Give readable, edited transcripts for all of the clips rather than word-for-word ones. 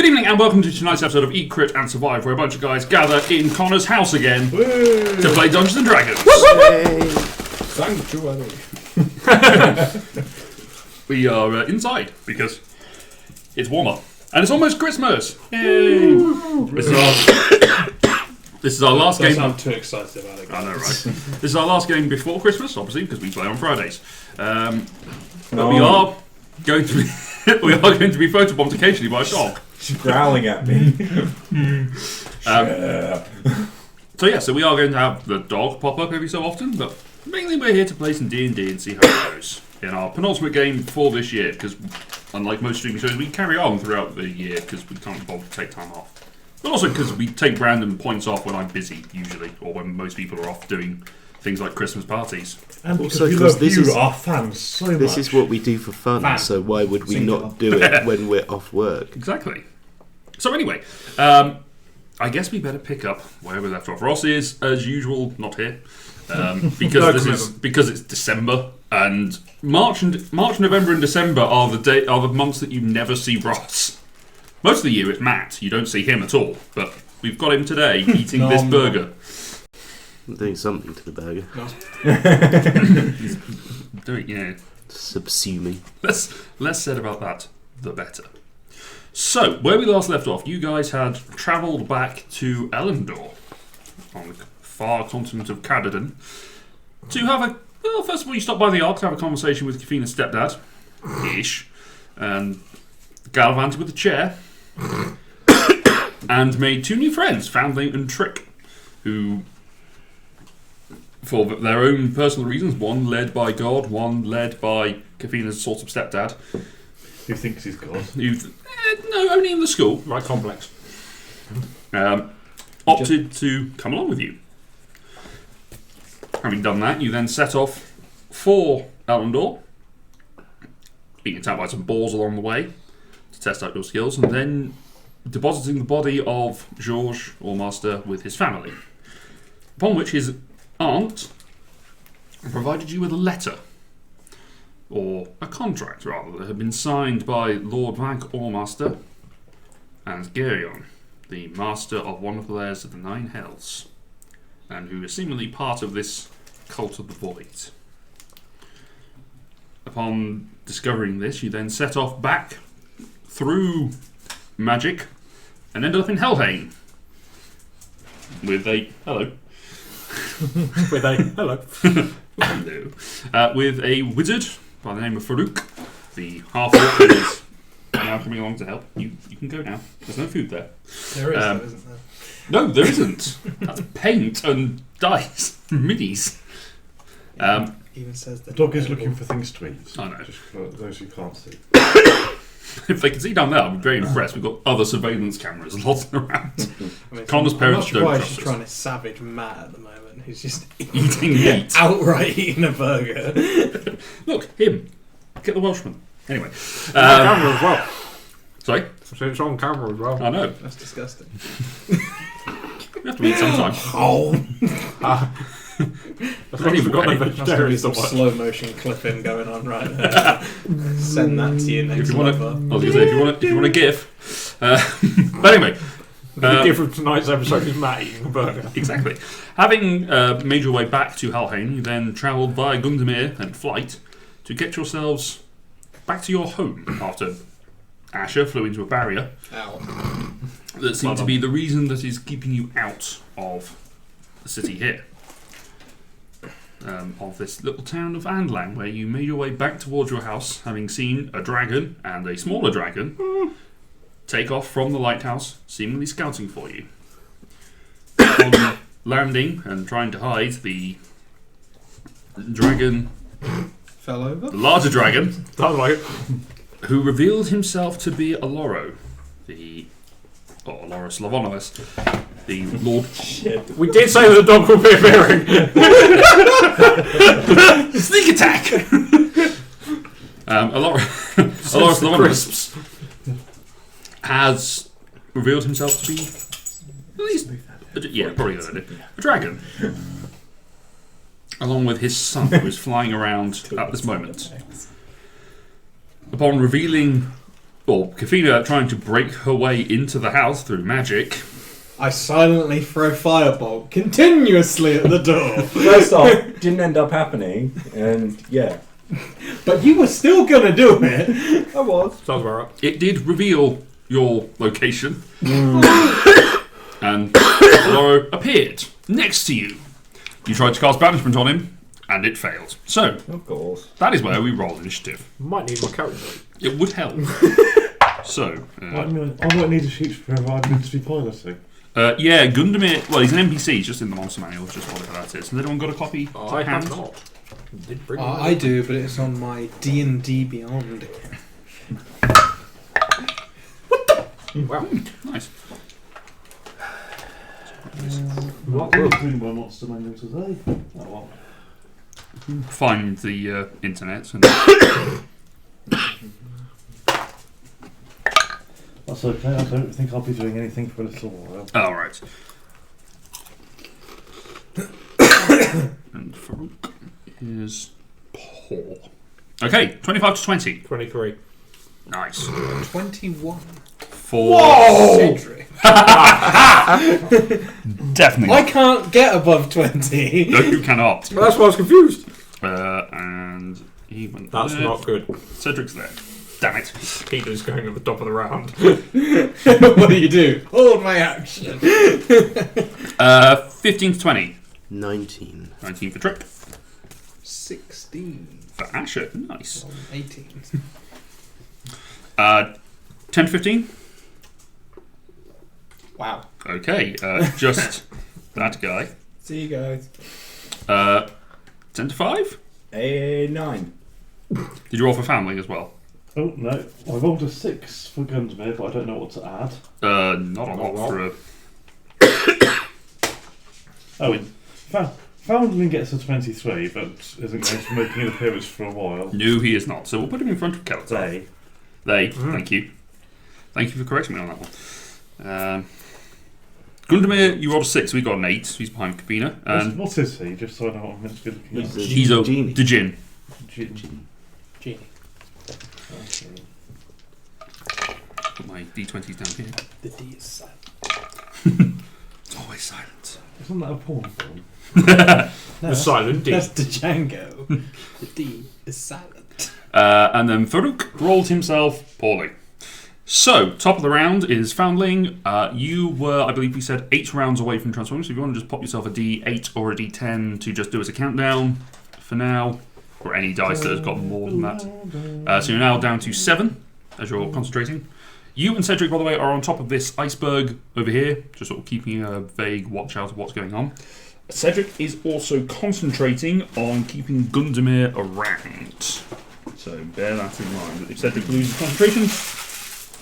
evening and welcome to tonight's episode of Eat, Crit and Survive, where a bunch of guys gather in Connor's house again to play Dungeons and Dragons. Sanctuary. We are inside because it's warmer and it's almost Christmas. Yay! This is our last game. I'm too excited about it. I know, right? This is our last game before Christmas, obviously, because we play on Fridays. But we are going to be photobombed occasionally by a dog. She's growling at me. So we are going to have the dog pop up every so often, but mainly we're here to play some D&D and see how it goes in our penultimate game for this year, because unlike most streaming shows, we carry on throughout the year because we can't bother to take time off. But also because we take random points off when I'm busy, usually, or when most people are off doing things like Christmas parties. And also, because this you is our fans so much. This is what we do for fun, so why would we not do it when we're off work? Exactly. So anyway, I guess we better pick up where we left off. Ross is, as usual, not here because it's December, and March, November, and December are the months that you never see Ross. Most of the year it's Matt. You don't see him at all, but we've got him today eating this burger. I'm doing something to the burger. He's doing, Subsuming. Less said about that, the better. So, where we last left off, you guys had travelled back to Elendor, on the far continent of Cadadan, to have first of all you stopped by the Ark to have a conversation with Kafina's stepdad, ish, and gallivanted with the chair, and made two new friends, Foundling and Trick, who, for their own personal reasons, one led by God, one led by Kafina's sort of stepdad, Who thinks he's God? no, only in the school. Right complex. Opted to come along with you. Having done that, you then set off for Elendor, being attacked by some boars along the way to test out your skills, and then depositing the body of Georges, Allmaster, with his family. Upon which his aunt provided you with a letter, or a contract rather, that had been signed by Lord Vank Allmaster and Geryon, the master of one of the layers of the Nine Hells, and who is seemingly part of this cult of the Void. Upon discovering this, you then set off back through magic and ended up in Helheim with a hello. With a wizard by the name of Farouk, the half-orc that is now coming along to help. You can go now. There's no food there. There is, though, isn't there? No, there isn't. That's paint and dice, minis. Even says The that dog is looking for things to eat. I know. Just for those who can't see. If they can see down there, I'll be very impressed. We've got other surveillance cameras lots around. I mean, Connor's I'm parents not don't sure why trust she's us. trying to savage Matt at the moment, who's just Eating meat. outright eating a burger. Look, him. Get the Welshman. Anyway. It's on camera as well. Sorry? So it's on camera as well. I know. That's disgusting. We have to eat sometime. That's why we've got no Must be vegetarians some to watch. slow motion clipping going on right there. Send that to your next If you want to, I lover. was going to say, if you want a GIF. But anyway. The gift of tonight's episode is Matt eating a burger. Exactly. Having made your way back to Helheim, you then travelled via Gundamir and flight to get yourselves back to your home after Asher flew into a barrier Ow. that seemed to be the reason that is keeping you out of the city here. Of this little town of Andlang, where you made your way back towards your house, having seen a dragon and a smaller dragon take off from the lighthouse, seemingly scouting for you. On landing and trying to hide, the dragon, Fell over? the larger dragon, Sounds like it. who revealed himself to be Aloro, Aloro Slavonovus, the Lord. Shit. We did say that the dog would be appearing. Sneak attack! Aloro Slavonovus has revealed himself to be at least, probably a dragon, along with his son, who is flying around at this moment. Upon revealing or Kafina trying to break her way into the house through magic. I silently throw firebolt continuously at the door. First off, didn't end up happening, and yeah. But you were still gonna do it. I was. Sounds about right. It did reveal your location, and Aloro appeared next to you. You tried to cast banishment on him, and it failed. So, Of course. that is where we roll initiative. Might need my character. It would help. So, I won't need a sheet forever. I'm meant to be piloting. yeah, Gundamir. Well, he's an NPC. He's just in the monster manual, just whatever that is. Has anyone got a copy? to I have hand? not. Did bring I do, but it's on my D&D Beyond account. Wow. Nice. What will doing my monster manual today? Oh well. Find the internet. And That's okay. I don't think I'll be doing anything for a little while. all right. And Farouk is poor. Okay, 25 to 20. 23. Nice. 21. For Cedric. definitely. I can't get above 20. No, you cannot. Well, that's why I was confused. And even That's there. not good. Cedric's there. Damn it. Peter's going at the top of the round. What do? Hold my action. 15 to 20. 19. 19 for Trick. 16. For Asher. Nice. 18. 10 to 15. Wow. Okay, just that guy. See you guys. 10 to 5. 9. Did you roll for family as well? Oh no, I rolled a 6 for Gundamir, but I don't know what to add. Not a lot for a... Oh, Foundling gets a 23, but isn't going to be making an appearance for a while. No, he is not. So we'll put him in front of Keltar. They. Thank you. Thank you for correcting me on that one. Gundamir, you rolled a 6. We got an 8. So he's behind Kabina. And What is he? Just so I know what I'm meant to be looking at. he's a Genie. Djinn. Genie. Okay. Put my d20s down here. The D is silent. It's always silent. Isn't that a porn film? The silent D. That's Django. The D is silent. And then Farouk rolled himself poorly. So, top of the round is Foundling. You were, I believe we said, 8 rounds away from transforming. So if you want to just pop yourself a D8 or a D10 to just do as a countdown for now, or any dice that has got more than that. So you're now down to 7 as you're concentrating. You and Cedric, by the way, are on top of this iceberg over here, just sort of keeping a vague watch out of what's going on. Cedric is also concentrating on keeping Gundamir around. So bear that in mind. If Cedric loses concentration,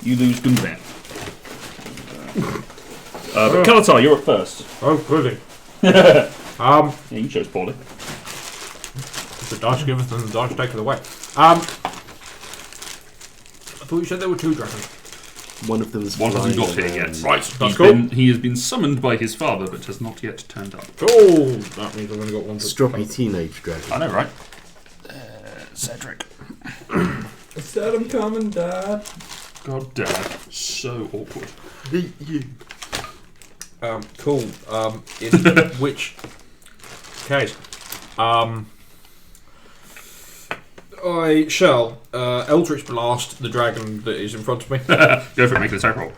you lose Gundamir. But Kalatar, you're up first. Oh, goody. Yeah, you chose poorly. The dice giveth and the dice taketh away. I thought you said there were 2 dragons. One of them's One hasn't got flying here yet. around. Right, cool. he has been summoned by his father, but has not yet turned up. Oh, that means I've only got one to Stroppy teenage dragon. I know, right? Cedric. I said I'm coming, Dad. God damn, so awkward. Cool. In which case, I shall Eldritch Blast the dragon that is in front of me. Go for it, make an attack roll.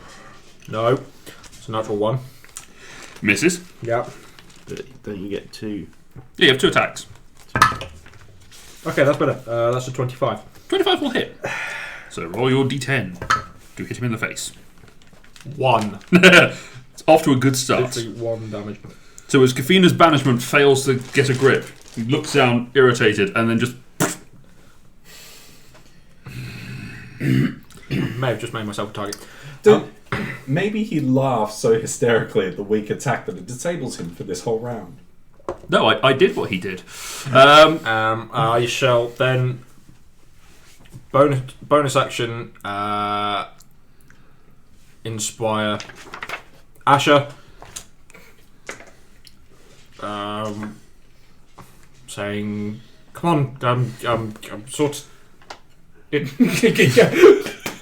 No, it's a natural 1. Misses. Yep. But don't you get 2? Yeah, you have 2 attacks. Okay, that's better. That's a 25. 25 will hit. So roll your d10 to hit him in the face. 1. It's off to a good start. 51 damage. So as Kafina's banishment fails to get a grip, he looks down, irritated, and then just... May have just made myself a target. Maybe he laughs so hysterically at the weak attack that it disables him for this whole round. No, I did what he did. I shall then bonus action inspire Asher, saying, "Come on, I'm sort."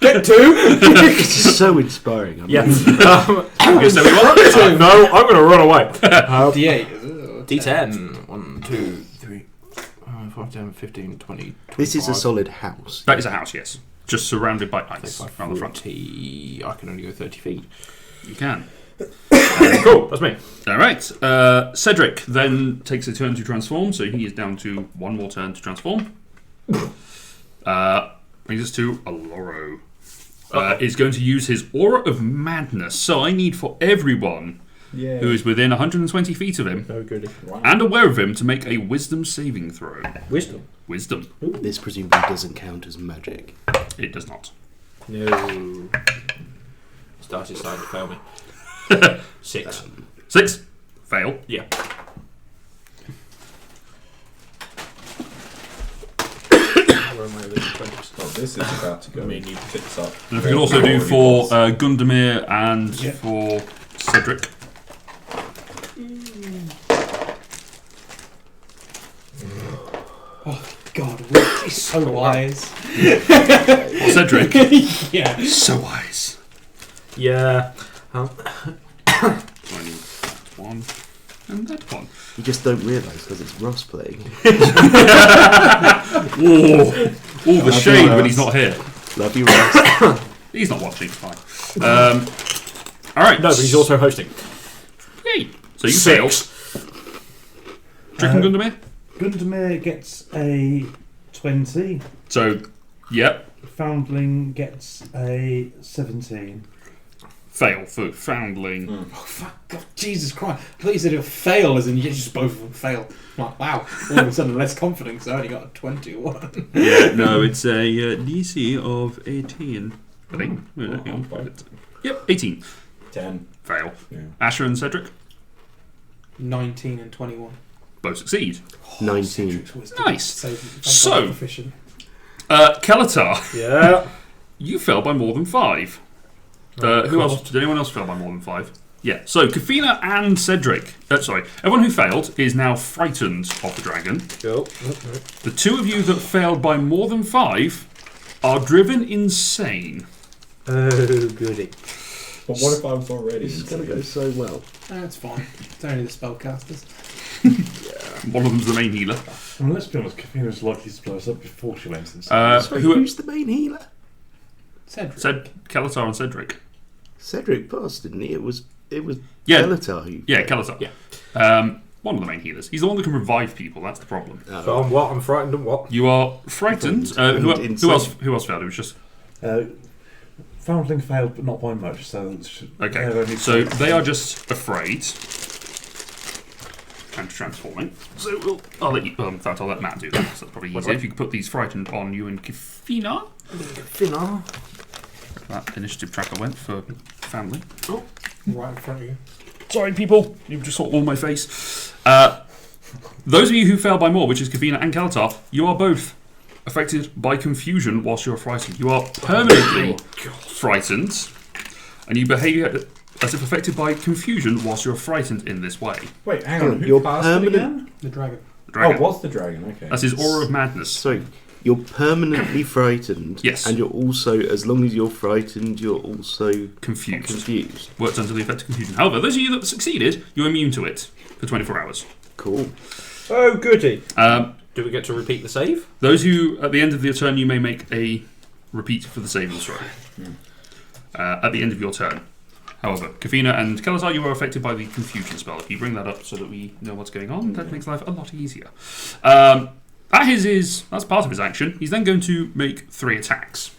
Get 2. It's so inspiring. I'm Yeah. Okay, so we want No, I'm going to run away. D8. D10. 1, 2, 3, 5, 10, 15, 20, 25. This is a solid house. that is a house, yes, just surrounded by ice 35, around the front. 40. I can only go 30 feet. You can. Cool, that's me. All right. Cedric then takes a turn to transform, so he is down to one more turn to transform. Brings us to Aloro. Is going to use his Aura of Madness. So I need for everyone Yeah. who is within 120 feet of him Oh, goody. Wow. and aware of him to make a Wisdom saving throw. Wisdom. Wisdom. This presumably doesn't count as magic. It does not. No. Started to fail me. 6. 6. Fail. Yeah. Where am I with the Oh, this is about to go. I mean, you tits up. And if we could also do for Gundamir and for Cedric. God, Rick is so wise. For Cedric. Yeah. So wise. Yeah. 21. And that one. You just don't realise because it's Ross playing. All the shade when he's not here. Love you, Ross. He's not watching, it's fine. Alright. No, but he's also hosting. Yay. So you failed. 6. Trick and Gundamir? Gundamir gets a 20. So, yep. Foundling gets a 17. Fail for Foundling. Oh, fuck. God, Jesus Christ. I thought you said it would fail, as in you just both of them fail. I'm like, wow. All of a sudden, less confident because I only got a 21. Yeah, no, it's a DC of 18. I think. Yep, 18. 10. Fail. Yeah. Asher and Cedric 19 and 21. both succeed. 19. Nice. So, So- proficient. Kelatar, Yeah. you fell by more than 5. Who else? Did anyone else fail by more than 5? Yeah. So Kafina and Cedric. Sorry, everyone who failed is now frightened of the dragon. Cool. The two of you that failed by more than 5 are driven insane. Oh, goody. But what if I was already? This is going to go so well. That's fine. It's only the spellcasters. One of them's the main healer. I mean, let's be honest, Kafina was likely to blow us up before she went insane. Sorry, Who? who's the main healer? Cedric. Kelatar and Cedric. Cedric passed, didn't he? It was Yeah. Kelatar who... Yeah, Kelatar. Yeah. One of the main healers. He's the one that can revive people. That's the problem. So I'm what? I'm frightened of what? You are frightened. Frightened and Who insane. else? Who else failed? It was just Foundling failed, but not by much. So they're okay. only So they are just afraid and transforming. So I'll let you. In fact, I'll let Matt do that. So that's probably easier. What? If you could put these frightened on you and Kafina. Finna. That initiative tracker went for family. Right in front of you. Sorry, people. You've just saw all my face. Those of you who fail by more, which is Kafina and Kelatar, you are both affected by confusion whilst you're frightened. You are permanently frightened, and you behave as if affected by confusion whilst you're frightened in this way. Wait, hang on. Who You're passed it permanent- again? The dragon. The dragon. Oh, what's the dragon? Okay. That's his aura of madness. So, you're permanently frightened. Yes. And you're also, as long as you're frightened, you're also Confused. confused. Works under the effect of confusion. However, those of you that succeeded, you're immune to it for 24 hours. Cool. Oh, goody. Do we get to repeat the save? Those who, at the end of your turn, you may make a repeat for the saving throw. At the end of your turn. However, Kafina and Kelatar, you are affected by the confusion spell. If you bring that up so that we know what's going on, that makes life a lot easier. That's part of his action. He's then going to make 3 attacks.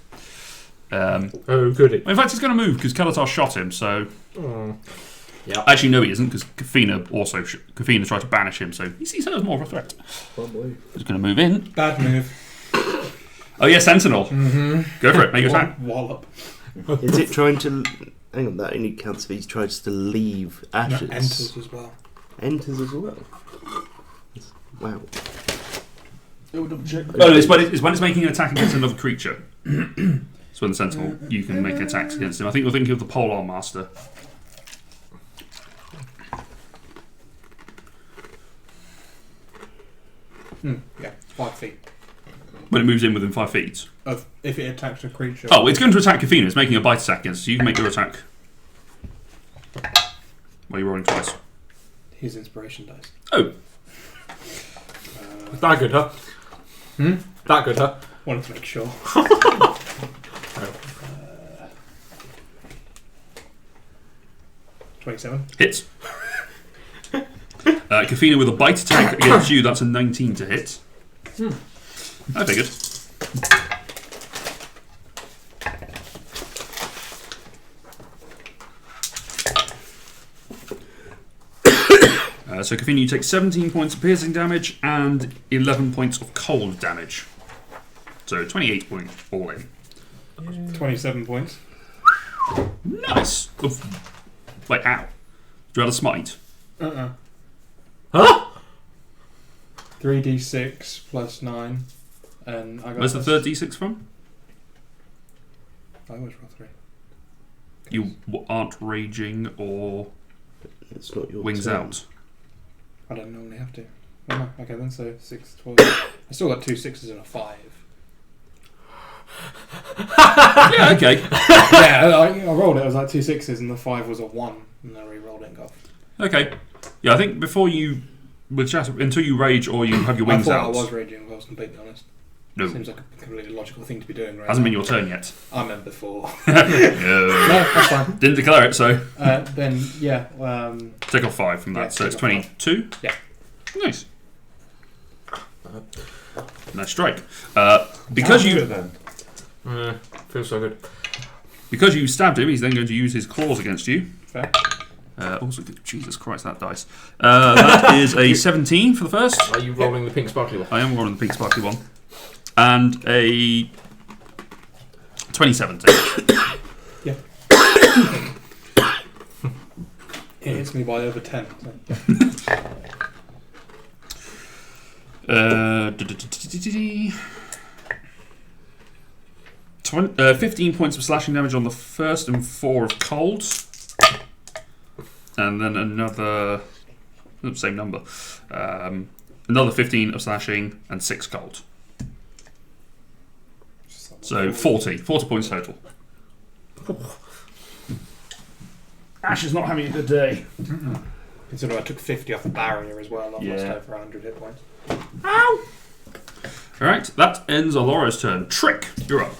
Oh, goody. In fact, he's going to move because Kelatar shot him. So Yeah. actually, no, he isn't because Kafina tried to banish him. So he sees her as more of a threat. Probably. He's going to move in. Bad move. Oh yeah, Sentinel. Mm-hmm. Go for it. Make your attack. Wallop. Is it trying to... Hang on, that only counts if he tries to leave ashes. No, enters as well. Enters as well. Wow. Oh, double check. Oh, it's when it's making an attack against another creature. It's when the Sentinel, you can make attacks against him. I think you're thinking of the Polar Master. Yeah, 5 feet. When it moves in within 5 feet. Of if it attacks a creature. Oh, it's going to attack Kafina. It's making a bite attack against you. You can make your attack. Well, you're rolling twice. His inspiration dice. Oh. That good, huh? That good, huh? Wanted to make sure. 27. Hits. Kafina with a bite attack against you. That's a 19 to hit. I figured. So Kafina, you take 17 points of piercing damage and 11 points of cold damage. So 28 points all in. 27 points. Nice. Oof. Wait, ow. Do you have a smite? Huh? 3d6 plus 9. And I got. Where's the third d6 from? I always roll 3. You aren't raging or It's not your wings turn. out. I don't normally have to. Oh, no. Okay then, so 6, 12. I still got 2 6s and a 5. Yeah, okay. Yeah, I rolled it. It was like 2 6s and the 5 was a 1. And then I re-rolled it and got. Okay. Yeah, I think before you, until you rage or you have your wings I thought out. I was raging, if I was completely honest. No, Seems like a completely logical thing to be doing, right? hasn't been your turn yet. I meant before. No. No, that's fine. Didn't declare it, so Then, yeah. take off 5 from that. Yeah, So it's take off 22. Yeah. Nice. Nice strike. Because you then. Feels so good. because you stabbed him, he's then going to use his claws against you. Fair. Also, Jesus Christ, that dice. That is a 17 for the first. Are you rolling the pink sparkly one? I am rolling the pink sparkly one. And a 27 to hit. Yeah. It hits me by over 10. So. 15 points of slashing damage on the first and 4 of cold. And then another... Same number. Another 15 of slashing and 6 cold. So 40 points total. Ash is not having a good day. Consider I took 50 off the barrier as well. I've lost Yeah. over 100 hit points. Ow! Alright, that ends Aloro's turn. Trick, you're up.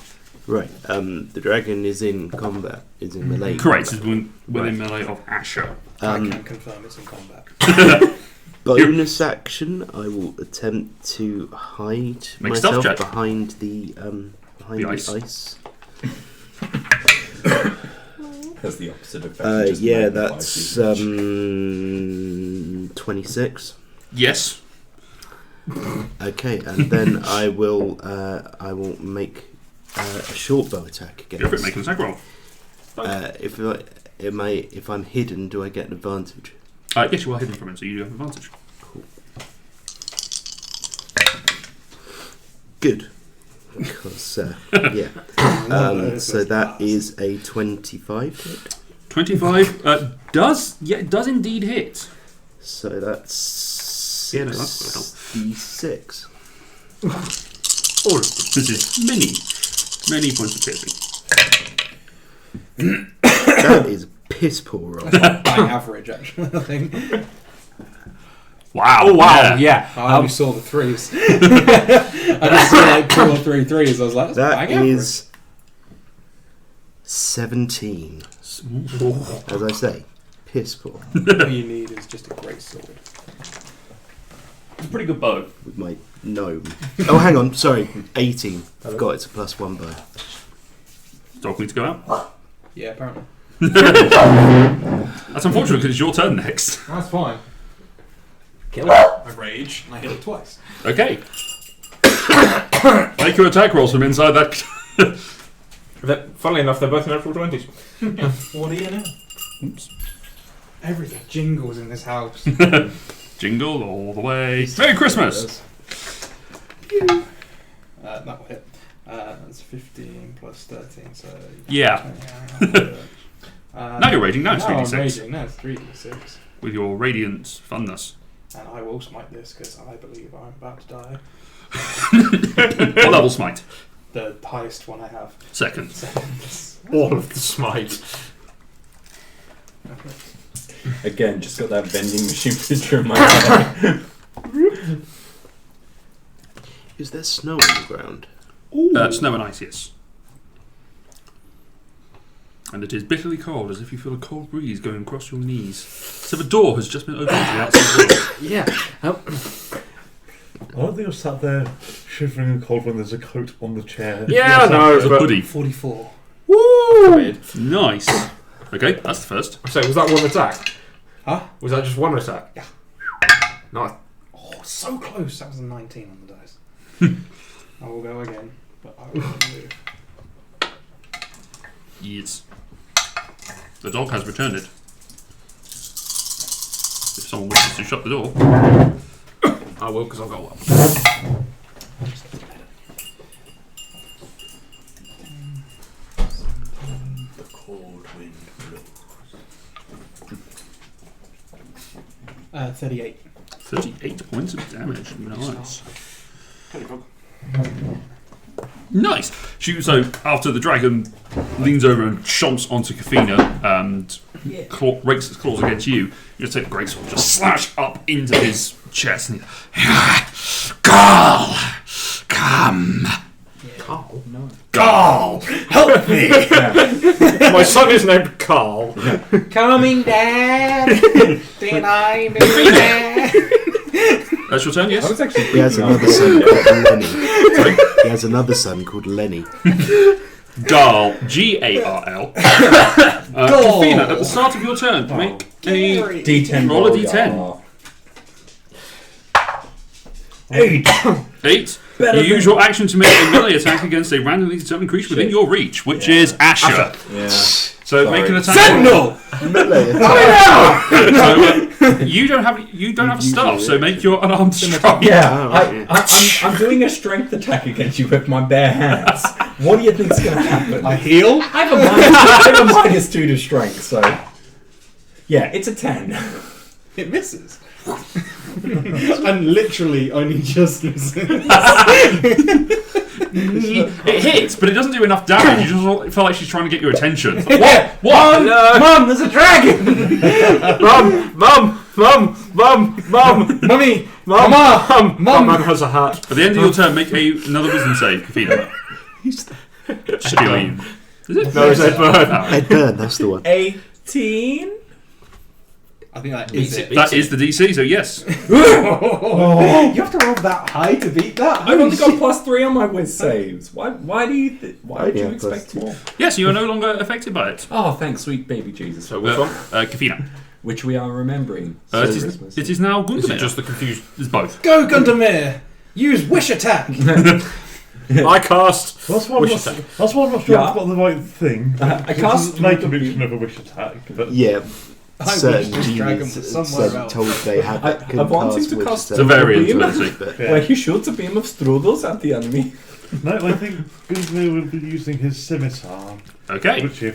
Right. The dragon is in combat. Is in melee. Correct, it's combat. within melee of Asher. I can confirm it's in combat. Bonus action. I will attempt to hide Make stealth myself check. behind the ice. ice. Has the opposite effect. It just Yeah, magnifies that's usage. 26. Yes. Okay, and then I will make a short bow attack Go for it, against. make an attack roll. If I'm hidden, do I get an advantage? Yes, you are hidden from him, so you do have advantage. Good. Because yeah. So that is a 25 hit. 25 does indeed hit. So that's Yeah, no, that's D6. All of them. This is many points of piercing. That is a piss poor roll. By average, actually, I think. Wow. Oh wow, yeah. I only saw the 3s. I just saw like 2 or 3 3s. I was like, that's That bang is 17. As I say, piss poor. average. All you need is just a great sword. It's a pretty good bow. With my gnome. Oh, hang on. Sorry. 18. Forgot it's a +1 bow. Dog need to go out. Yeah, apparently. That's unfortunate because it's your turn next. That's fine. Kill it. I rage and I hit it twice. Okay. Make your attack rolls from inside that. Funnily enough, they're both natural 20s. What do you know? Oops. Everything jingles in this house. Jingle all the way. Merry Christmas! That will hit. That's 15 plus 13, so... Yeah. Now you're raging. Now it's now I'm 3d6. raging. Now it's 3d6. With your radiant funness. And I will smite this because I believe I'm about to die. What level smite? The highest one I have. Second. All of the smite. Again, just got that vending machine picture in my head. Is there snow on the ground? Snow and ice, yes. And it is bitterly cold, as if you feel a cold breeze going across your knees. So the door has just been opened to the outside world. Yeah. I don't think you're sat there shivering and cold when there's a coat on the chair. Yeah, I know. There's a But hoodie. 44. woo! Nice. Okay, that's the first. So was that one attack? Huh? Was that just one attack? Yeah. Nice. Oh, so close. That was a 19 on the dice. I will go again, but I will move. Yes. The dog has returned it. If someone wishes to shut the door. I will, because I've got one. The cold wind blows. 38. 38 points of damage. Nice. Nice. So after the dragon leans over and chomps onto Kafina and rakes its claws against you, you just take the greatsword, just slash up into his chest. And Carl, come. Carl? No. Carl, help me. My son is named Carl. Coming, Dad! Deny me, Dad! That's your turn, I yes? was actually He has another son called Lenny. He has another son called Lenny. Garl, G-A-R-L. Kafina, at the start of your turn, make a D10. roll a D10. 8. 8. You use your action to make a melee attack against a randomly determined creature within your reach, which is Asher. Yeah. So make an attack. Sentinel! Melee So you don't have a staff, so make your unarmed strike. Yeah, I'm doing a strength attack against you with my bare hands. What do you think's going to happen? I heal? I have a minus 2 to strength, so... Yeah, it's a 10. It misses. And literally only just misses. It hits, but it doesn't do enough damage. You just feel like she's trying to get your attention. What? What? Mum, there's a dragon! Mum! Mummy! Mum! Mum! Mum has a hat. At the end of your turn, make another wisdom save, Kafina. Stealing. Is it? No, it's Ed Bird. Oh. Ed Byrne, that's the one. 18? I think that is it. That is the DC, so yes. You have to roll that high to beat that? I've only got +3 on my whiz saves. Why would you Yeah, expect +2. more? Yes, you are no longer affected by it. Oh, thanks, sweet baby Jesus. So which one? Kafina. Which we are remembering. It is now Is it Gungamir. just the confused? It's both. Go, Gundamir! Use Wish Attack! I cast That's why I'm wish not, attack. that's why I'm not sure I've got the right thing. I cast make a mention of a wish attack, but Yeah. I Certain wish this dragon genies was somewhere said, else. told they had I that could wanted cast to which cast is It's a variant Beam. ability. but yeah. Where he shoots a beam of strudels at the enemy. No, I think Gundamir will be using his scimitar, Okay. which he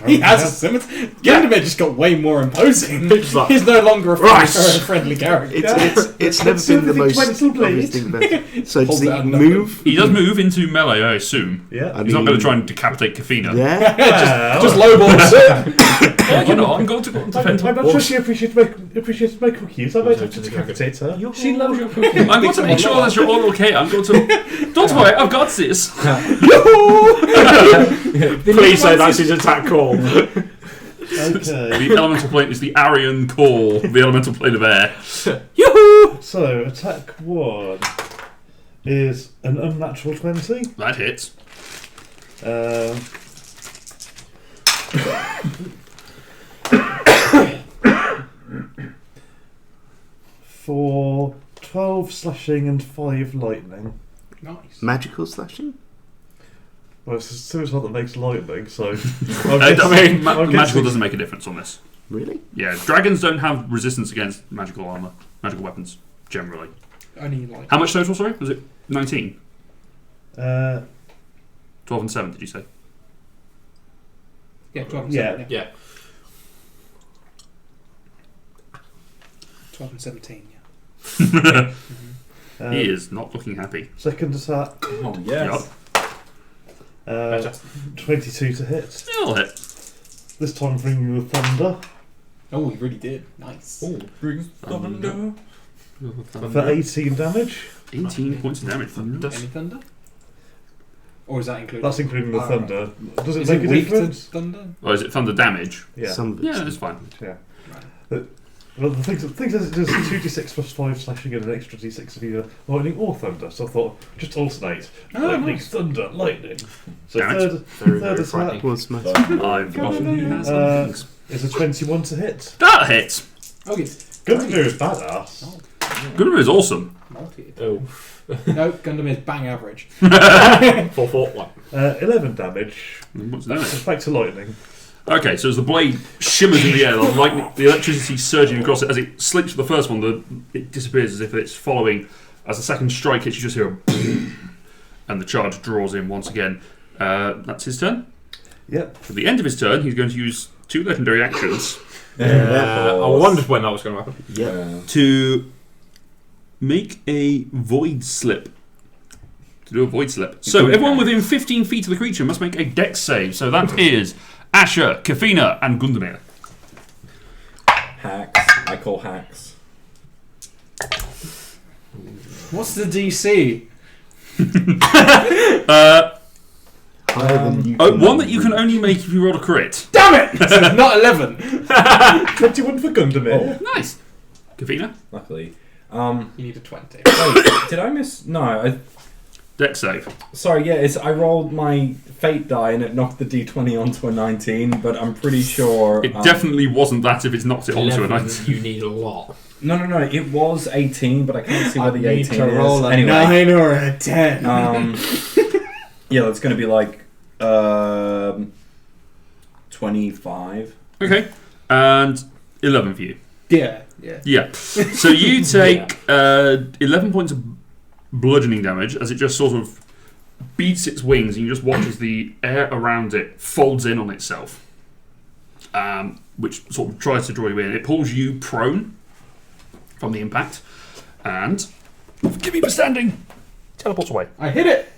He has a scimitar. Gundamir just got way more imposing. He's like, He's no longer a Right. friendly character. it's never been the most pencil blade. obvious thing. But so does Hold he that up. move? He does move into melee, I assume. Yeah. He's not going to try and decapitate Kafina. Yeah. Just lowballs it. You know, I'm going to go defend I'm her. not sure she appreciates my cookies. I might have to decapitate her. She loves your cookies. I'm going to make sure that you're all okay. I'm going to... Don't worry, I've got this. please say that's his attack call. Okay. The elemental plane is the Aryan call, the elemental plane of air. So, attack 1 is an unnatural 20. That hits. For 12 slashing and 5 lightning. Nice. Magical slashing? Well, it's a suicide that makes lightning, so... Magical doesn't make a difference on this. Really? Yeah, dragons don't have resistance against magical armor, magical weapons, generally. Only like. How much total, sorry? Was it 19? 12 12 and 7, did you say? Yeah, 12 and Yeah. 7. Yeah. 12 and 17, yeah. He is not looking happy. Second attack, Oh, yes. 22 to hit. Still hit. This time bringing the thunder Oh, he really did. Nice. Oh, brings thunder. for 18 damage. 18 points of damage. Any thunder? Or is that included? That's including the Alright. thunder. Does it Is make it a weak to difference? thunder? Or is it thunder damage? Yeah. Some of it's Yeah, that's fine. Yeah. Well, the thing is, it does 2d6 plus 5 slashing and an extra d6 of either lightning or thunder. So I thought, just alternate. Oh, Lightning, nice. thunder, lightning. So Damage. third Very attack frightening. Well, smash. I've often has Uh, things. is a 21 to hit. That hits. Oh, yes. Gundir is badass. Gundam is awesome. Multi. Oh, No, Gundam is bang average. 4-4-1. 11 damage. What's the damage? Back to lightning. Okay, so as the blade shimmers in the air, the electricity surging across it, as it slips for the first one, it disappears as if it's following. As the second strike hits, you just hear a boom, and the charge draws in once again. That's his turn. Yep. At the end of his turn, he's going to use 2 legendary actions I wondered when that was going to happen. Yeah. to make a void slip. To do a void slip. So everyone within 15 feet of the creature must make a dex save. So that is Asher, Kafina, and Gundamir. Hacks. I call hacks. What's the DC? Higher than you Oh, can one that you can only make if you roll a crit. Damn it! So it's not 11. 21 for Gundamir. Nice. Kafina, Luckily. You need a 20. Wait, did I miss? No. dex save. Sorry, yeah, I rolled my fate die and it knocked the d20 onto a 19, but I'm pretty sure... It definitely wasn't that if it's knocked it onto a 11, 19. you need a lot. No, it was 18, but I can't see where the need 18 to is. roll a Anyway, 9 or a 10. yeah, that's going to be like 25. Okay. And 11 for you. yeah. Yeah. So you take 11 points of bludgeoning damage as it just sort of beats its wings, and you just watch as the air around it folds in on itself, which sort of tries to draw you in. It pulls you prone from the impact, and forgive me for standing, teleports away. I hit it.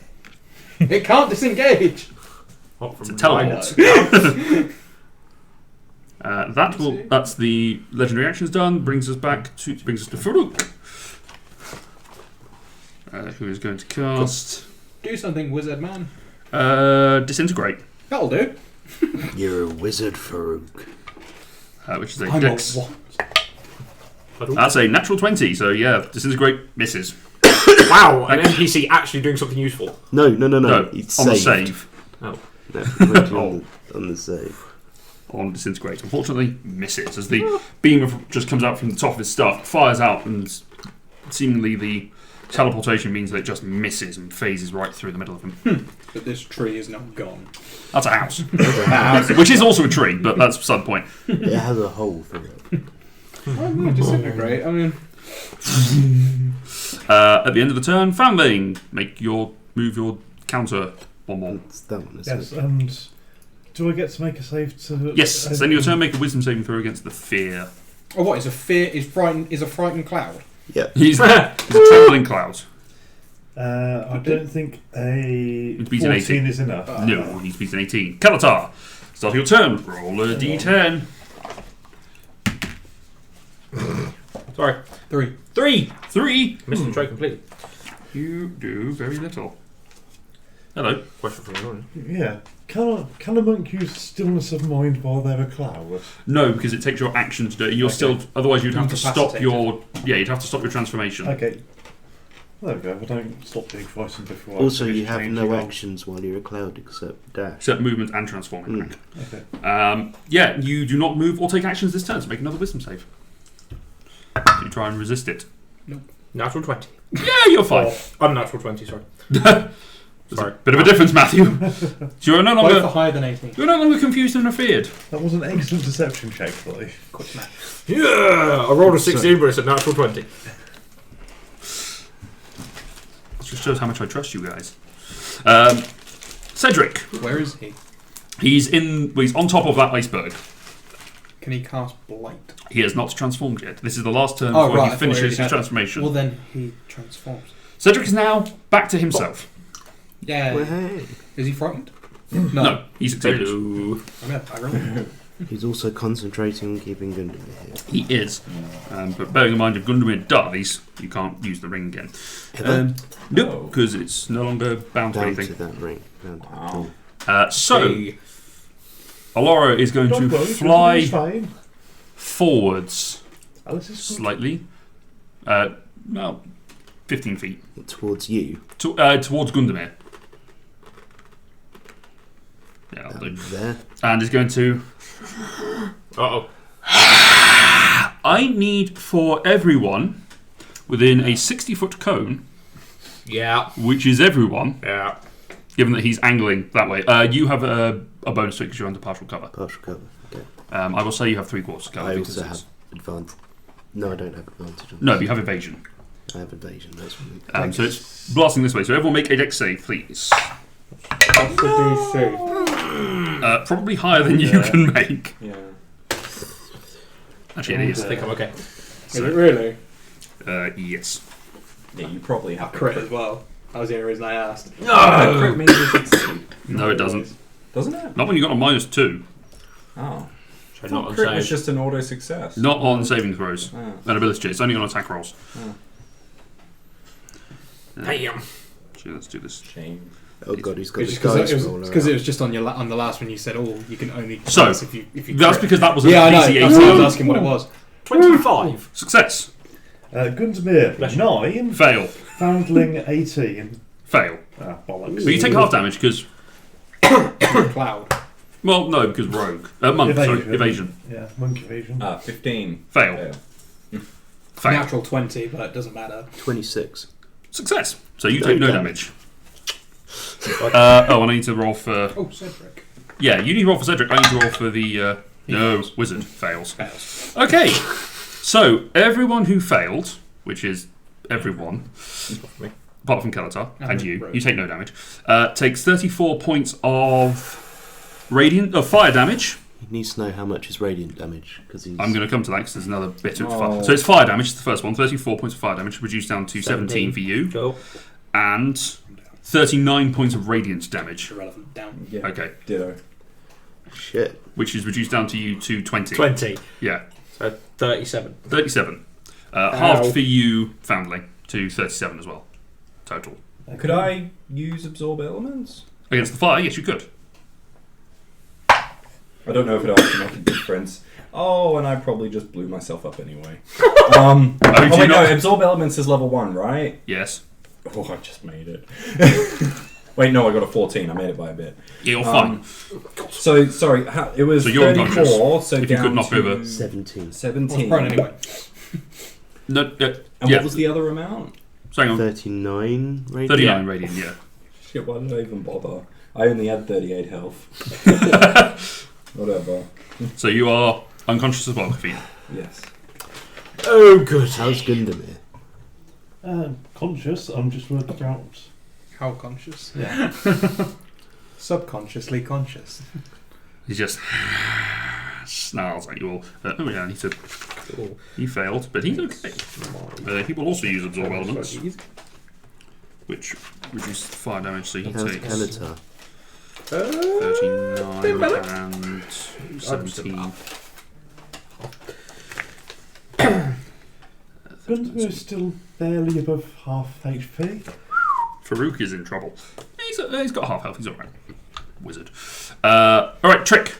It can't disengage. It's a teleport. That's the legendary actions done. Brings us to Farouk, who is going to cast Do something, wizard man. disintegrate, That'll do. You're a wizard, Farouk. which is a I'm dex. a what? That's a natural 20. So yeah, disintegrate misses. Wow, an NPC actually doing something useful. No. No, It's on the saved. save No, 20 on the save. on disintegrate. Unfortunately, misses as the beam just comes out from the top of his staff, fires out, and seemingly the teleportation means that it just misses and phases right through the middle of him. But this tree is now gone. That's a house, which is also a tree, but that's beside the point. It has a hole through it. Oh, no, disintegrate. I mean, At the end of the turn, Foundling, move your counter one more. It's that one, isn't Yes, it? and do I get to make a save to... Yes, so then your turn, make a wisdom saving throw against the fear. oh, what is a fear? Is a frightened cloud? Yeah. He's a trembling cloud. I don't think a It beats an 14 18. is enough. No, he's beaten 18. Kalatar, start your turn. Roll a d10. Sorry. 3. 3. Missed the tray completely. You do very little. Hello. Question from the morning. Yeah. Can a monk use stillness of mind while they're a cloud? No, because it takes your action to do it. You're still. Otherwise, you'd have to stop your. Yeah, you'd have to stop your transformation. Okay. There we go. I don't stop being frightened before. Also, I you finish have changing no on. actions while you're a cloud except dash. Except movement and transforming. Okay. Yeah, you do not move or take actions this turn, so make another wisdom save. Do you try and resist it? Natural 20. Yeah, you're fine. Unnatural 20, sorry. Sorry. Bit of a difference, Matthew. So you're no Both are longer. higher than 18. You're no longer confused and afeared. That was an excellent deception check, buddy. Quick math. Yeah! I rolled a 16, but it's a natural 20. It just shows how much I trust you guys. Cedric. Where is he? He's on top of that iceberg. Can he cast Blight? He has not transformed yet. This is the last turn Oh, before right, I he thought finishes he his had- transformation. Well, then he transforms. Cedric is now back to himself. Yeah. Well, hey. Is he frightened? No, he succeeded. I really. He's also concentrating on keeping Gundamir here. He is. But bearing in mind, if Gundamir dies, you can't use the ring again. Ever? Nope, because it's no longer bound to Down to anything. that ring. Down to Wow. So, Hey. Aloro is going Don't to worry, fly Gundam's fine. forwards Alice is good. slightly. Well, 15 feet. towards you. Towards Gundamir. Yeah, that'll do. There. And is going to... Uh-oh. I need for everyone within a 60-foot cone, Yeah. which is everyone, Yeah. given that he's angling that way. You have a bonus to it because you're under partial cover. Partial cover. Okay. I will say you have 3/4 cover. I because also it's- have advantage. No, I don't have advantage on No, this. but you have evasion. I have evasion. That's what So it's blasting this way. So everyone make a dex save, please. What's the DC? Probably higher than you can make. Yeah. Actually, it is. I think I'm okay. Is it really? Yes. Yeah, you probably I have crit as well. That was the only reason I asked. No! Crit means you succeed. No, it doesn't. Doesn't it? Not when you got a -2. Oh. So I not thought on crit was save. just an auto success. Not on saving throws Oh. and ability checks. It's only on attack rolls. Oh. Damn. So let's do this. Shame. Oh god, he's got It's his because dice it, roller. was just on your on the last one you said, oh, you can only do So, this if you That's crit. because that was a Yeah, I know. DC That's why I was 18. asking what it was. 25. Success. Gundamir, 9. Fail. Foundling, 18. Fail. Ah, bollocks. But you take half damage because... Cloud. Well, no, because rogue. Monk, sorry. Evasion. Evasion. Yeah, monk evasion. 15. Fail. Fail. Natural 20, but it doesn't matter. 26. Success. So you No take no damage. damage. And I need to roll for... Oh, Cedric. Yeah, you need to roll for Cedric. I need to roll for the... No, wizard. Fails. Fails. Okay. So, everyone who failed, which is everyone, apart from Kalatar, and you take no damage, takes 34 points of fire damage. He needs to know how much is radiant damage because he's. I'm going to come to that because there's another bit of Oh. fire. So it's fire damage, it's the first one. 34 points of fire damage, reduced down to 17 for you. Cool. And 39 points of radiant damage. Irrelevant. Down. Yeah. Okay. Ditto. Shit. Which is reduced down to you to 20. 20. Yeah. So 37. 37. Halved for you, Foundling, to 37 as well. Total. Could I use absorb elements? Against the fire, yes, you could. I don't know if it'll actually make a difference. Oh, and I probably just blew myself up anyway. Oh do you wait, no, not- absorb elements is level 1, right? Yes. Oh, I just made it. Wait, no, I got a 14. I made it by a bit. Yeah, you're fine. So, sorry, it was So you're 34, unconscious, so if you down could knock to over. 17. I was 17. prone anyway. No, And yeah. what was the other amount? So hang on. 39 radiant. 39 radiant, yeah. Shit, why did I even bother? I only had 38 health. Whatever. So you are unconscious as well, Kafir. Yes. Oh, good. How's Gundamir? Conscious, I'm just working out. How conscious? Yeah. Subconsciously conscious. He just snarls at you all. Oh yeah, he said Cool. he failed, but he's okay. He will also use absorb elements, which reduces the fire damage, so he How's takes Kalatar? 39 and 17. Gundamir is still barely above half HP. Farouk is in trouble. He's got half health. He's all right. Wizard. All right, Trick.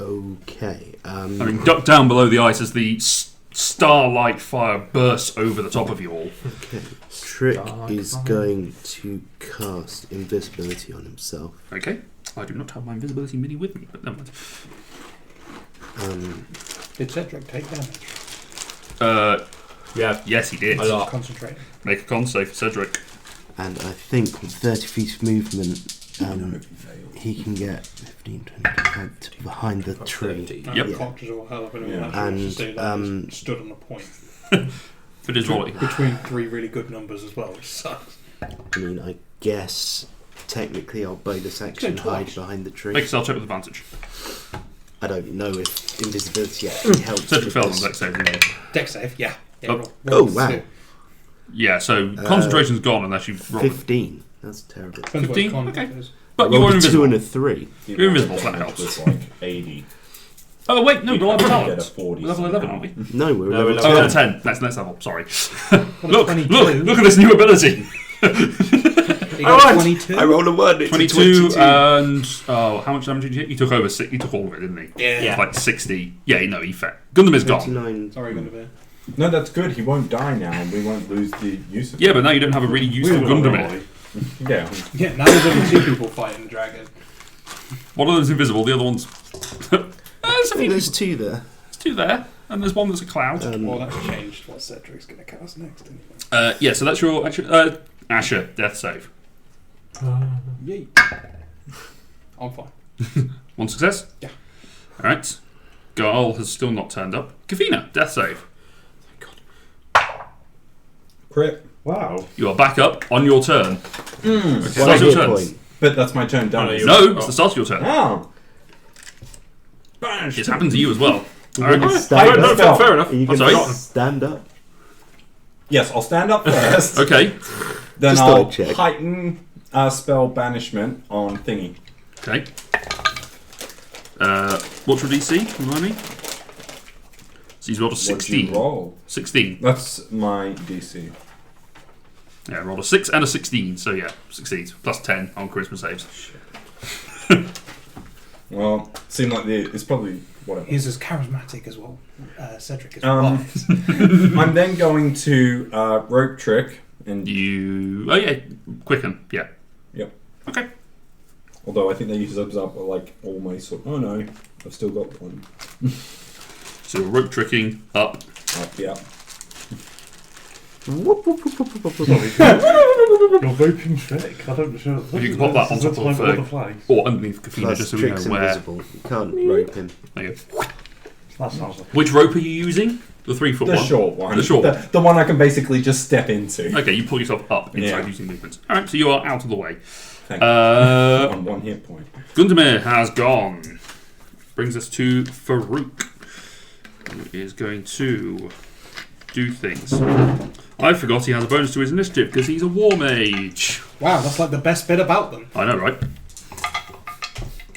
Okay. I mean, duck down below the ice as the starlight fire bursts over the top of you all. Okay. Trick Dark is fire. going to cast invisibility on himself. Okay. I do not have my invisibility mini with me, but never mind. Did Cedric take damage? Yeah. Yes, he did. A lot. Concentrating. Make a con save for Cedric. And I think with 30 feet of movement, No. he can get 15, 20, 25 to behind the tree. 30. I'm Yep. conscious of hell of Yeah. And, stood on a point. But his roll. Between three really good numbers as well, which sucks. I mean, I guess technically I'll bonus action Go twice. hide behind the tree. Make a stealth check with advantage. I don't know if invisibility actually helps. Cedric with failed on this. deck save, didn't he? Deck save, yeah. Oh. Oh, wow. Yeah, so concentration's gone unless you roll. 15. That's terrible. Depends what 15? con Okay. is. But I you are rolled a 2 invisible. and a 3. You're invisible, so that Damage helps. was like 80. Oh, wait, no, You'd we're level have to get a 12. 40 We're level 11, somehow. aren't we? No, we're No, level we're Oh, level 11, 10. That's next level, sorry. What, Look, 22? look at this new ability. You got 22? I rolled a 1. It's 22, a 22. and how much damage did you hit? He took over 6. He took all of it, didn't he? Yeah. It's like 60. Yeah, no, he fell. Gundam is gone. 29. Sorry, Gundabear. No, that's good. He won't die now, and we won't lose the use of Yeah, but now you don't have a really useful Gundam in it. Yeah. Yeah, now there's only 2 people fighting the dragon. One of them's invisible, the other one's... there's I a think few. there's 2 there. There's 2 there, and there's one that's a cloud. Well, that's changed what Cedric's going to cast next, anyway. Yeah, so that's your... Asher, death save. Yay. I'm fine. One success? Yeah. Alright. Garl has still not turned up. Kafina, death save. Crit. Wow. You are back up on your turn. Mm. Okay, One start your hit turn. point. But that's my turn done. Oh, no, you- No, it's the start of your turn. Oh. Banished. It's happened to you as well. You're Alright. gonna Oh, stand no, up. fair enough. Are you I'm going sorry? to stand up? Yes, I'll stand up first. Okay. Then Just I'll thought I'd check. heighten spell banishment on thingy. Okay. What's your DC? Remind me. So he's rolled a What'd you 16. roll? 16. That's my DC. Yeah, rolled a 6 and a 16. So yeah, succeeds. Plus 10 on charisma saves. Well, seemed like it's probably whatever. He's as charismatic as well. Cedric is Um, wise. I'm then going to rope trick and Oh yeah, quicken. Yeah. Yep. Okay. although I think they use those up like all my sort. Oh no, I've still got one. So rope tricking up. Yeah. Your roping trick. I don't know. You can pop that on top of the flag. or underneath Kafina Plus, just so we know trick's where. invisible. You can't rope him. There you go. That sounds like Which rope are you using? The 3 foot The one. short one. The short one. The one I can basically just step into. Okay, you pull yourself up inside Yeah. using movement. All right, so you are out of the way. Thank you. On one hit point. Gundamir has gone. Brings us to Farouk, who is going to do things. I forgot he has a bonus to his initiative because he's a war mage. Wow, that's like the best bit about them. I know, right?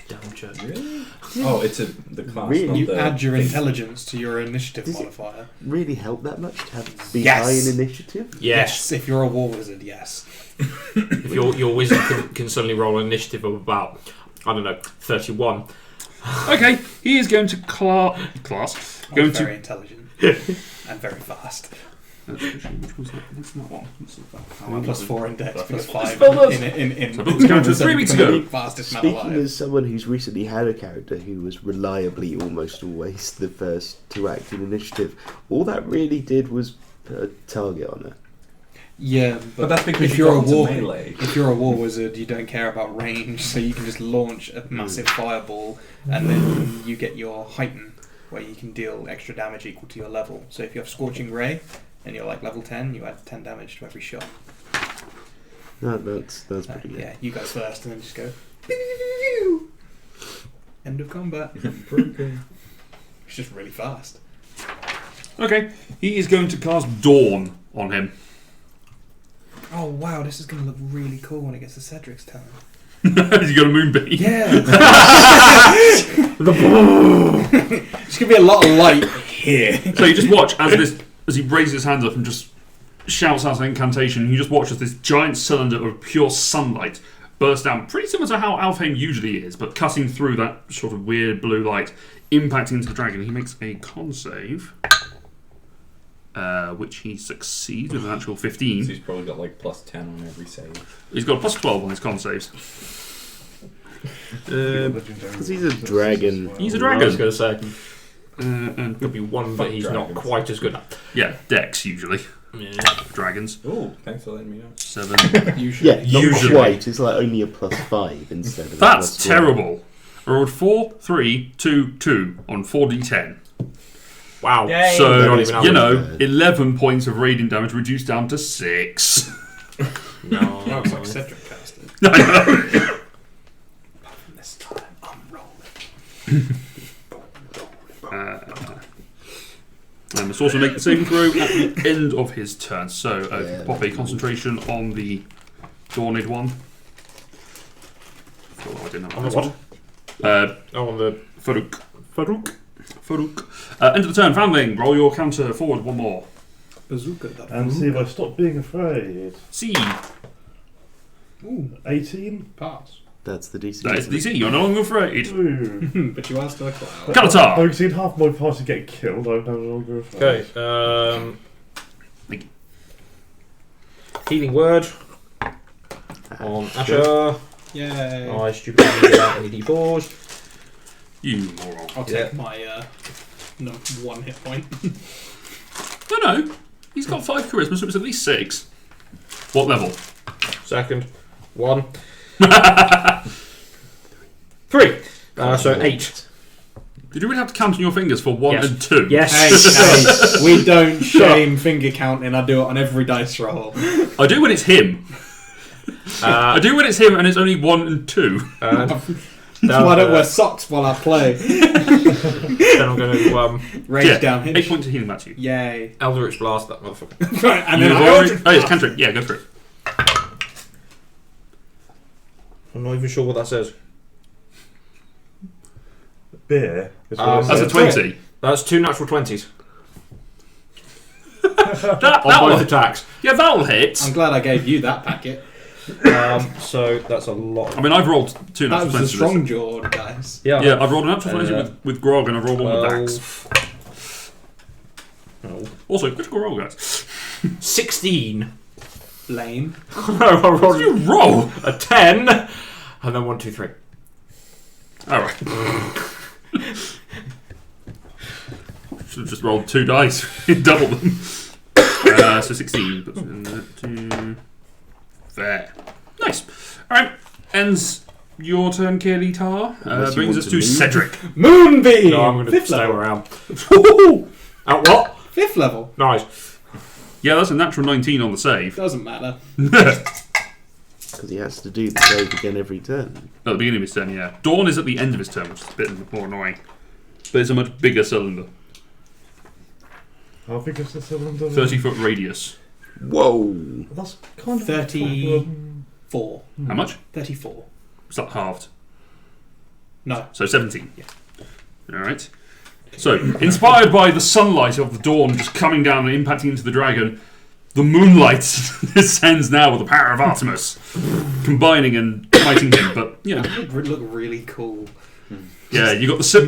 Damn church. Really? Oh, it's the class. Really? not You the add your thing. intelligence to your initiative Does it- modifier. Really help that much to have be Yes. high in initiative? Yes. If you're a war wizard, yes. If your wizard can suddenly roll an initiative of about, I don't know, 31. Okay, he is going to class. I'm Going very to. intelligent and very fast. Which was that? That's not one. That's not that. I'm plus 4 in dex because 5 spell does. in So I built this character 3 weeks ago. Fastest man Speaking alive. as someone who's recently had a character who was reliably almost always the first to act in initiative, all that really did was put a target on her. Yeah, But that's because if you you're a got into war, melee. if you're a war wizard, you don't care about range, so you can just launch a massive fireball, and then you get your heighten, where you can deal extra damage equal to your level. So if you have Scorching Ray, and you're like level 10, you add 10 damage to every shot. No, that's pretty good. Yeah, you go first, and then just go. End of combat. It's just really fast. Okay, he is going to cast Dawn on him. Oh wow, this is going to look really cool when it gets to Cedric's turn. He's got a moonbeam. Yeah. It's gonna be a lot of light here. So you just watch as he raises his hands up and just shouts out an incantation. You just watch as this giant cylinder of pure sunlight burst down, pretty similar to how Alfheim usually is, but cutting through that sort of weird blue light, impacting into the dragon. He makes a con save, which he succeeds with an actual 15. So he's probably got like plus 10 on every save. He's got a plus 12 on his con saves. Because he's a dragon. He's a I dragon. was going to say, And could be one that he's not dragons. quite as good at. yeah, Dex usually. Yeah. Dragons. Oh, thanks for letting me know. 7. Usually. Yeah, not Usually. quite. It's like only a +5 instead of a That's +1. terrible. I rolled 4, 3, 2, 2 on 4d10. Wow. Yay. So, Not even you average. know, bad. 11 points of radiant damage reduced down to 6. No. Oh, it's like Cedric casted. I know. This time I'm rolling. And must also make the saving throw at the end of his turn. So Yeah. pop a concentration on the Dawned one. Oh, I didn't know On the that what? one. On the Farouk. Farouk. End of the turn, Foundling. Roll your counter forward one more. Bazooka. That And see if I stop being afraid. C. Ooh, 18. pass. That's the DC. That is the DC. You're no longer afraid. Ooh. But you are still a cloud. Kalatar. Having seen half my party get killed, I'm no longer afraid. Okay. Thank you. Healing word on Asher. Yay. I stupidly without any D4s. You moron. I'll take my no, 1 hit point. No. He's got 5 charisma, so it's at least 6. What level? Second. 1. 3. So 8. Did you really have to count on your fingers for 1 Yes. and 2? Yes. Hey, we don't shame finger counting. I do it on every dice roll. I do when it's him. I do when it's him and it's only 1 and 2. I don't wear socks while I play. Then I'm going to Rage down 8 hinge. points of healing back to you. Yay. Eldritch Blast that motherfucker. Right, and then You've I already- Eldritch Oh, yes, Blast. cantrip. Yeah, go for it. I'm not even sure what that says. Beer. Is what I That's a said. 20. That's 2 natural 20s That, on both that'll, attacks. yeah, that'll hit. I'm glad I gave you that packet. So that's a lot. I mean, I've rolled 2 That natural was 20s. the strong jawed guys. Yeah. Yeah, I've rolled an natural 20 with Grog and I've rolled one with Dax. 12. Also, critical roll, guys. 16. Lame. I What did rolled you roll? a 10. And then 1, 2, 3. Alright. Should have just rolled 2 dice. Double them. So 16. Puts it in there. 2. There. Nice. Alright. Ends your turn, Kalitar. Unless you Brings want us to to move. Cedric. Moonbeam! No, I'm going to 5th stay level. around. At what? 5th level. Nice. Yeah, that's a natural 19 on the save. Doesn't matter. Because he has to do the save again every turn. At the beginning of his turn, yeah. Dawn is at the end of his turn, which is a bit more annoying. But it's a much bigger cylinder. How big is the cylinder? 30-foot radius. Whoa! That's kind of 34. How much? 34. Is that halved? No. So 17. Yeah. Alright. So, inspired by the sunlight of the dawn just coming down and impacting into the dragon, the moonlight descends now with the power of Artemis, combining and fighting him. But, yeah. It would look really cool. Yeah, you got the sort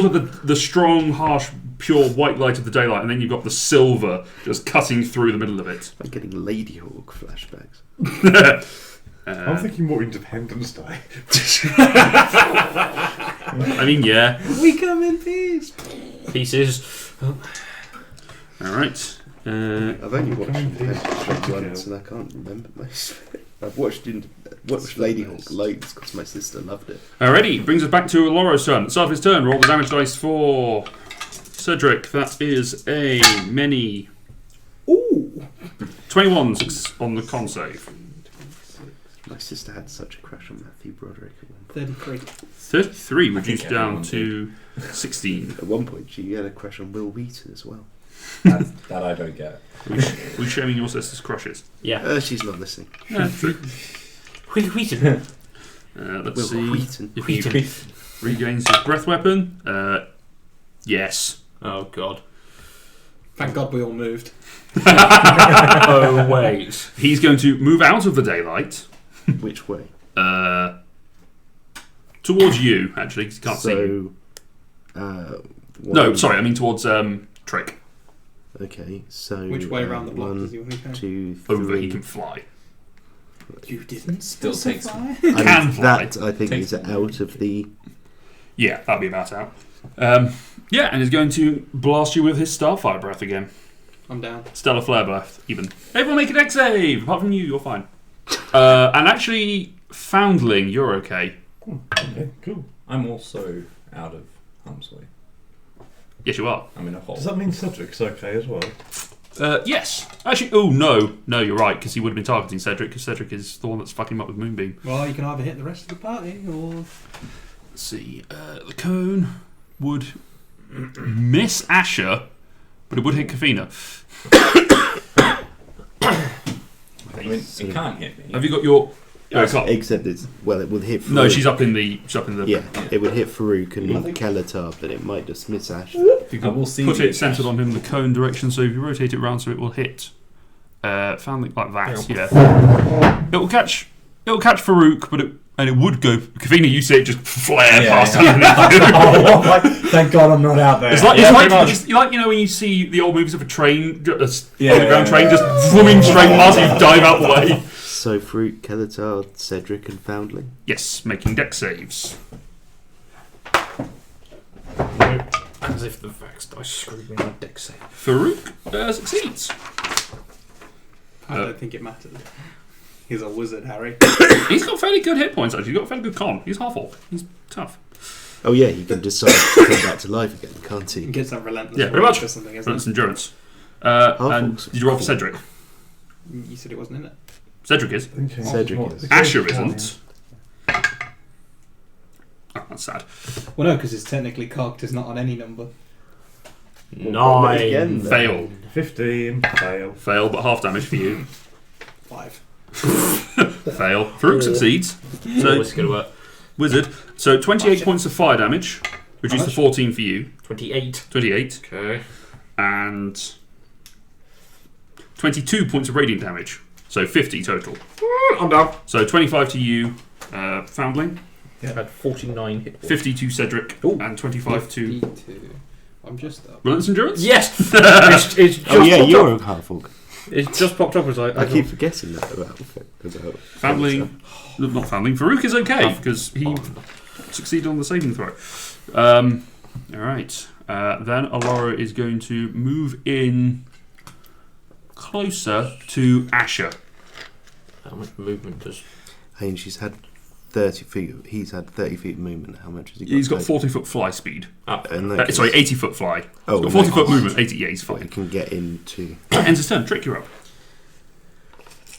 of the strong, harsh, pure white light of the daylight, and then you've got the silver just cutting through the middle of it. I'm getting Ladyhawk flashbacks. I'm thinking more Independence Day. I mean, yeah. We come in peace. Pieces. Alright. I've only watched Kind of Independence Day these- once and I can't remember most of it. I've watched Ladyhawk loads because my sister loved it. Alrighty, brings us back to Aloro's turn. At the start of his turn, roll the damage dice for Cedric. That is a many. Ooh. 21 on the con save. My sister had such a crush on Matthew Broderick at one point. 33. 33 reduced down everyone to 16. At one point, she had a crush on Will Wheaton as well. That I don't get. We sharing your sister's crushes. Yeah. She's not listening. Yeah, true. Wheaton. Let's Will see. Wheaton. If he Wheaton. regains his breath weapon. Yes. Oh, God. Thank God we all moved. Oh, wait. He's going to move out of the daylight Which way? towards you, actually, 'cause he can't see you. No, sorry, I mean towards Trick. Okay, so Which way around the block 1, does he want to go? 2, Over, 3. he can fly. You didn't Still takes- specify? Can fly. That I think Takes is out of the. Yeah, that'd be about out. Yeah, and he's going to blast you with his Starfire Breath again. I'm down. Stellar Flare Breath, even. Everyone make an X save! Apart from you, you're fine. And actually, Foundling, you're okay. Okay, cool. I'm also out of harm's way. Yes, you are. I'm in a hole. Does that mean Cedric's okay as well? Yes. Actually, oh, no. No, you're right, because he would have been targeting Cedric, because Cedric is the one that's fucking him up with Moonbeam. Well, you can either hit the rest of the party or. Let's see. The cone would miss Asher, but it would hit Kafina. I mean, it can't hit me. Have you got your? No, it can't. Except it will hit. Farouk. No, she's up in the. Yeah, it would hit Farouk and Kelatar, but it might just miss Ash. If you I will see put you, it centered on him in the cone direction, so if you rotate it round, so it will hit. Foundling like that. Yeah. It will catch. It will catch Farouk, but it would go. Kavina, you see it just flare past him. Thank God I'm not out there. It's like you know when you see the old movies of a train, underground train, just swimming straight past you, dive out the way. So Farouk, Kelatar, Cedric, and Foundling. Yes, making deck saves. As if the Vax dice screwed me on deck save. Farouk succeeds. I don't think it matters. He's a wizard, Harry. He's got fairly good hit points, actually. He's got a fairly good con. He's half orc. He's tough. Oh yeah, he can decide to come back to life again, can't He he? gets that relentless Yeah, pretty much. or something, isn't Relentless it? endurance. Half And orcs. did you roll for Cedric? You said it wasn't in it. Cedric is. Cedric is. Asher isn't. Oh, that's sad. Well, no, because it's technically cocked. It's not on any number. Well, again, then. Fail. 15. Fail. Fail, but half damage for you. 5. Fail. Farouk succeeds. So, Always going to work. wizard. So 28 points of fire damage. Reduced to 14 for you. 28. 28. Okay. And 22 points of radiant damage. So 50 total. I'm down. So 25 to you, Foundling. I had 49 hit points. 50 to Cedric. Ooh. And 25 to 52. I'm just up. Relentless Endurance? Yes! it's just Oh yeah, popped you're up. a half orc. It's just popped up as I keep forgetting that about Foundling. Not Foundling. Farouk is okay because he succeeded on the saving throw. Alright. Then Aloro is going to move in closer to Asher. How much movement does... And she's had 30 feet. He's had 30 feet of movement. How much has he got? He's got 40-foot fly speed. In that case- Sorry, 80-foot fly. Oh, He's got in that 40-foot case, movement. 80, yeah, he's He fine. can get into. Ends his turn. Trick, you're up.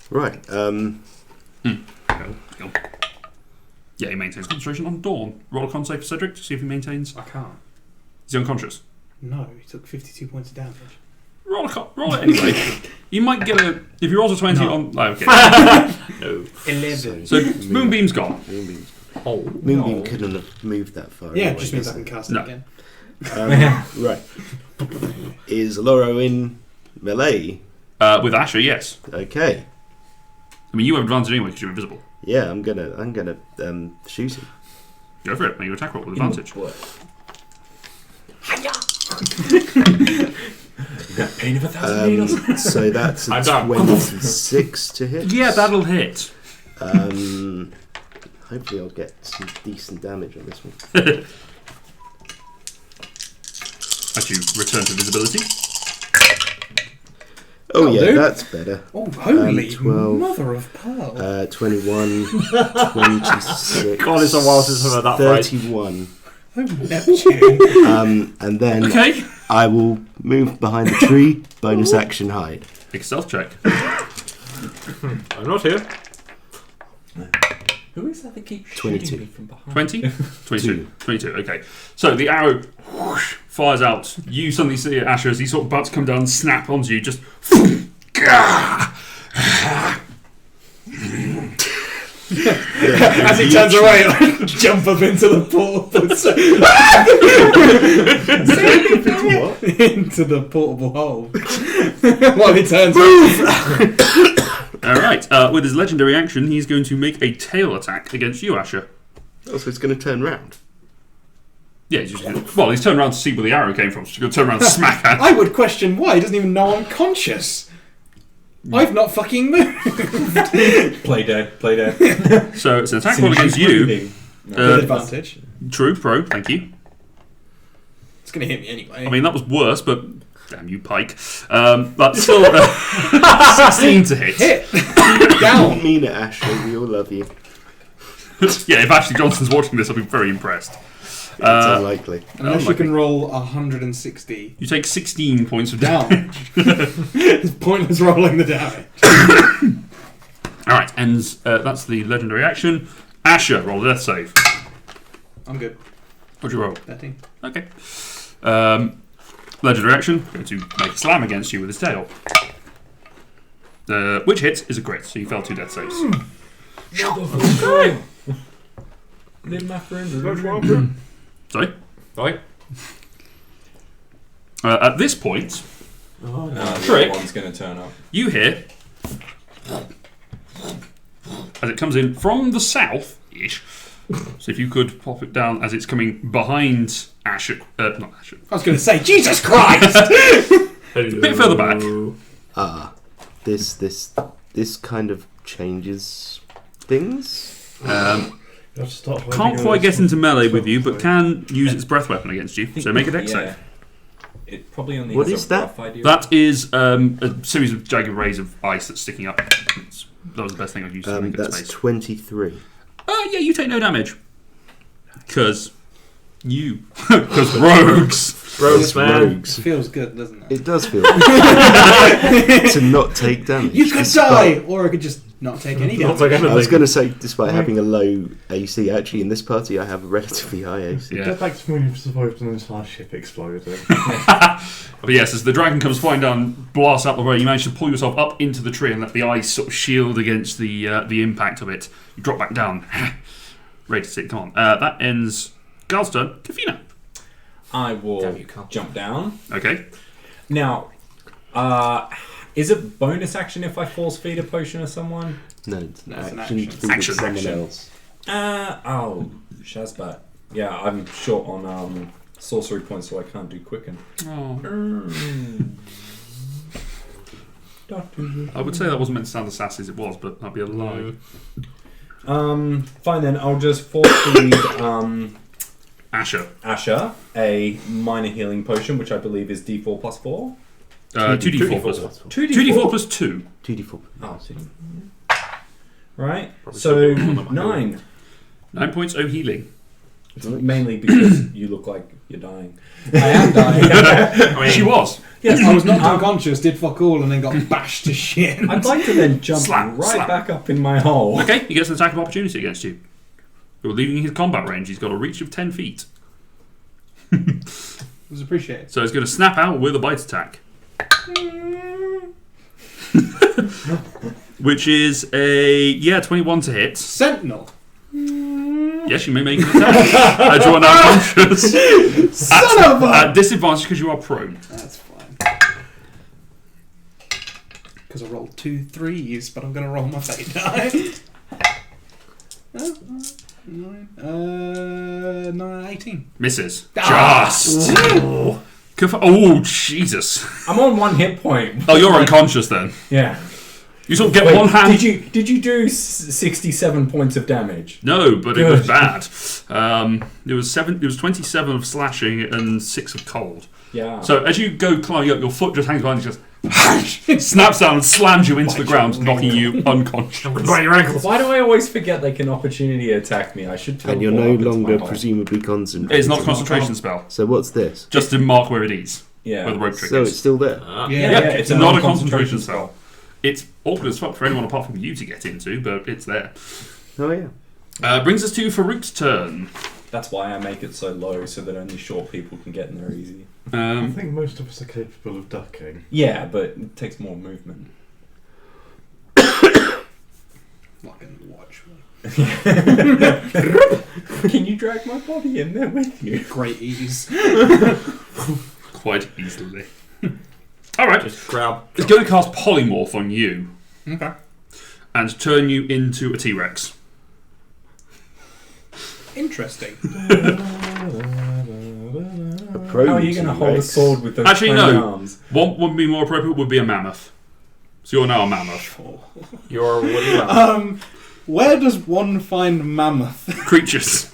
Right. Go. Yeah, he maintains concentration on Dawn. Roll a con save for Cedric to see if he maintains. I can't. Is he unconscious? No, he took 52 points of damage. Roll it anyway. You might get a. If you roll a 20 on. Oh, okay. No. 11. So Moonbeam's gone. Moonbeam's. Oh, Moonbeam no. couldn't have moved that far. Yeah, away, it just means I does can it? cast No. it again. Right. Is Aloro in melee? With Asher, yes. Okay. I mean, you have advantage anyway because you're invisible. Yeah, I'm gonna shoot him. Go for it. Make your attack roll with advantage. Pain of 1,000 needles. So that's a I'm done. 26 to hit. Yeah, that'll hit. Hopefully I'll get some decent damage on this one. As you return to visibility. Oh That'll yeah, do. that's better. Oh, holy 12. mother of pearl. 21, 26. God, it's a while since I've heard that phrase. 31. Oh, Neptune. And then Okay. I will move behind the tree, bonus action hide. Make a stealth check. I'm not here. Who is that that keeps 22. shooting me from behind? 20? 22. 22, okay. So the arrow whoosh, fires out. You suddenly see Asher as he's sort of about to come down and snap onto you, just. As he turns away, I jump up into the portable into the portable hole while he turns Alright, with his legendary action, he's going to make a tail attack against you, Asher. Oh, so it's going to turn round. Yeah, he's just, well, he's turned around to see where the arrow came from, so he's going to turn around and smack at. I would question why he doesn't even know I'm conscious. I've not fucking moved. Play dead. So it's an attack roll against you. With advantage. True, pro, thank you. It's going to hit me anyway. I mean, that was worse, but damn you, Pike. That's still 16 to hit. hit. Don't Down. mean it, Ashley. We all love you. Yeah, if Ashley Johnson's watching this, I'll be very impressed. It's unlikely. Unless you can roll 160. You take 16 points of Down. damage. It's pointless rolling the damage. Alright, ends. That's the legendary action. Asher, roll a death save. I'm good. What'd you roll? 13. Okay. Legendary action, going to make a slam against you with his tail. Which hits is a crit, so you fail 2 death saves. Live my friend. Sorry? Right? At this point, Oh, no, the Trick. other one's going to turn up. you hear, as it comes in from the south-ish, so if you could pop it down as it's coming behind Asher, not Asher, I was going to say, Jesus Christ! a bit further back. This kind of changes things. You have to start Can't hiding quite get those into melee with you, but so- can use its breath weapon against you, so make a dex save. It probably only What has is a that? rough idea. That is a series of jagged rays of ice that's sticking up. That was the best thing I've used to make it That's space. 23. Yeah, you take no damage. Because Because rogues. Rogues, man. Rogues. Feels good, doesn't it? It does feel good to not take damage. You could die, or I could just not take any Not damage. like I was anything. going to say, despite having a low AC, actually in this party I have a relatively high AC. Yeah. Get back to me when you've survived an entire ship exploding. But yes, as the dragon comes flying down, blasts out the way, you manage to pull yourself up into the tree and let the ice sort of shield against the impact of it. You drop back down. Ready to sit. Come on. That ends Gal's turn. Kafina. I will Damn you, Carl. jump down. Okay. Now, is it bonus action if I force feed a potion to someone? No, it's an No, it's an action. action. to do with Action. someone Action. else. Oh, Shazbat. Yeah, I'm short on sorcery points, so I can't do quicken. Oh. Doctor. I would say that wasn't meant to sound as sassy as it was, but I'd be a lie. Fine then, I'll just force feed Asher. Asher a minor healing potion, which I believe is D4 plus 4. 2d4 plus 2d4 plus 2. 2d4. Oh, see. Right, Probably so should do 9. 9 points of healing. Mainly because you look like you're dying. I am dying. I mean, She was. Yes, I was knocked unconscious, did fuck all, and then got bashed to shit. I'd like to then jump Slap, right slap. back up in my hole. Okay, he gets an attack of opportunity against you. You're leaving his combat range. He's got a reach of 10 feet. It was appreciated. So he's going to snap out with a bite attack. Which is a 21 to hit. Sentinel. Yes, you may make an attack. As you are now conscious. Son of a... At disadvantage because you are prone. That's fine. Because I rolled 2 3s, but I'm going to roll my fate die. 9, 18. Misses. Ah! Just. Oh, Jesus. I'm on 1 hit point. Oh, you're unconscious then. Yeah. You sort of get Wait, one hand. Did you do 67 points of damage? No, but it was Good. bad. It was 27 of slashing and 6 of cold. Yeah. So as you go climbing up, your foot just hangs behind you, just snaps down and slams you into the ground, knocking you unconscious. I'm going to bite your ankles. Why do I always forget they can opportunity attack me? I should. And you're teleport no up into my longer hole. presumably concentrating. It's not a concentration spell. So what's this? Just to mark where it is, Yeah. where the rope trick So is. it's still there. Yeah, it's not a non-concentration concentration spell. It's awkward as fuck for anyone apart from you to get into, but it's there. Oh yeah. Brings us to Farouk's turn. That's why I make it so low, so that only short people can get in there easy. I think most of us are capable of ducking. Yeah, but it takes more movement. Not going to watch me. Can you drag my body in there with you? Great ease. Quite easily. Alright, Just grab. it's going to cast Polymorph on you Okay. and turn you into a T-Rex. Interesting. How are you going to hold a sword with those Actually, tiny no. arms? What would be more appropriate would be a mammoth. So you're now a mammoth. You're a woolly rabbit. Where does one find mammoth? Creatures.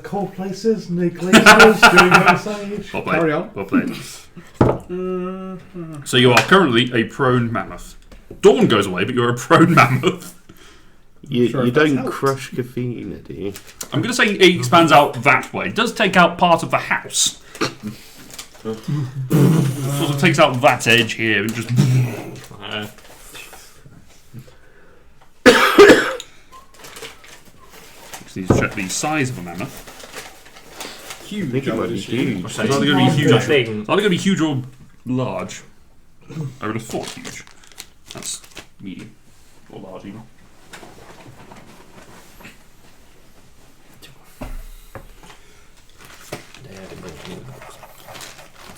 Cold places, near glaciers, during Ice Age. Well played. Carry on. Well played. So you are currently a prone mammoth. Dawn goes away, but you're a prone mammoth. You, Sure you if that's don't helped. crush Kafina, do you? I'm going to say it expands out that way. It does take out part of the house. Sort of takes out that edge here and just... Just need to check the size of a mammoth. huge. I think it might be huge. It's either going to be huge. It's thing. either going to be huge or large. I would have thought huge. That's medium or large even.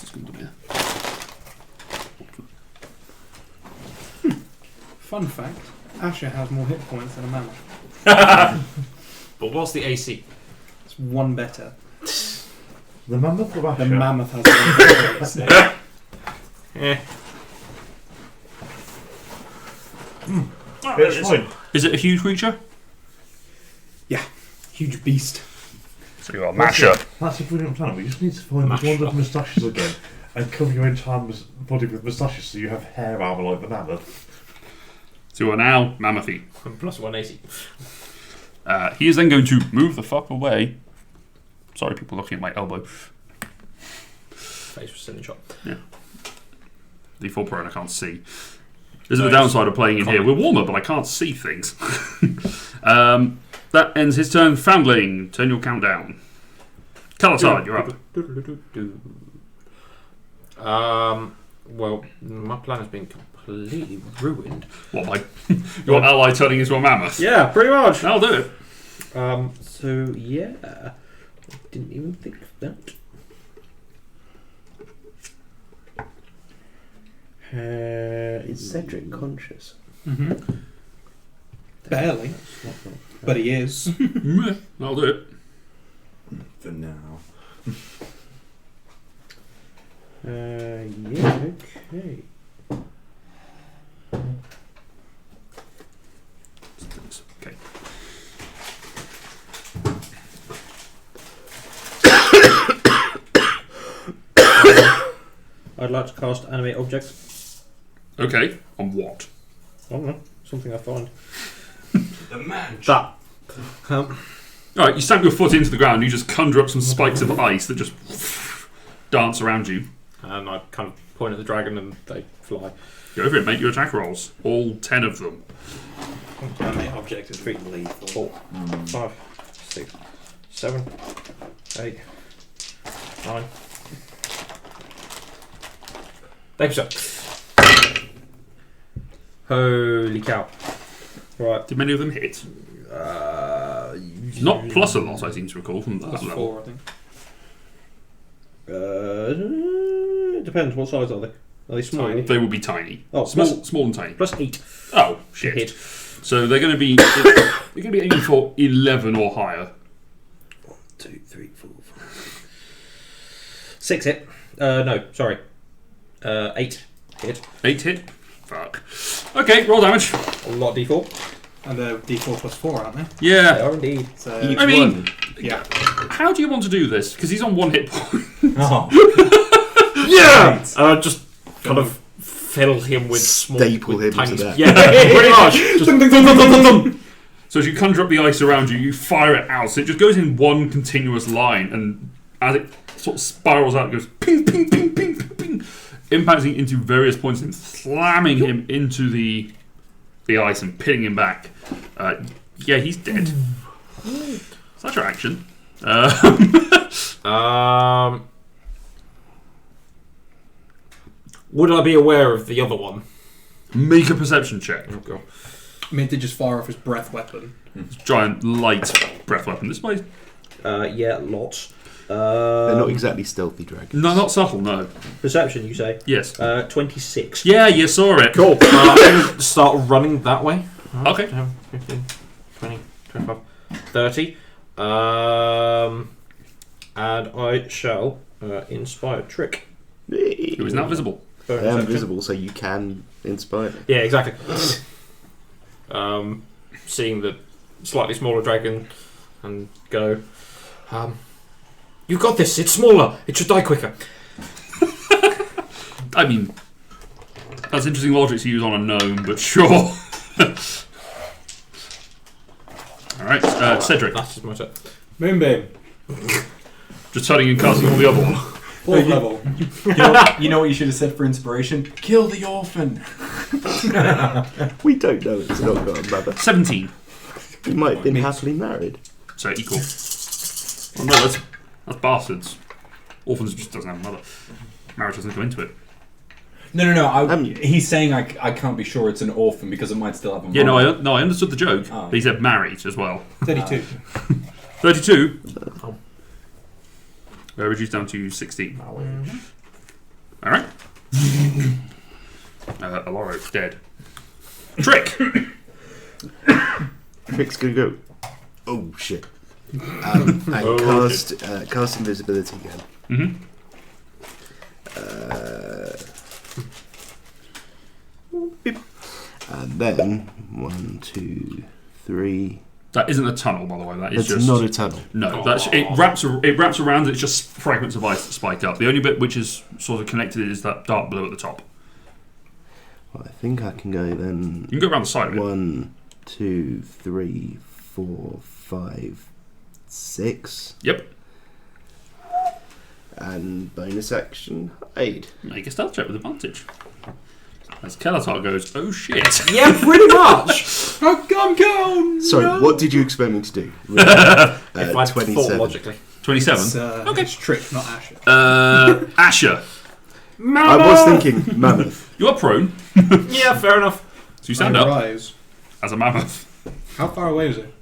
It's going to be. Fun fact: Asher has more hit points than a mammoth. But what's the AC? It's one better. The mammoth or The Asher? mammoth has one better AC. It's fine. Is it a huge creature? Huge beast. So you're a masher. That's a brilliant plan. We just need to find Mash one of up. the moustaches again and cover your entire body with moustaches so you have hair armour like the mammoth. So you are now Mammothie. Plus 1 AC. He is then going to move the fuck away. Sorry, people looking at my elbow. Face for sending shot. The full prone I can't see. This is the downside of playing in here. We're warmer, but I can't see things. That ends his turn. Foundling, turn your countdown. Kalatard, you're up. Well, my plan has been completely ruined. What, my your ally turning into a mammoth? Yeah, pretty much. I'll do it. So yeah, I didn't even think of that. Is Cedric conscious? Mm-hmm. Barely, but he is. I'll do it. For now. Yeah, okay. Okay. I'd like to cast animate objects. Okay. On what? I don't know, something I find. The man. That. Alright, you stamp your foot into the ground, you just conjure up some spikes of ice that just dance around you. And I kind of point at the dragon and they fly. Go for it, make your attack rolls. All 10 of them. Animate object is 3, 4, 5, 6, 7, 8, 9. Thank you, sir. Holy cow. Right. Did many of them hit? Not plus a lot, I seem to recall, from that Plus level. 4, I think. It depends. What size are they? Are they small? Tiny. They will be tiny. Oh, Small and tiny. Plus 8 Oh, to shit. hit. So they're going to be aiming for 11 or higher. 1, 2, 3, 4, 5. 6 hit. No, sorry. 8 hit. 8 hit? Fuck. Okay, roll damage. A lot d4. And they're D4 plus 4, aren't they? Yeah. They are indeed. So, Each I mean, one. yeah. how do you want to do this? Because he's on 1 hit point. Oh. Yeah! Just kind of fill him with small... Staple with him to tiny, death. Yeah, pretty much. Just dum, dum, dum, dum, dum, dum. So as you conjure up the ice around you, you fire it out. So it just goes in one continuous line, and as it sort of spirals out, it goes ping, ping, ping, ping, ping, ping, impacting into various points and slamming him into the ice and pinning him back. Yeah, he's dead. That's your action. Would I be aware of the other one? Make a perception check. Oh god. I mean, it did just fire off his breath weapon. Giant light breath weapon. This way. Yeah, lots. They're not exactly stealthy dragons. No, not subtle. No. Perception, you say? Yes. 26. Yeah, you saw it. Cool. I'm going to start running that way. Okay. 10, 15, 20, 25, 30. And I shall inspire trick. It was now visible. I am visible, so you can inspire me. Yeah, exactly. Seeing the slightly smaller dragon and go, you've got this, it's smaller, it should die quicker. I mean, that's interesting logic to use on a gnome, but sure. Alright, Cedric. That is my turn. Moonbeam. Just turning and casting on the other one. 4th level. You know what you should have said for inspiration? Kill the orphan. We don't know it's not got a mother. 17. He might have been happily married. So equal. Oh no, That's bastards. Orphans just doesn't have a mother. Marriage doesn't go into it. No. He's saying I can't be sure it's an orphan because it might still have a mother. Yeah, I understood the joke. Oh. But he said married as well. 32. 32. Reduced down to 16. All right. Aloro dead. Trick. Trick's gonna go. Oh shit! And cast invisibility again. Mm-hmm. Beep. And then 1, 2, 3. That isn't a tunnel, by the way. That is That's just not a tunnel. No, it wraps around. It's just fragments of ice that spike up. The only bit which is sort of connected is that dark blue at the top. Well, I think I can go then. You can go around the side of it. 1, 2, 3, 4, 5, 6. Yep. And bonus action hide. Make a stealth check with advantage. As Kelatar goes, oh shit. Yeah, pretty much. I'm gone! Sorry, what did you expect me to do? If I thought 27. logically. 27. Okay. It's Trick, not Asher. Asher. I was thinking mammoth. You are prone, Yeah, fair enough. so you stand I up rise. as a mammoth. How far away is it?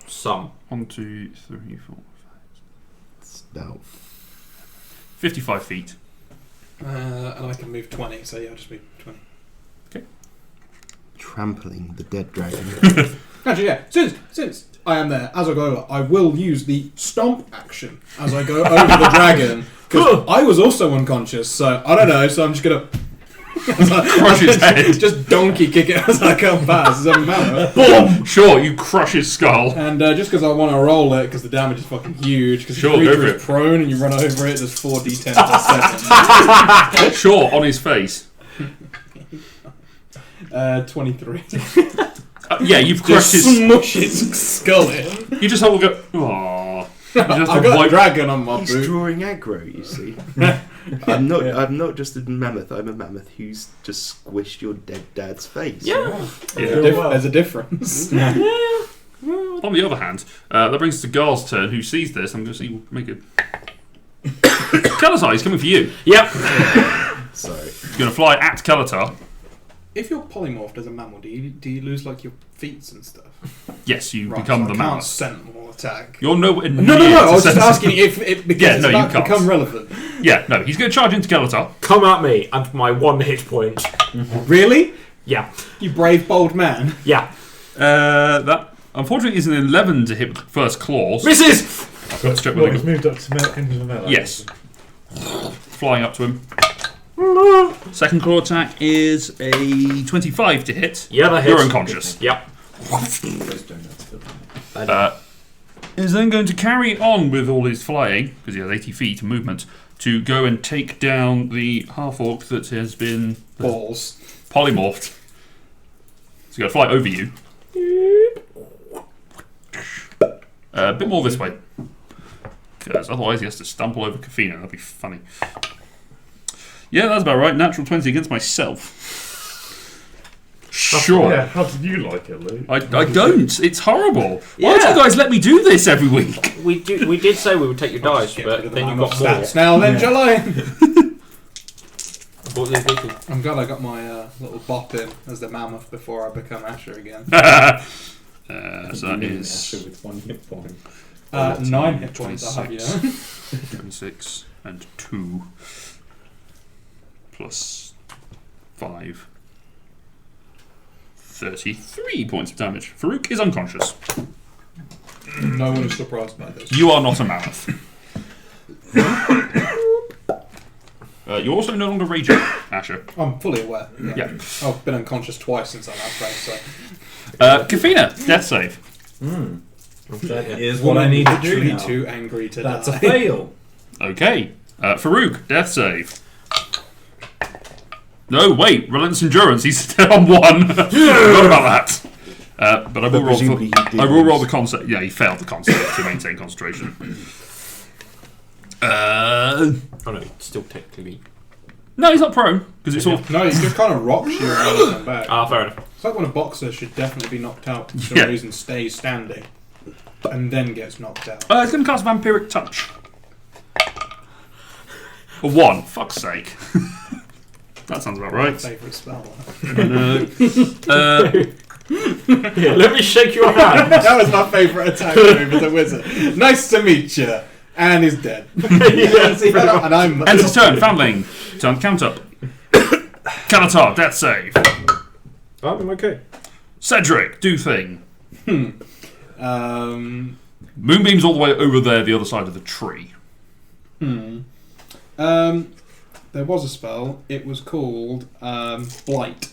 Some. 1, 2, 3, 4, 5. It's about 55 feet. And I can move 20, so yeah, I'll just move 20. trampling the dead dragon. Actually, yeah, since I am there, as I go over, I will use the stomp action as I go over the dragon. Because I was also unconscious, so I don't know, so I'm just going to Crush his head. Just donkey kick it as I come past. It doesn't matter. Boom! Sure, you crush his skull. And just because I want to roll it, because the damage is fucking huge, because Sure, the go creature for is it. prone and you run over it, there's 4d10 plus 7. Sure, on his face. 23. Yeah, you've crushed Just his... smush his skull in. You just have a go... Aww. You just I've got a dragon on my He's boot. drawing aggro, you see. I'm not just a mammoth, I'm a mammoth who's just squished your dead dad's face. Yeah. There's a difference. On the other hand, that brings us to Gar's turn, who sees this. I'm going to see... Make it... Kalatar, he's coming for you. Yep. Sorry. He's going to fly at Kalatar. If you're polymorphed as a mammal, do you lose like your feet and stuff? Yes, you Right, become so the I can't mammoth. sentinel attack. You're nowhere near... No. I was to just sense- asking if it because Yeah, it's no, you about to can't. become relevant. Yeah, no, he's going to charge into Kalatar. Come at me and my 1 hit point. Really? Yeah. You brave, bold man. Yeah. That, unfortunately, is an 11 to hit with the first claws. Misses! Let's check Well, with he's him. moved up to into the melee. Yes. Flying up to him. Second claw attack is a 25 to hit. Yeah, that hits. You're unconscious. Yep. Is then going to carry on with all his flying, because he has 80 feet of movement, to go and take down the half-orc that has been Balls. polymorphed. So he's going to fly over you. A bit more this way. Because otherwise he has to stumble over Kafina. That'd be funny. Yeah, that's about right. Natural 20 against myself. Sure. Yeah, how did you like it, Lou? I don't. It's horrible. Why Yeah. don't you guys let me do this every week? We did say we would take your dice, Get rid but of then the you mammoth got more. stats now, then, shall I? What did they do? I'm glad I got my little bop in as the mammoth before I become Asher again. So that is with 1 hit point. 9 hit points, I have you know. 26 and 2 plus 5. 33 points of damage. Farouk is unconscious. No one is surprised by this. You are not a mammoth. You're also no longer raging, Asher. I'm fully aware. Yeah. I've been unconscious twice since I last played, so. Kafina, death save. That is what I need to do Literally now. too angry to That's die. a fail. Okay. Farouk, death save. No, wait. Relentless endurance. He's still on 1. Forgot about that. But I will roll. presumably he did I will roll lose. the concept. Yeah, he failed the concept to maintain concentration. Oh no, it's still technically. No, he's not prone because it's all. No, he just kind of rocks you and rolls them back. Ah, fair enough. It's like when a boxer should definitely be knocked out for some Yeah. reason stays standing. and then gets knocked out. It's going to cast Vampiric Touch. A 1. Fuck's sake. That sounds about right. Favourite spell. Let me shake your hand. That was my favourite attack move as a wizard. Nice to meet you. And he's dead. And I'm... End his turn. Foundling. Turn count up. Kalatar, death save. I'm okay. Cedric, do thing. Moonbeam's all the way over there, the other side of the tree. There was a spell. It was called Blight.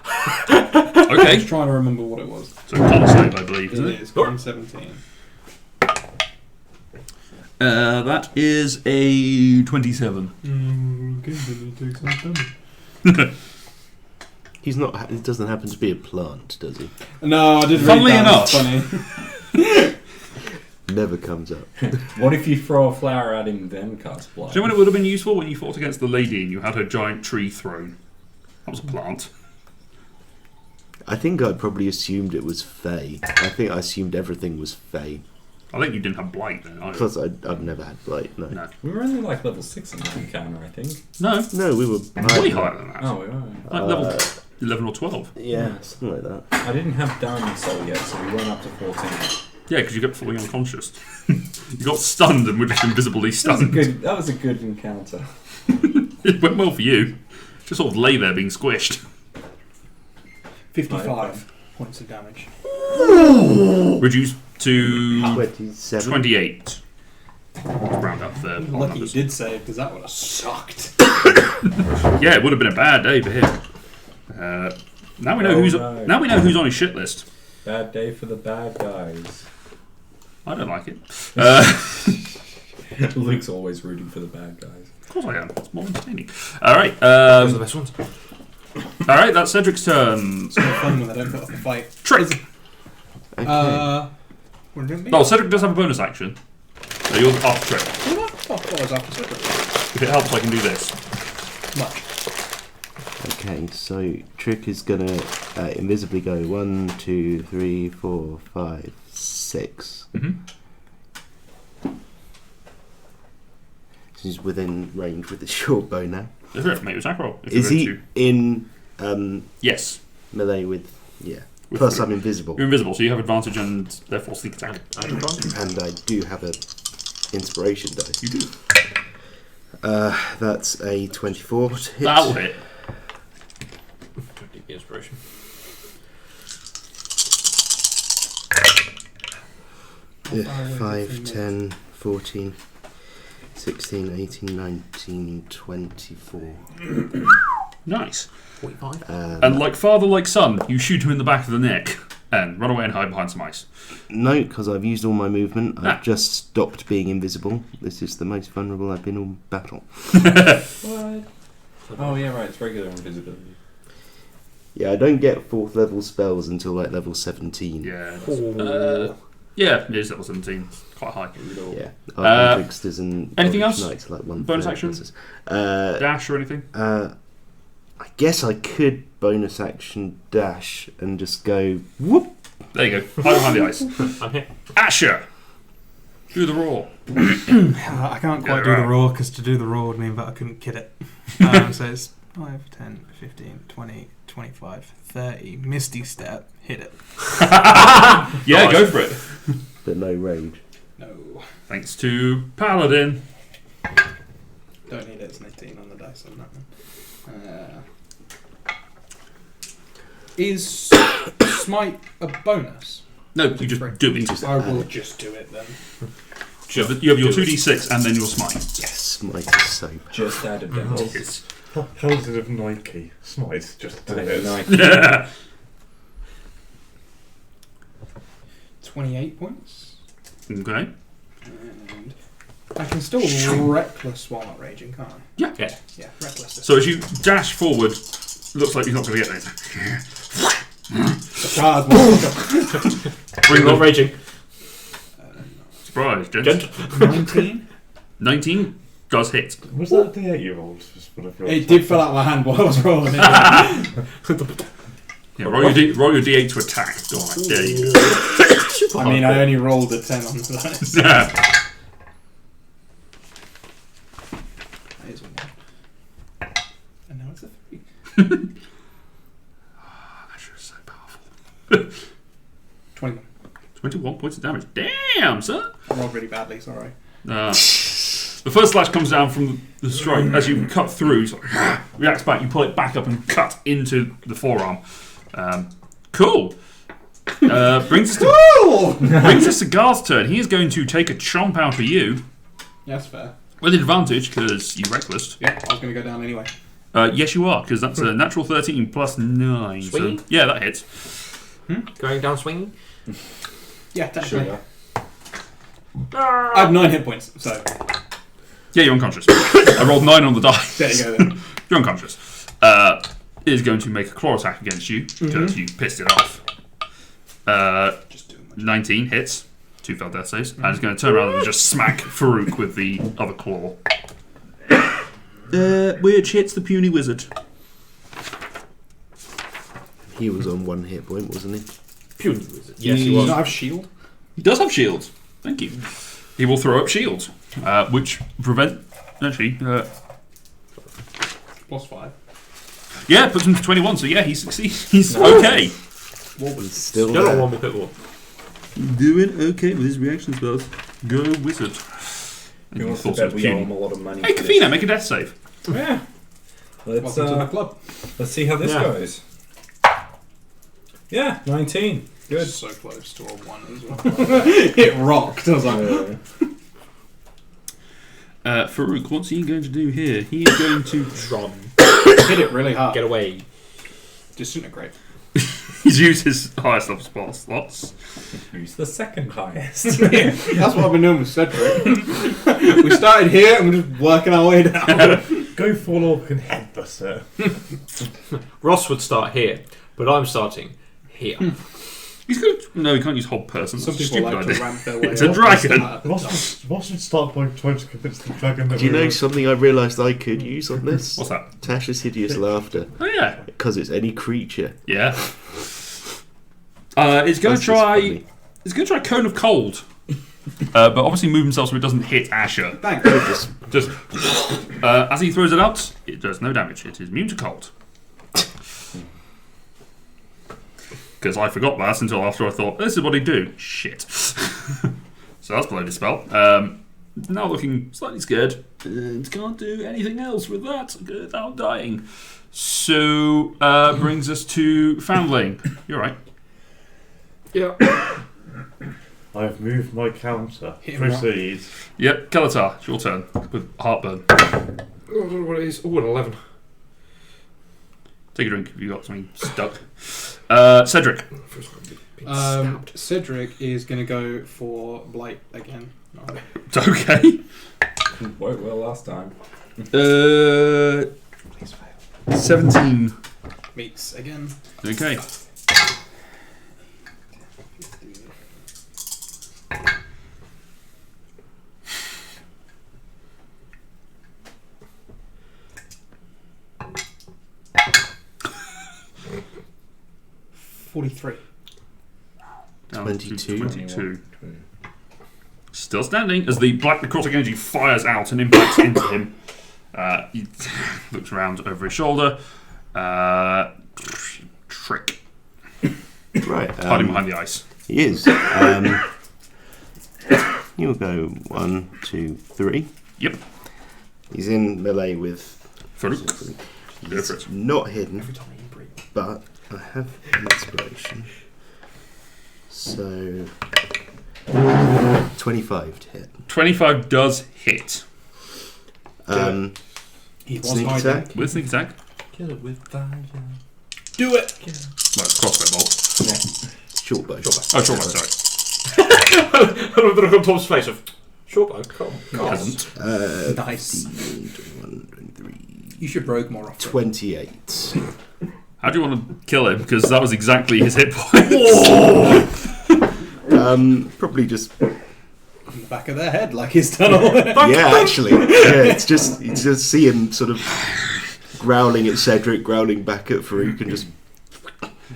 Okay. I was trying to remember what it was. So con save, I believe, isn't it? It is. Con 17. That is a 27. Okay, then he takes that damage. He's not. It doesn't happen to be a plant, does he? No, I didn't Funnily read that. enough. It's funny. Never comes up. What if you throw a flower at him, then cast blight? Do you know when it would have been useful? When you fought against the lady and you had her giant tree thrown. That was a plant. I think I probably assumed it was Fey. I think I assumed everything was Fey. I think you didn't have blight then, either. Because I've never had Blight, no. No. We were only like level 6 in that encounter, I think. No, No, we were way higher than that. Oh, we were. Like level 11 or 12. Yeah, something like that. I didn't have Diamond Soul yet, so we weren't up to 14. Yeah, because you kept falling unconscious. You got stunned and were just invisibly stunned. That was a good encounter. It went well for you. Just sort of lay there being squished. 55 points of damage. Reduced to 27. 28. Round up the Lucky you numbers. did save, because that would have sucked. Yeah, it would have been a bad day for him. Now we know Oh, who's no. now we know who's on his shit list. Bad day for the bad guys. I don't like it. Luke's always rooting for the bad guys. Of course I am. It's more entertaining. All right. Those are the best ones. All right. That's Cedric's turn. It's no fun when they don't put up a fight. Trick. Okay. What did it mean? Oh, Cedric does have a bonus action. So you're off trick. Oh, I was after Cedric. If it helps, I can do this. Much. Okay, so Trick is gonna invisibly go 1, 2, 3, 4, 5, 6. Mm-hmm. He's within range with the short bow now. Is it? Make your attack roll. If Is you're he going in to. Yes. melee with? Yeah. With Plus, the- I'm invisible, You're invisible, so you have advantage and therefore sneak attack. and I do have a inspiration die. You do. That's a 24 to hit. That'll hit. Don't need the inspiration. Yeah, 5, 10, 14, 16, 18, 19, 24. Nice. 45. And like father, like son, you shoot him in the back of the neck and run away and hide behind some ice. No, because I've used all my movement. Ah. I've just stopped being invisible. This is the most vulnerable I've been all battle. What? Oh, yeah, right. It's regular invisibility. Yeah, I don't get 4th level spells until like level 17. Yeah. Yeah, it is level 17. It's quite high. Yeah. Uh, Tricksters and anything Eldritch else? Knights, like one Bonus third action? classes. Uh, Dash or anything? I guess I could bonus action dash and just go whoop. There you go. Hide behind the ice. I'm here. Asher! Do the roar. I can't quite Yeah, do the right. roar, because to do the roar would mean that I couldn't kid it. So it's 5, 10, 15, 20, 25, 30. Misty Step. Hit it. Yeah, go for it. But no range. No. Thanks to Paladin. Don't need it. It's an 18 on the dice on that one. Is Smite a bonus? No, you just do it. I will just do it then. You have your 2d6 and then your smite. Yes, Smite is so bad. Just added that. Yes. How is it of Nike? Smite, just do this. Yeah. 28 points. Okay. And I can still reckless while not raging, can't I? Yeah. Yeah. Yeah, reckless. So as you dash forward, looks like you're not going to get it. Surprise, motherfucker. Bring Not the raging. surprise, gents. 19? 19 does hit. Was that the 8-year-old? It did fill out my hand while I was rolling it. Yeah, roll your D8 to attack. Go on, I dare you. I mean, I only rolled a 10 on the dice. Yeah. That is a 1. And now it's a 3. Asher is so powerful. 21. 21 points of damage. Damn, sir. I rolled really badly, sorry. The first slash comes down from the strike. As you cut through, sort of reacts back. You pull it back up and cut into the forearm. Cool. Brings us to Gar's turn. He is going to take a chomp out of you Yeah, that's fair. with advantage because you reckless. Yeah, I was going to go down anyway. Yes, you are, because that's a natural 13 plus 9. Swinging? So, yeah, that hits. Going down swinging. Yeah, technically. Sugar. I have 9 hit points, so Yeah, you're unconscious. I rolled 9 on the dice. there you go then. You're unconscious. It is going to make a claw attack against you because you pissed it off. Just doing my 19 hits. 2 failed death saves. And it's going to turn around and just smack Farouk with the other claw. Which hits the puny wizard. He was on 1 hit point, wasn't he? Puny wizard. Yes, he Does was. he not have shield? He does have shields. Thank you. He will throw up shields, which prevent... Actually, Plus 5. yeah, puts him to 21, so yeah, he succeeds. He's okay. He's still Still there. on 1 more hit wall. Doing okay with his reaction spells. Go wizard. Who wants to Thought it bet was we puny. owe him a lot of money? Hey, for Kafina, make a death save. this? Yeah. Let's Welcome to the club. let's see how this Yeah. goes. Yeah, 19. Good. So close to a 1 as well. It rocked. I was like, Farouk, what's he going to do here? He is going to... Run. hit it really hard. Get away. Disintegrate. He's used his highest level spell slots. Who's the second highest? That's what I've been doing with Cedric. We started here and we're just working our way down. Go full orc and headbuster. Ross would start here, but I'm starting here. He's going to... No, he can't use hold person. Some That's a people stupid like idea. to ramp their way It's a up. dragon. Ross would start by trying to convince the dragon that Do you we know were- something I realised I could use on this? What's that? Tasha's hideous laughter. Oh, yeah. Because it's any creature. Yeah. It's going to That's just try... funny. It's going to try Cone of Cold. But obviously move himself so it doesn't hit Asher. Thanks. Just as he throws it out, it does no damage. It is immune to cold. Because I forgot that until after I thought, this is what he'd do. Shit. So that's blown his spell. Now looking slightly scared. It can't do anything else with that without dying. So brings us to Foundling. You're right. Yeah. I've moved my counter. Hit him up. Proceed. Yep, Kelatar, it's your turn. With heartburn. What it is? Oh, an 11. Take a drink if you got something stuck. Cedric. Cedric is going to go for Blight again. No. It's okay. Worked well last time. 17. Meets again. Okay. $43. Down 22. to 22. Still standing as the black necrotic energy fires out and impacts into him. He looks around over his shoulder. Trick. Right. Hiding behind the ice. He is. You'll go 1, 2, 3. Yep. He's in melee with. Farouk. Go for He's it. not hidden, Every time you breathe. but I have an inspiration. So 25 to hit. 25 does hit. He was Sneak hiding. attack. With sneak attack. Kill it with fire. Do it! Well, it's crossbow bolt. Short bow. Oh, short bow, sorry. I love the look on Tom's face of short bow. Come on. Hasn't. Nice. 15, 21, 23, You should rogue more often. 28. How do you want to kill him? Because that was exactly his hit points. Probably just. On the back of their head, like his tunnel. Yeah, actually. Yeah, it's just you just see him sort of growling at Cedric, growling back at Farouk, and just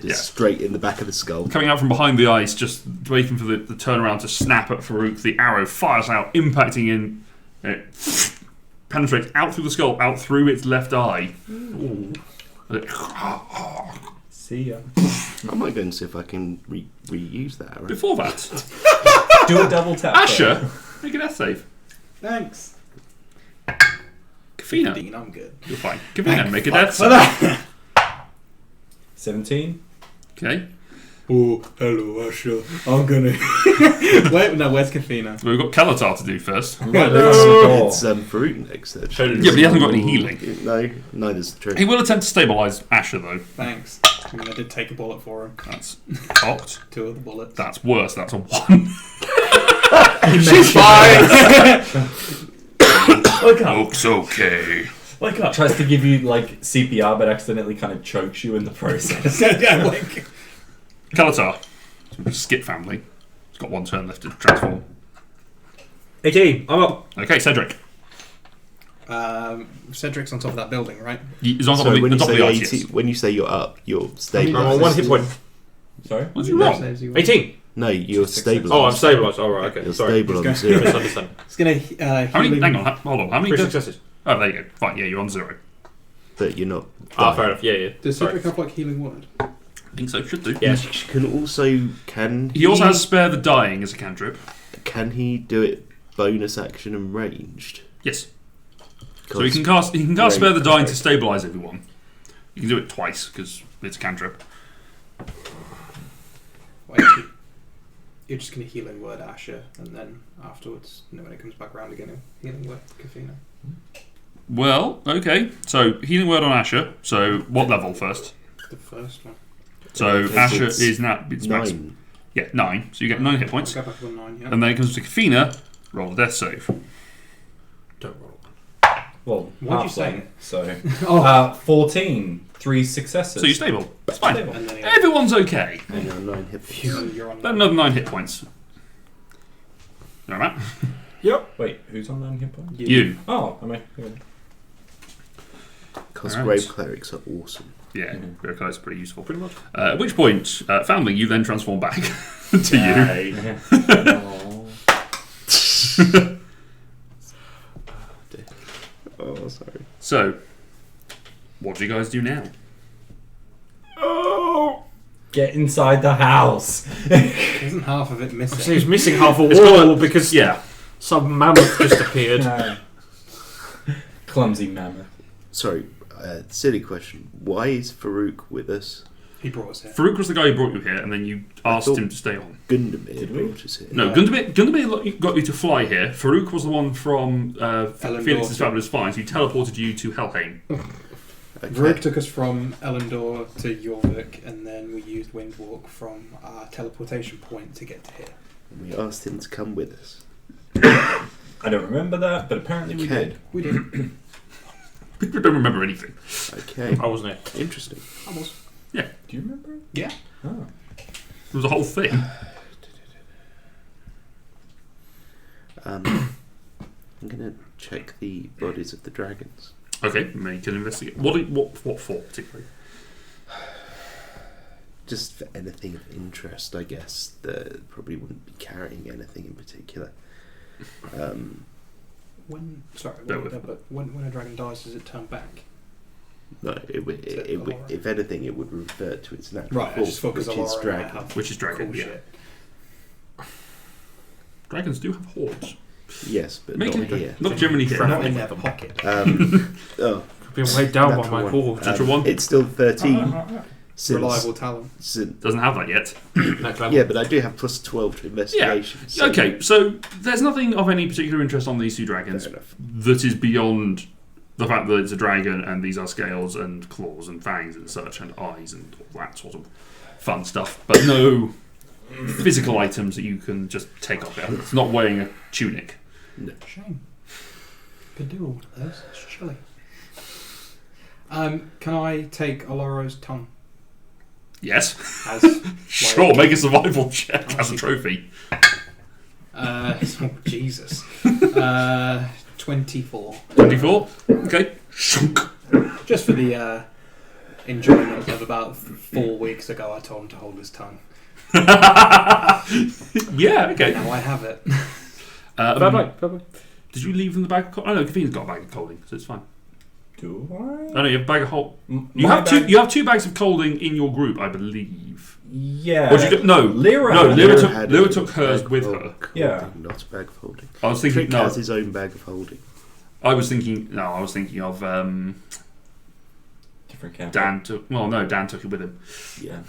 Just straight in the back of the skull. Coming out from behind the ice, just waiting for the turnaround to snap at Farouk. The arrow fires out, impacting in. It penetrates out through the skull, out through its left eye. Ooh. See ya. I might go and see if I can reuse that arrow. Before that, Do a double tap. Asher, make a death save. Thanks. Kafina, 15, I'm good. you're fine. Kafina, make a death For save. that. 17. Okay. Oh, hello, Asher. I'm gonna. Wait, no, where's Kafina? We've got Kalatar to do first. Right next to the door. It's Farouk next then. Yeah, but he hasn't got any healing. No, neither's true. He will attempt to stabilise Asher, though. Thanks. I mean, I did take a bullet for him. That's cocked. 2 of the bullets. That's worse. That's a 1. She's fine. Wake up! Looks okay. Wake up! Tries to give you like CPR, but accidentally kind of chokes you in the process. Yeah, like. Kalatar, Skit family. He's got 1 turn left to transform. 18. I'm up. Okay, Cedric. Cedric's on top of that building, right? He's on top So of the, when the you top of say the ice. 80, Yes. when you say you're up, you're I'm stable. on 1 hit point. Sorry? What's you wrong? Saves you 18. No, you're Success. stable. Oh, I'm stabilised. All right. Okay. You're Sorry. stable on Let's 0. Misunderstand. It's gonna How many? healing- Hang on. Hold on. How many? 3 successes. Oh, there you go. Fine. Yeah, you're on 0. But you're not. Ah, fair enough. Yeah. Does Sorry. Cedric have like healing word? I think so. Should do. Yeah. He also has spare the dying as a cantrip. Can he do it bonus action and ranged? Yes. So he can cast. He can cast spare the dying to stabilise everyone. You can do it twice because it's a cantrip. Wait, you're just gonna healing word Asher, and then afterwards, when it comes back around again, healing word Kafina. Well, okay. So healing word on Asher. So what level first? The first one. So Okay, Asher it's is now it's max. 9. Yeah, 9. So you get 9 hit points. I'll go back to 9, yeah. And then it comes to Kafina. Roll a death save. Don't roll. Well, What'd you half say? one, So, Oh. 14. 3 successes. So you're stable. It's fine. Stable. And then Everyone's okay. And you're 9 hit points. you're on Then another 9 hit points. You alright? Wait, who's on 9 hit points? You. Oh, am I? Good. Because Alright. grave clerics are awesome. Yeah, Mhm. very close. Pretty useful. Pretty much. At which point, family, you then transform back to you. Aw. Oh, sorry. So, what do you guys do now? Get inside the house. Isn't half of it missing? So he's missing half a It's got wall because Yeah. some mammoth just appeared. No. Clumsy mammoth. Sorry, silly question. Why is Farouk with us? He brought us here. Farouk was the guy who brought you here, and then you asked thought- him to stay on. Gundamir Did we? brought us here. No, No. Gundamir got you to fly here. Farouk was the one from Elendor. Felix's Fabulous Finds who teleported you to Helheim. Okay. Varuk took us from Elendor to Jorvik, and then we used Windwalk from our teleportation point to get to here. We asked him to come with us. I don't remember that, but apparently we Okay. did. We did. People don't remember anything. Okay. I wasn't here. Interesting. Almost. Do you remember? Yeah. Oh. It was a whole thing. I'm gonna check the bodies of the dragons. Okay, make an investigate. What for particularly? Just for anything of interest, I guess. That probably wouldn't be carrying anything in particular. When Bear with me. when a dragon dies, does it turn back? No, it would. Is it It would. Aloro? If anything, it would revert to its natural Right, I form, just focus which on is Aloro dragon. and I have Which is dragon, cool yeah. shit. Dragons do have hordes. Yes, but Make not it- here. Not generally here. Not in their pocket. Oh, Being weighed down by natural my one. core. Natural one. It's still 13. Since, Reliable talent. Doesn't have that yet. Next level. yeah, but I do have plus 12 to investigation. so- Okay, so there's nothing of any particular interest on these two dragons Fair enough. that is beyond the fact that it's a dragon and these are scales and claws and fangs and such and eyes and all that sort of fun stuff. But no physical items that you can just take off it. It's not wearing a tunic. Shame. Could do all of those. It's chilly. Can I take Aloro's tongue Yes. as Sure, make a survival check as a trophy. oh, Jesus. 24. 24. Okay. Shunk. Just for the enjoyment of about 4 weeks ago. I told him to hold his tongue. Yeah, okay. Now I have it. Fair play. Did you leave them the bag of coaling? Oh no, Kavina's got a bag of coaling, so it's fine. Do I? Oh no, you have a bag of You My have bag- you have 2 bags of coaling in your group, I believe. Yeah. Or did you do, no, Lyra. no, Lyra had Lyra a took hers bag with of her. holding, Yeah. not a bag of holding. I was thinking Trick has his own bag of holding. I was thinking of Different camp. Dan took. Well, no, Dan took it with him. Yeah.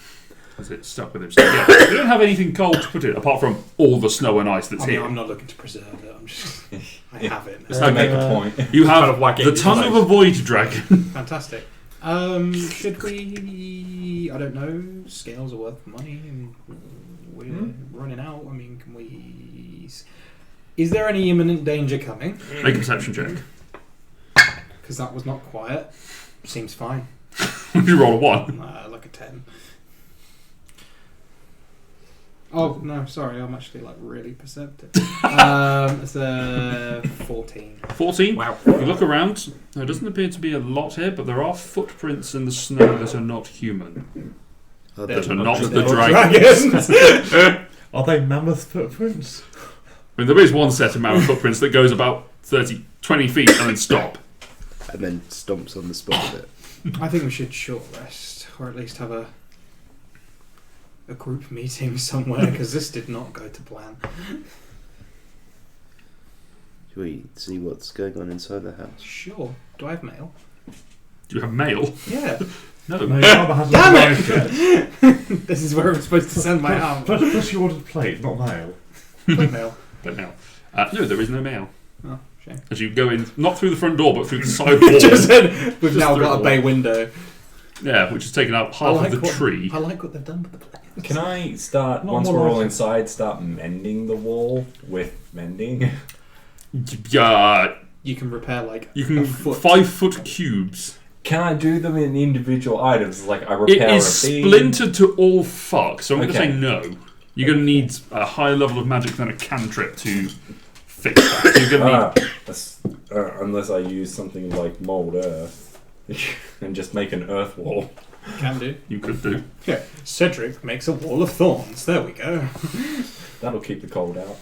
As it stuck with him. So yeah, we don't have anything cold to put it apart from all the snow and ice that's I mean, here. I'm not looking to preserve it. I'm just. I have it. Just to make a point. You have Kind of whack it the into tongue place. of a void dragon. Fantastic. Should we? I don't know. Scales are worth money, and we're running out. I mean, can we? Is there any imminent danger coming? Make a perception check. Because that was not quiet. Seems fine. Would you roll a 1? Like a 10. Oh no, sorry. I'm actually like really perceptive. It's a 14. 14. Wow. You look around. There doesn't appear to be a lot here, but there are footprints in the snow that are not human. Are That they are not not the Dragons. Are they mammoth footprints? I mean, there is one set of mammoth footprints that goes about 20 feet and then stop. and then stomps on the spot of it. I think we should short rest, or at least have a group meeting somewhere, because this did not go to plan. Should we see what's going on inside the house? Sure. Do I have mail? Do you have mail? Yeah. No. No, your armour hasn't Damn arrived yet. This is where I'm supposed to send my arm. Plus you ordered plate, not mail. What mail? But now. No, there is no mail. Oh, shame. As you go in, not through the front door, but through the side wall. We've Just now through got the a bay window. Yeah, which has taken out I half like of the what- tree. I like what they've done with the place. Can I start, Not once more we're all like- inside, start mending the wall with mending? Yeah, You can repair like you a can foot. 5-foot cubes. Can I do them in individual items? Like I It repair is a beam? splintered to all fuck, so I'm going to Okay. say no. You're going to need a higher level of magic than a cantrip to fix that. You're going to need. Unless I use something like mold earth and just make an earth wall. Can do. You could do. Yeah. Cedric makes a wall of thorns. There we go. That'll keep the cold out.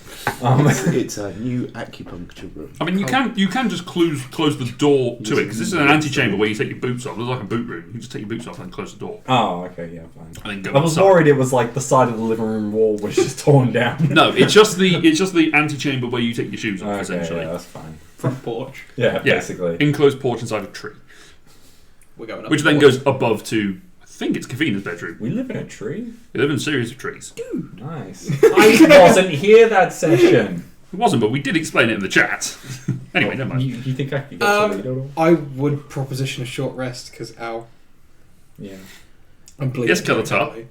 It's a new acupuncture room. I mean, you can just close the door to it because this is an antechamber where you take your boots off. It's like a boot room. You can just take your boots off and close the door Oh, okay, yeah, fine. and then go I was outside. worried it was like the side of the living room wall was just torn down. No, it's just the antechamber where you take your shoes off. Okay, Essentially, yeah, that's fine. Front porch. Yeah, Yeah. basically. enclosed porch inside a tree, We're going up. which the then porch. goes above to. I think it's Kavina's bedroom. We live in a tree? We live in a series of trees. Nice. I wasn't here that session. It wasn't, but we did explain it in the chat. Anyway, never mind. You think I could get to read it all? I would proposition a short rest because Yeah. I'm bleeding. Yes, Kelatar.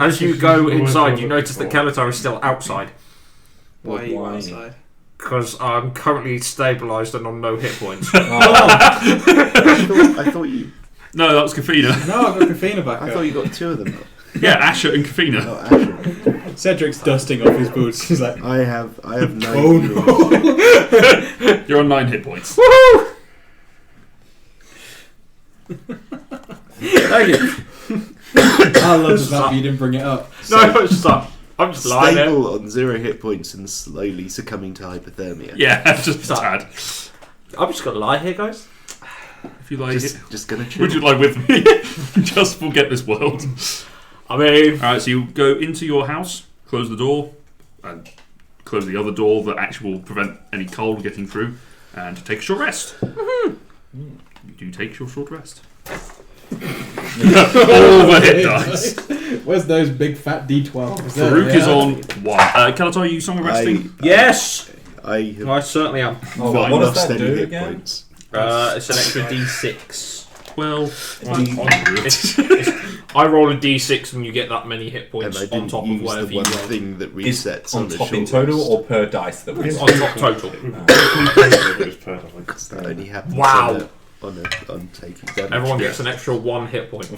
As you go inside, you notice that Kelatar is still outside Why are you Why? outside? because I'm currently stabilised and on no hit points. I thought you. No, that was Kafina. No, I've got Kafina back I up. thought you got two of them. Yeah, Asher and Kafina. Oh, actually, Cedric's dusting off his boots. He's like, I have 9. oh no. You're on 9 hit points. Thank you. I love the fact that you didn't bring it up. No, it's just like, I'm just lying there. Stable on 0 hit points and slowly succumbing to hypothermia. Yeah, just a Sorry. tad. I'm just gonna lie here, guys. If you like it. Just gonna chill. Would you like with me? Just forget this world. I mean, Alright, so you go into your house, close the door, and close the other door that actually will prevent any cold getting through, and take a short rest. You do take your short rest. All the hit dice. Where's those big fat D12s? There Farouk they is are. on 1. Kelatar, are you song of resting? yes, I have I certainly am. Oh, Fine. what does lost that any do hit again? points. It's an extra D6. 12. I roll a D6 and you get that many hit And points I on didn't top of use whatever the you one roll. thing that Is resets on the top in short total rest. or per dice that we On top total. That only happens Wow. on taking damage. Everyone Yeah. gets an extra 1 hit point.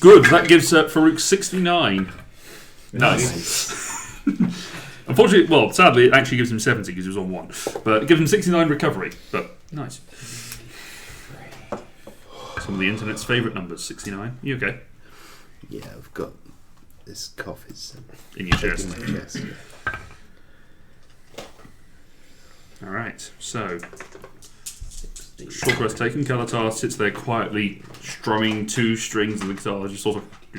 Good, that gives Farouk 69. Nice. Unfortunately, well, sadly, it actually gives him 70 because he was on 1. But it gives him 69 recovery. But nice. Some of the internet's favourite numbers, 69. You okay? Yeah, I've got this cough is In your in chest. my chest. Yeah. Alright, so. Short rest taken. Kalatar sits there quietly strumming 2 strings of the guitar, just sort of. I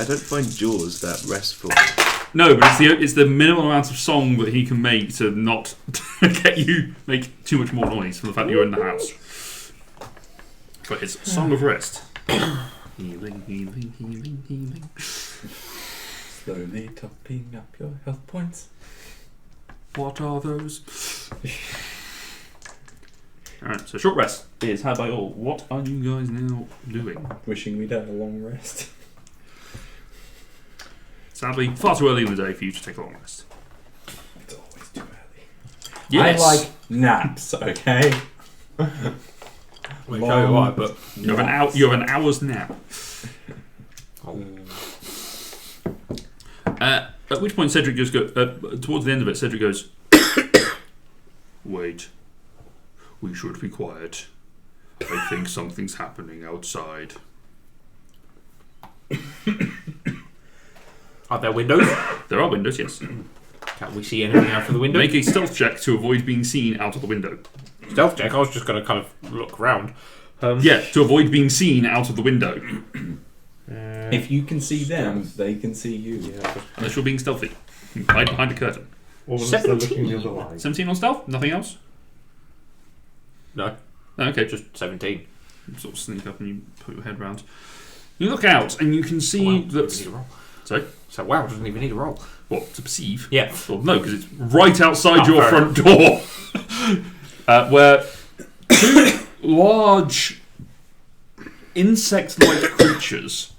don't find Jaws that restful. No, but it's the minimal amount of song that he can make to not get you make too much more noise from the fact that you're in the house. But it's Song of Rest. Healing, healing, healing, healing. Slowly topping up your health points. What are those? Alright, so short rest is had by all. What are you guys now doing? Wishing we'd had a long rest. Sadly, far too early in the day for you to take a long rest. It's always too early. Yes. I like naps, okay? Well, tell you what, but You have an hour's nap. At which point Cedric just goes, towards the end of it, Cedric goes, wait, we should be quiet. I think something's happening outside. are there windows? There are windows, yes. Can we see anything out from the window? Make a stealth check to avoid being seen out of the window. Stealth check. I was just going to kind of look around. Yeah, to avoid being seen out of the window. If you can see them, they can see you. Yeah. Unless you're being stealthy. Hide behind a curtain. Or unless they're looking the other way. 17 on stealth? Nothing else? No, Oh, okay, just 17. sort of sneak up and you put your head round. You look out and you can see Wow, that... doesn't need a roll. Sorry? So wow, doesn't even need a roll. What, to perceive? Yeah. Well, no, because it's right outside Oh, your fair front door. Where 2 large insect-like creatures,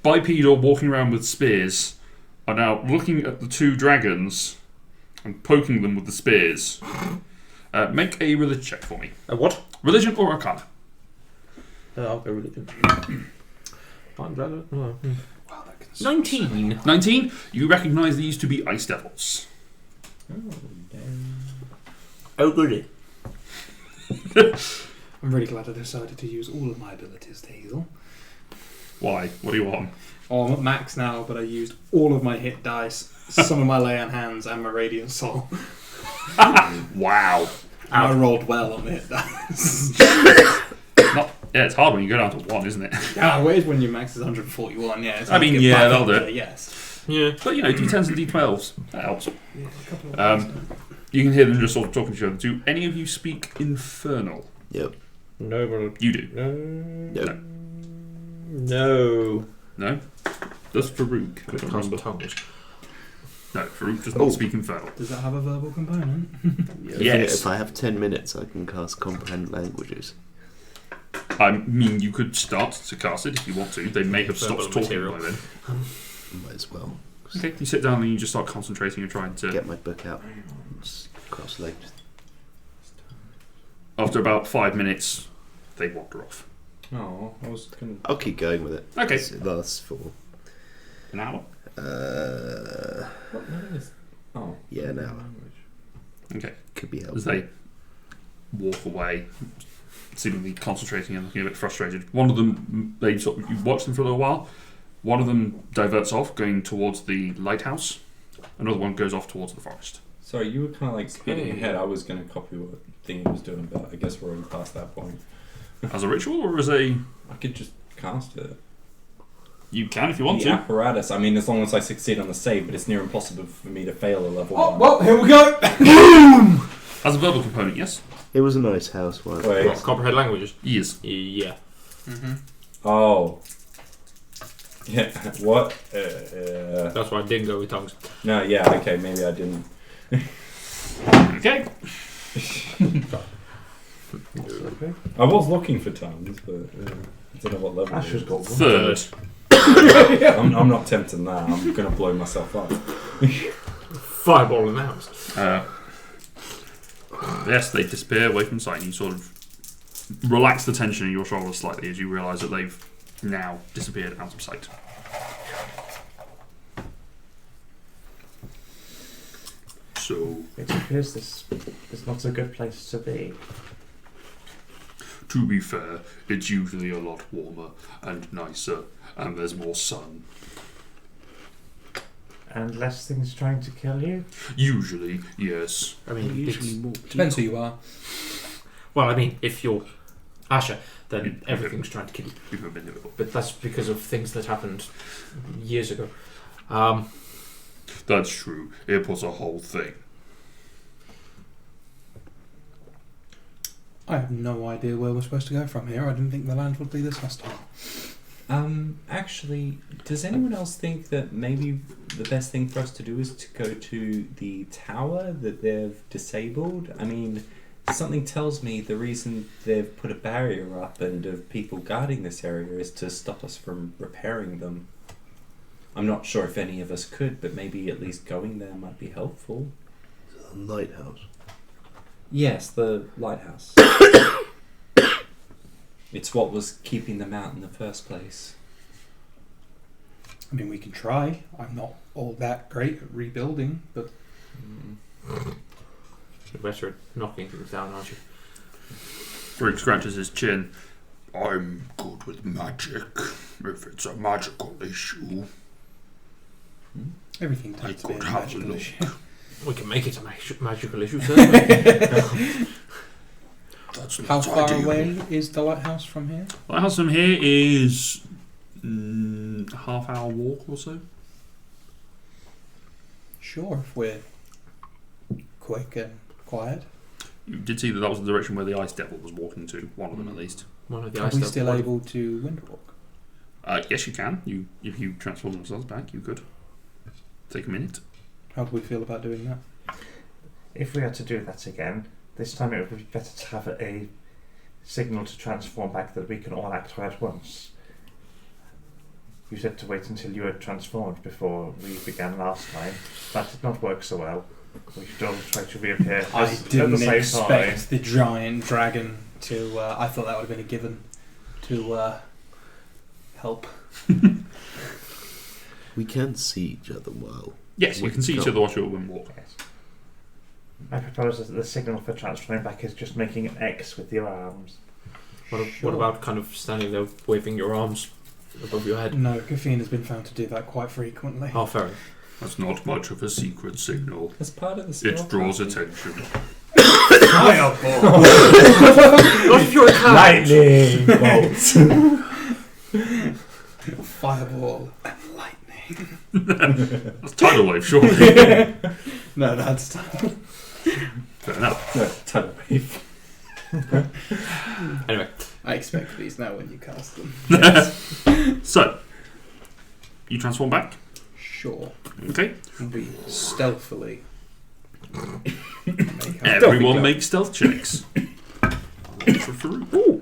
bipedal, walking around with spears, are now looking at the 2 dragons and poking them with the spears. Make a religion check for me. A what? Religion or Arcana? I'll go religion. Wow, that can 19. 19. You recognise these to be ice devils. Oh, goody. I'm really glad I decided to use all of my abilities to heal. Why? What do you want? Oh, I'm at max now, but I used all of my hit dice, some of my lay on hands, and my radiant soul. Wow. And I rolled well on the hit dice. Yeah, it's hard when you go down to 1, isn't it? Ah, it is when your max is 141. Yeah. It's I mean, like a yeah, back that'll do up it. there, yes. Yeah. But, you know, D10s and D12s. That helps. Yeah, a couple of You can hear them just sort of talking to each other. Do any of you speak Infernal? Yep. No, but You do. no. No. No? Does Farouk? I don't remember. tongues. No, Farouk does not Oh. speak Infernal. Does that have a verbal component? Yes. If I have 10 minutes, I can cast Comprehend Languages. I mean, you could start to cast it if you want to. They may have stopped Verbal talking material. by then. Might as well. Okay, you sit down and you just start concentrating and trying to... Get my book out. Just cross-legged. After about 5 minutes, they wander off. Oh, I was gonna. I'll keep going with it. Okay. It lasts for... An hour? What level is? Oh. Yeah, an hour. Okay. Could be As helpful. they walk away, seemingly concentrating and looking a bit frustrated. One of them, you watch them for a little while. One of them diverts off, going towards the lighthouse. Another one goes off towards the forest. Sorry, you were kind of like speeding ahead. I was gonna copy what Thingy was doing, but I guess we're already past that point. As a ritual or as a... I could just cast it. You can if you want The to. apparatus. I mean, as long as I succeed on the save, but it's near impossible for me to fail a level Oh, 1. well, here we go! As a verbal component, yes. It was a nice house once. Wait. What, comprehend languages? Yes. Yeah. Mm-hmm. Oh. Yeah. What? That's why I didn't go with tongues. No. Yeah. Okay. Maybe I didn't. Okay. Okay. I was looking for tongues, but I don't know what level. Ash it has is. got one. Third. I'm not tempting that. I'm gonna blow myself up. Fireball in the house. Yes, they disappear away from sight. You sort of relax the tension in your shoulders slightly as you realise that they've now disappeared out of sight. So, It appears this it's not a good place to be. To be fair, it's usually a lot warmer and nicer, and there's more sun. And less things trying to kill you? Usually, yes. I mean, Usually more Depends who you are. well, I mean, if you're Asher, then everything's trying to kill you. We've never been here before. But that's because of things that happened years ago. That's true. It was a whole thing. I have no idea where we're supposed to go from here. I didn't think the land would be this hostile. Actually, does anyone else think that maybe the best thing for us to do is to go to the tower that they've disabled? I mean, something tells me the reason they've put a barrier up and of people guarding this area is to stop us from repairing them. I'm not sure if any of us could, but maybe at least going there might be helpful. The lighthouse. Yes, the lighthouse. It's what was keeping them out in the first place. I mean, we can try. I'm not all that great at rebuilding, but You're better at knocking things down, aren't you? Rick scratches his chin. I'm good with magic. If it's a magical issue, everything I tends to be a could have a magical look. issue. We can make it a magical issue, certainly. That's How not far ideal. away is the lighthouse from here? Lighthouse from here is half-hour walk or so. Sure, if we're quick and quiet. You did see that was the direction where the Ice Devil was walking to. One of them, at least. One of the Are ice we devils- still able to windwalk? Yes, you can. If you transform themselves back, you could. Take a minute. How do we feel about doing that? If we had to do that again, this time it would be better to have a signal to transform back that we can all act at once. You said to wait until you were transformed before we began last time. That did not work so well. We should all try to reappear I at the didn't same expect time. the giant dragon to. I thought that would have been a given to help. We can see each other well. Yes, you can see each other while you're windwalk. Yes. I propose that the signal for transferring back is just making an X with your arms. What about kind of standing there waving your arms above your head? No, Gafine has been found to do that quite frequently. Oh, fair enough. That's not much of a secret signal. As part of the It spell draws casting. attention. Not if you're a cat! Lightning bolt. Fireball and lightning. That's tidal wave, surely. No, that's Fair enough. No, tidal wave. Anyway, I expect these now when you cast them. So, you transform back. Sure. Okay. We stealthily. make our- Everyone make stealth checks. For Farouk.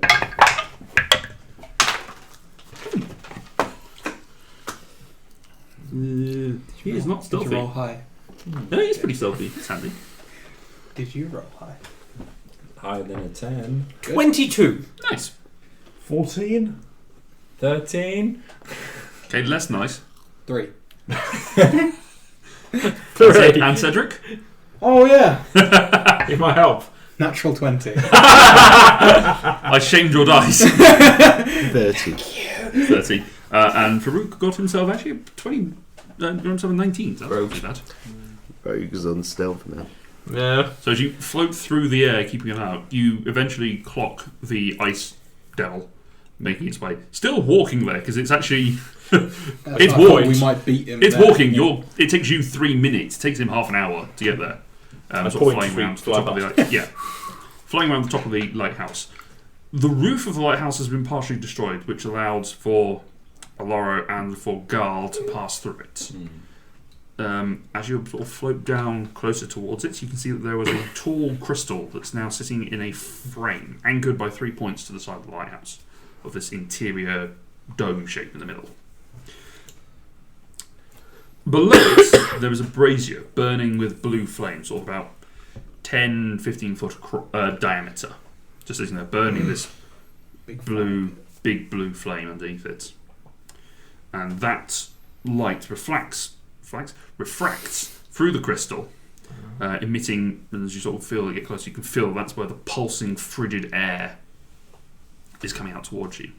He is not Did you roll stealthy. high? No, he's pretty stealthy. It's handy. Did you roll high? Higher than a 10. 22! Nice. 14? 13. Okay, less nice. 3. And Cedric? Oh yeah. Need my help. Natural 20. I shamed your dice. 30. 30. And Farouk got himself actually 20. Got himself a 19. So that's not too bad. Rogue's on stealth now. Yeah. So as you float through the air, keeping an eye out, you eventually clock the Ice Devil making its way. Still walking there because it's actually it's walked. We might beat him. It's there. walking. It takes you 3 minutes. It takes him half an hour to get there. Sort of point flying to around the fly top of the yeah, flying around the top of the lighthouse. The roof of the lighthouse has been partially destroyed, which allowed for Aloro and for Garl to pass through it. As you sort of float down closer towards it, you can see that there was a tall crystal that's now sitting in a frame, anchored by 3 points to the side of the lighthouse, of this interior dome shape in the middle. Below it, there is a brazier burning with blue flames, sort of about 10, 15 foot diameter, just sitting there burning this big blue flame underneath it. And that light refracts through the crystal emitting, and as you sort of feel it get closer, you can feel that's where the pulsing, frigid air is coming out towards you.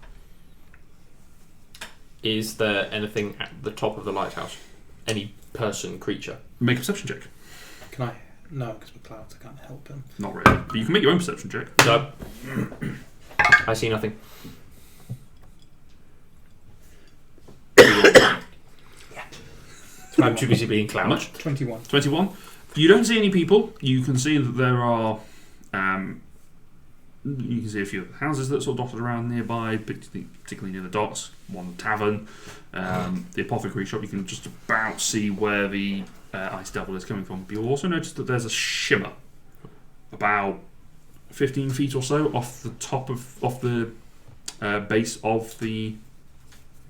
Is there anything at the top of the lighthouse? Any person, creature? Make a perception check. Can I? No, because with clouds I can't help him. Not really, but you can make your own perception check. No. I see nothing. I'm too busy being cloud. Much? 21. 21. You don't see any people. You can see that there are. You can see a few houses that sort of dotted around nearby, particularly near the docks. One tavern, the apothecary shop. You can just about see where the ice devil is coming from. But you'll also notice that there's a shimmer about 15 feet or so off the base of the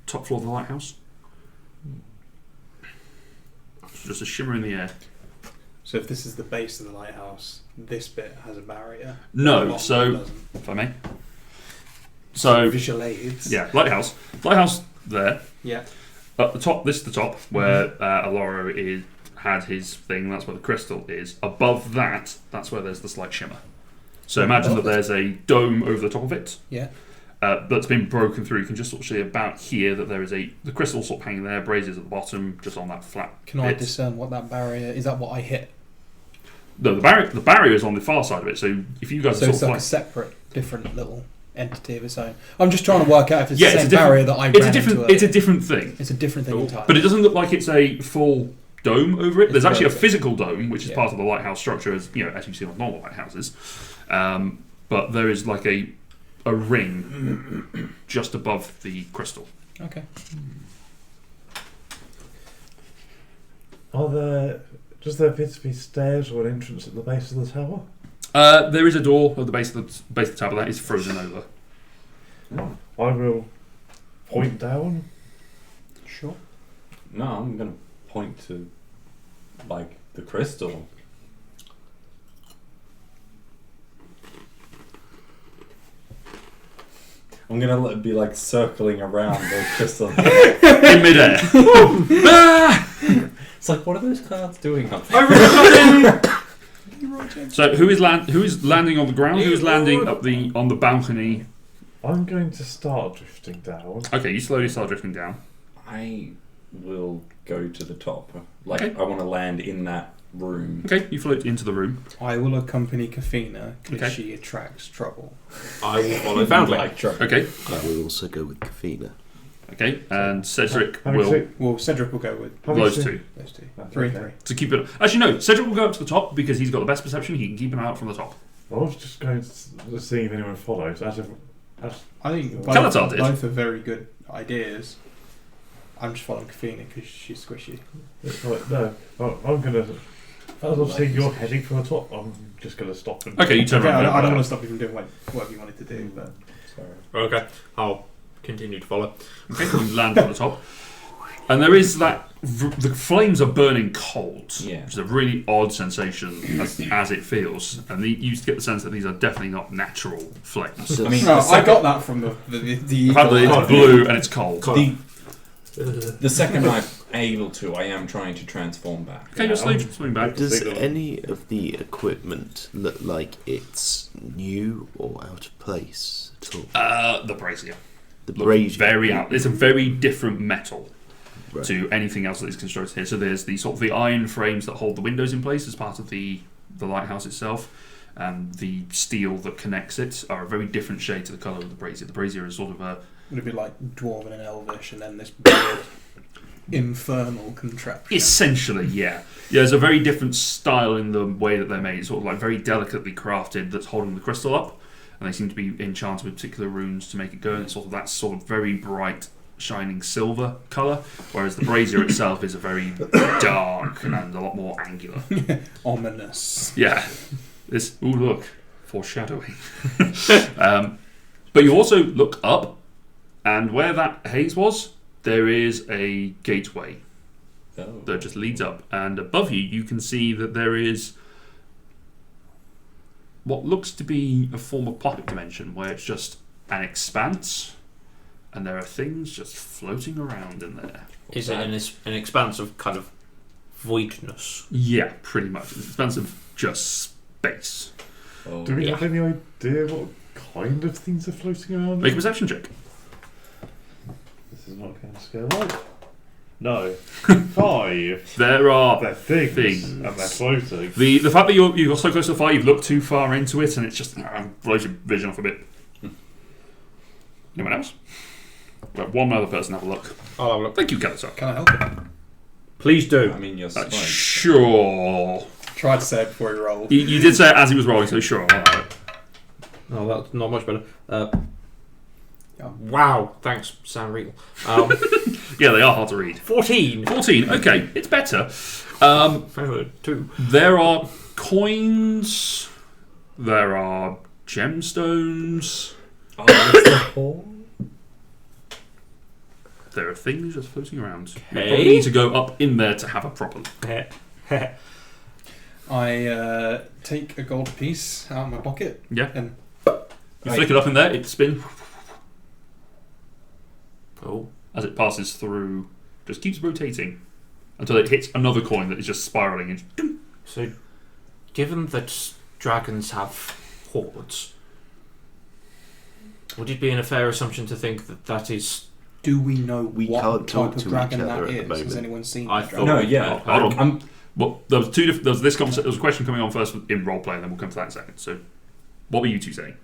top floor of the lighthouse. It's just a shimmer in the air. So if this is the base of the lighthouse, this bit has a barrier. No, so if I may. So Visual aids. yeah, lighthouse there. Yeah. At the top, this is the top where Aloro had his thing. That's where the crystal is. Above that, that's where there's the slight shimmer. So imagine that there's a dome over the top of it. Yeah. That's been broken through. You can just sort of see about here that there is the crystal sort of hanging there, braziers at the bottom, just on that flat. Can I bit. discern what that barrier is? That what I hit? No, the barrier is on the far side of it. So if you guys So are it's sort like a of separate, different little entity of its own. I'm just trying to work out if it's Yeah, the it's same a different- barrier that I it's ran a different into. it's a different thing, It's a different thing entirely. but it doesn't look like it's a full dome over it. It's There's actually a broken. physical dome, which is Yeah. part of the lighthouse structure, as you know, as you see on normal lighthouses. But there is like a ring just above the crystal. Okay. Does there appear to be stairs or an entrance at the base of the tower? There is a door at the base of the tower that is frozen over. I will point down. Sure. No, I'm gonna point to like the crystal. I'm gonna be like circling around the crystal. In midair. It's like, what are those cards doing up there? So who is landing on the ground? Who is landing on the balcony? I'm going to start drifting down. Okay, you slowly start drifting down. I will go to the top. Like, Okay. I want to land in that room. Okay, you float into the room. I will accompany Kafina because Okay. she attracts trouble. I will follow Foundling. Like, trouble. Okay, I will also go with Kafina. okay, and Cedric Having will seen- Well, Cedric will go with having those seen- two those two. That's 3 okay. 3. to keep it. Actually, no, Cedric will go up to the top because he's got the best perception. He can keep an eye out from the top. I was just going to see if anyone follows. As I think Kalatar did. both are very good ideas. I'm just following Kafina because she's squishy. it's like, no, I'm going to. As I'm seeing you're heading for the top, I'm just going to stop and. Okay, you turn Okay, around. I don't want to stop you from doing whatever you wanted to do, but Sorry. Okay, I'll continue to follow. Okay, you land on the top, and there is that. The flames are burning cold, Yeah. which is a really odd sensation as it feels, and you get the sense that these are definitely not natural flames. So, I mean, no, the I second- got that from the Apparently, it's blue and it's cold. The second I'm able to, I am trying to transform back. Okay, you're slowly swimming back. does Signal. any of the equipment look like it's new or out of place at all? The brazier. The Look brazier. very out. It's a very different metal Right. to anything else that is constructed here. So there's the sort of the iron frames that hold the windows in place as part of the lighthouse itself, and the steel that connects it are a very different shade to the colour of the brazier. The brazier is sort of a Would it be like Dwarven and Elvish, and then this weird infernal contraption? essentially, yeah. There's a very different style in the way that they're made. It's sort of like very delicately crafted that's holding the crystal up, and they seem to be enchanted with particular runes to make it go. And it's sort of that sort of very bright, shining silver colour, whereas the brazier itself is a very dark and a lot more angular. Ominous. Yeah. This. Ooh, look, foreshadowing. But you also look up, and where that haze was, there is a gateway Oh. that just leads up, and above you can see that there is what looks to be a form of pocket dimension where it's just an expanse and there are things just floating around in there. Is it an expanse of kind of voidness. Yeah, pretty much. It's expansive, just space. Oh, Do we Yeah. have any idea what kind of things are floating around? Make a perception check. This is not going to scale up. No. 5. There are They're things, Things. and they're floating. the fact that you're so close to the fire, you've looked too far into it, and it's just blows your vision off a bit. Anyone else? Well, one other person have a look. I'll have a look. Thank you, Galatar. Can I help him? Please do. I mean, you're Uh, spiked. sure. Tried to say it before he rolled. You did say it as he was rolling, so sure. I'll allow it. Oh, that's not much better. Wow, thanks, Sam Regal. Yeah, they are hard to read. 14. 14. Okay, it's better. 2. There are coins. There are gemstones. Oh, that's the hole? There are things just floating around. You Okay. probably need to go up in there to have a proper look. I take a gold piece out of my pocket. Yeah. And You flick it up in there, it spins Oh. as it passes through. Just keeps rotating until it hits another coin that is just spiraling. And So, given that dragons have hordes, would it be a fair assumption to think that that is... do we know We what can't talk type of to dragon each that other at the is? moment. Has anyone seen I that thought- dragon? No, yeah. Hold on. I'm well, there was there was this concept. There was a question coming on first in roleplay, and then we'll come to that in a second. So, what were you two saying?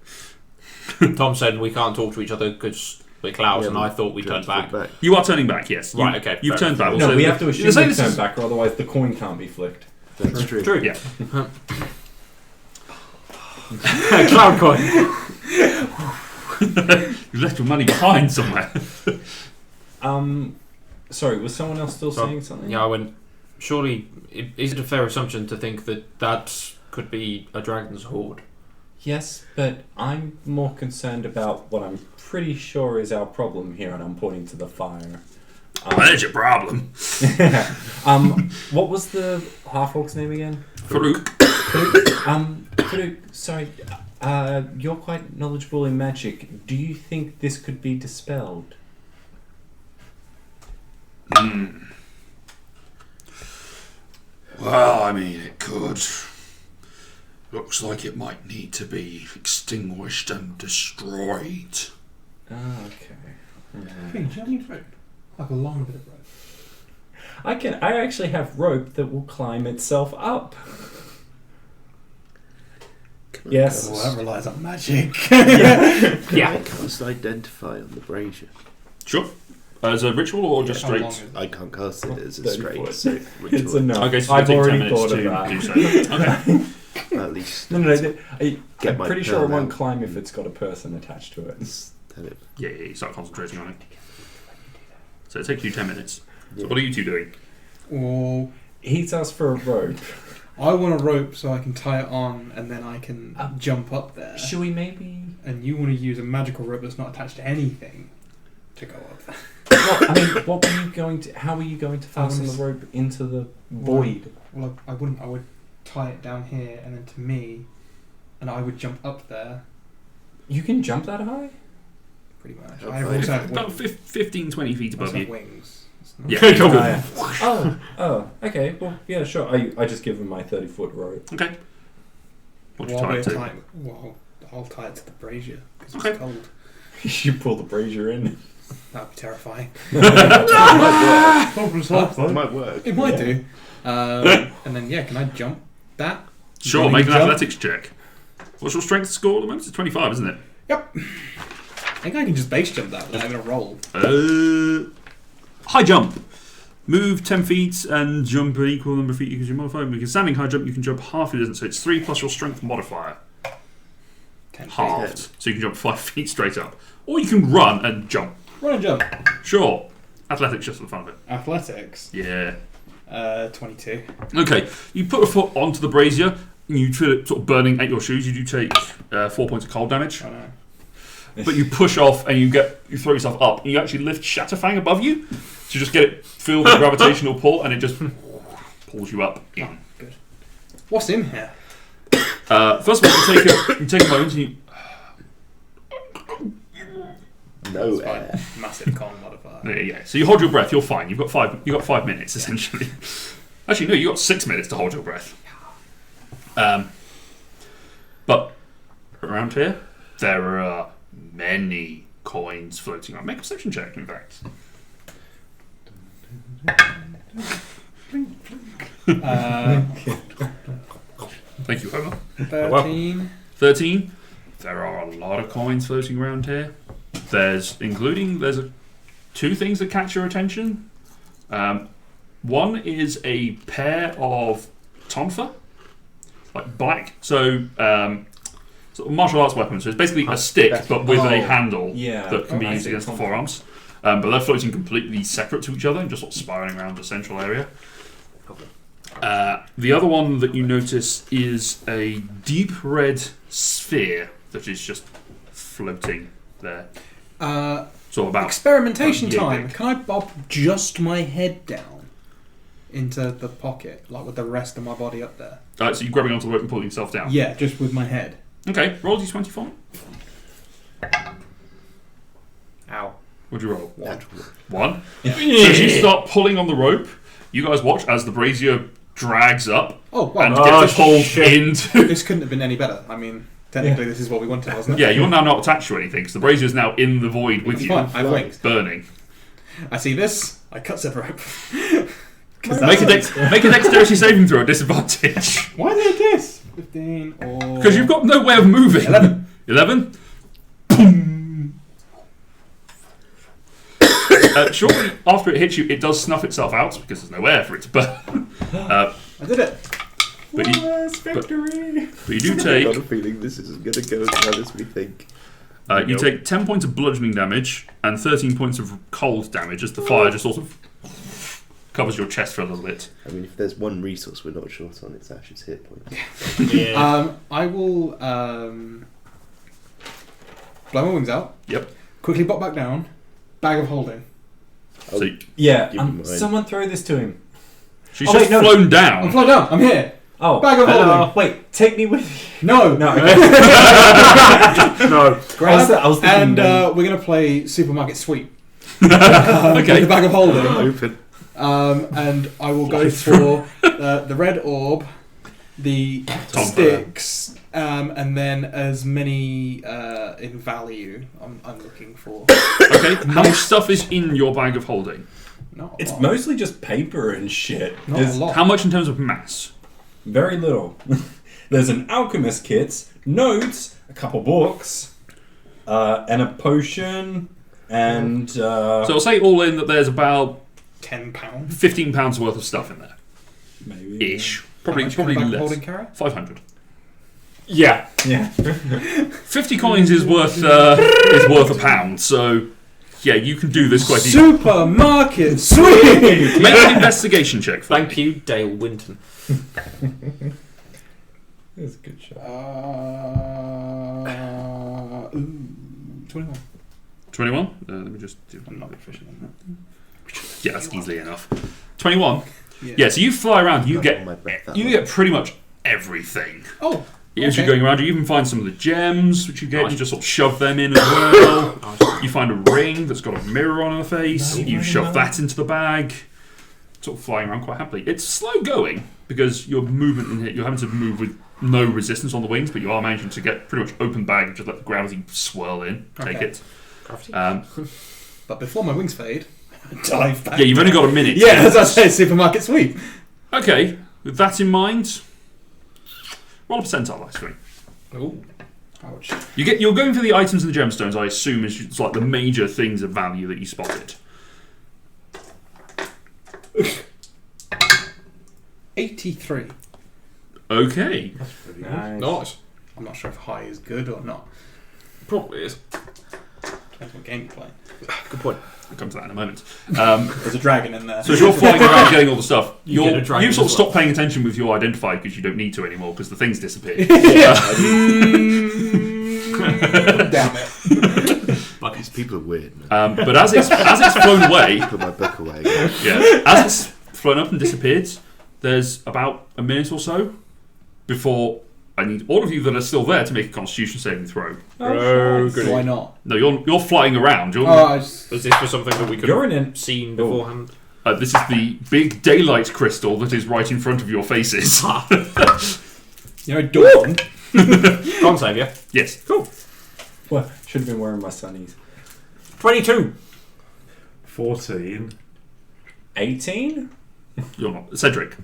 Tom said we can't talk to each other because we're clouds, and I thought we turned back. You are turning back, yes. Right, okay, You've fair. turned back. We'll No, say we that- have to we'll assume say we this turn is- back, or otherwise the coin can't be flicked. That's true. True. Yeah. Cloud coin. You left your money behind somewhere. Sorry, was someone else still saying something? Yeah, I went. Surely, is it a fair assumption to think that that could be a dragon's horde? Yes, but I'm more concerned about what I'm pretty sure is our problem here, and I'm pointing to the fire. There's your problem. What was the half-orc's name again? Farouk. Farouk, sorry, you're quite knowledgeable in magic. Do you think this could be dispelled? Well, I mean, it could. Looks like it might need to be extinguished and destroyed. Oh, okay. Hey, do you have any rope? Like a long bit of rope. I actually have rope that will climb itself up. Yes. Well, that relies on magic. Yeah. Cast Identify on the brazier. Sure. As a ritual or just How long straight? is- I can't cast it as a 30 straight foot. safe It's ritual. a no. Okay, so I've you take 10 already minutes thought to of do that. so. Okay. At least No. Get I'm my pretty sure it pearl won't out. climb if it's got a person attached to it. tell it. Yeah, you start concentrating on it. So it takes you 10 minutes. So Yeah. what are you two doing? Or He's asked for a rope. I want a rope so I can tie it on and then I can jump up there. Should we maybe? And you want to use a magical rope that's not attached to anything to go up there. Well, I mean, what were you going to? How were you going to fasten the was- rope into the void? Well, I wouldn't. I would tie it down here and then to me, and I would jump up there You can jump that high? pretty much. How I far? also have About wings. 15, 20 feet I above also have you. wings. It's not- Yeah, go yeah. Oh, okay. Well, yeah, sure. I just give him my 30-foot rope. Okay. What do you Well, tie we're it to? tying- well, I'll tie it to the brazier because Okay. it's cold. You pull the brazier in. That'd be terrifying. Problem solved, It though. might work. It might do. And then can I jump that? Sure, Running make an jump? athletics check. What's your strength score at the moment? It's 25, isn't it? I think I can just base jump that without having a roll. High jump. Move 10 feet and jump an equal number of feet because you're modified. With a standing high jump, you can jump half your distance. So it's 3 plus your strength modifier. 10 feet. Halved. So you can jump 5 feet straight up. Or you can run and jump. Run and jump. Sure. Athletics just for the fun of it. Athletics. Yeah. 22. Okay. You put a foot onto the brazier and you feel it sort of burning at your shoes. You do take 4 points of cold damage. Oh no. But you push off and you throw yourself up. And you actually lift Shatterfang above you to just get it feel the gravitational pull, and it just pulls you up. Oh, good. What's in here? First of all, you take a moment. And you, No That's fine. air. Massive con modifier. yeah. So you hold your breath. You're fine. You've got 5 minutes essentially. Actually, no, you got 6 minutes to hold your breath. But around here, there are many coins floating around. Make a perception check, in fact. Thank you, Homer. 13. 13. There are a lot of coins floating around here. There's 2 things that catch your attention. One is a pair of tonfa, like black. So, sort of martial arts weapons. So it's basically a stick, but with a handle that can be used against the forearms. But they're floating completely separate to each other and just sort of spiraling around the central area. The other one that you notice is a deep red sphere that is just floating there. So about Experimentation yeah, time. big. Can I bob just my head down into the pocket, like with the rest of my body up there? so you're grabbing onto the rope and pulling yourself down. Yeah, just with my head. Okay, roll d20 for me. Ow. What'd you roll? Natural. 1. So as you start pulling on the rope, you guys watch as the brazier drags up Oh, and wow. gets pulled into. This couldn't have been any better. I mean, technically, this is what we wanted, wasn't it? Yeah, you're now not attached to anything because the brazier is now in the void with It's you, fine. I have wings. burning. I see this. I cut said rope. Make a dexterity saving throw at disadvantage Why did I do this? 15 or... because you've got no way of moving. 11. 11. Shortly after it hits you, it does snuff itself out because there's no air for it to burn. I did it. But you, victory! but you do I've take got a feeling this isn't going to go as well as we think. you take 10 points of bludgeoning damage and 13 points of cold damage as the fire just sort of covers your chest for a little bit. I mean, if there's one resource we're not short on, it's Ash's hit points. I will blow my wings out. Yep. Quickly pop back down. Bag of holding. Oh, So you- Yeah, Give him mine. someone throw this to him. she's Oh, just wait, no. flown I'm down. flying down. I'm here. Oh, Bag of holding. Wait, take me with you. No. No, No. Grab, I was thinking and we're going to play supermarket sweep. Okay. With the bag of holding. Open. And I will go for the red orb, the sticks, and then as many in value I'm looking for. Okay, how much stuff is in your bag of holding? Not a It's lot. mostly just paper and shit. Not There's a lot. How much in terms of mass? very little. There's an alchemist kit, notes, a couple books, and a potion, and So I'll say all in that there's about £10. £15 worth of stuff in there. maybe Ish. How Probably much can a bag of less. holding carry? 500. Yeah. Yeah. 50 coins is worth £1, so yeah, you can do this quite easily. Supermarket sweep. Make an investigation check. For Thank you, Dale Winton. That's a good shot. 21. 21. Let me just do. I'm not proficient in that. Yeah, that's easily enough. 21. Yeah. Yeah, so you fly around. You Got get on my breath that you much. get pretty much everything. Oh. As you're Okay. going around, you even find some of the gems which you get. Nice. You just sort of shove them in as well. Nice. You find a ring that's got a mirror on the face. No, You no, shove no. that into the bag. Sort of flying around quite happily. It's slow going because your movement in here, you're having to move with no resistance on the wings, but you are managing to get pretty much open bag and just let the gravity swirl in. Take Okay. it. Gravity. But before my wings fade, dive back. Yeah, you've only got a minute. Yeah, as I say, supermarket sweep. Okay, with that in mind, roll a percentile dice for me. Oh. Ouch. You're going for the items and the gemstones, I assume, is it's like the major things of value that you spotted. 83. Okay. That's pretty Nice. Nice. I'm not sure if high is good or not. Probably is. Depends what game you're playing. Good point. I'll come to that in a moment. There's a dragon in there. So as you're flying around getting all the stuff, You get a dragon you sort of as well. stop paying attention with your identify because you don't need to anymore because the things disappeared. Damn it. These people are weird, man. But as it's flown away, Put my book away again. yeah, as it's flown up and disappeared, there's about a minute or so before I need all of you that are still there to make a Constitution saving throw. Oh, goody. Why not? No, you're flying around. You're, Oh, I just, Is this for something that we could You're have in an seen beforehand? This is the big daylight crystal that is right in front of your faces. Dawn. Con save, yeah. Yes. Cool. Well, should have been wearing my sunnies. 22. 14. 18? You're not. Cedric.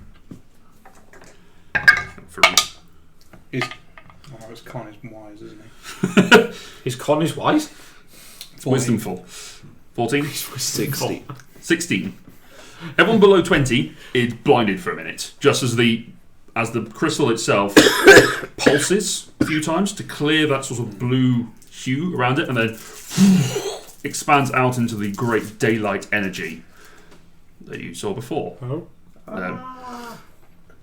His con is wise, isn't he? His con is wise. Wisdomful. 14. 60. 16. Everyone below 20 is blinded for a minute, just as the crystal itself pulses a few times to clear that sort of blue hue around it, and then expands out into the great daylight energy that you saw before. Oh.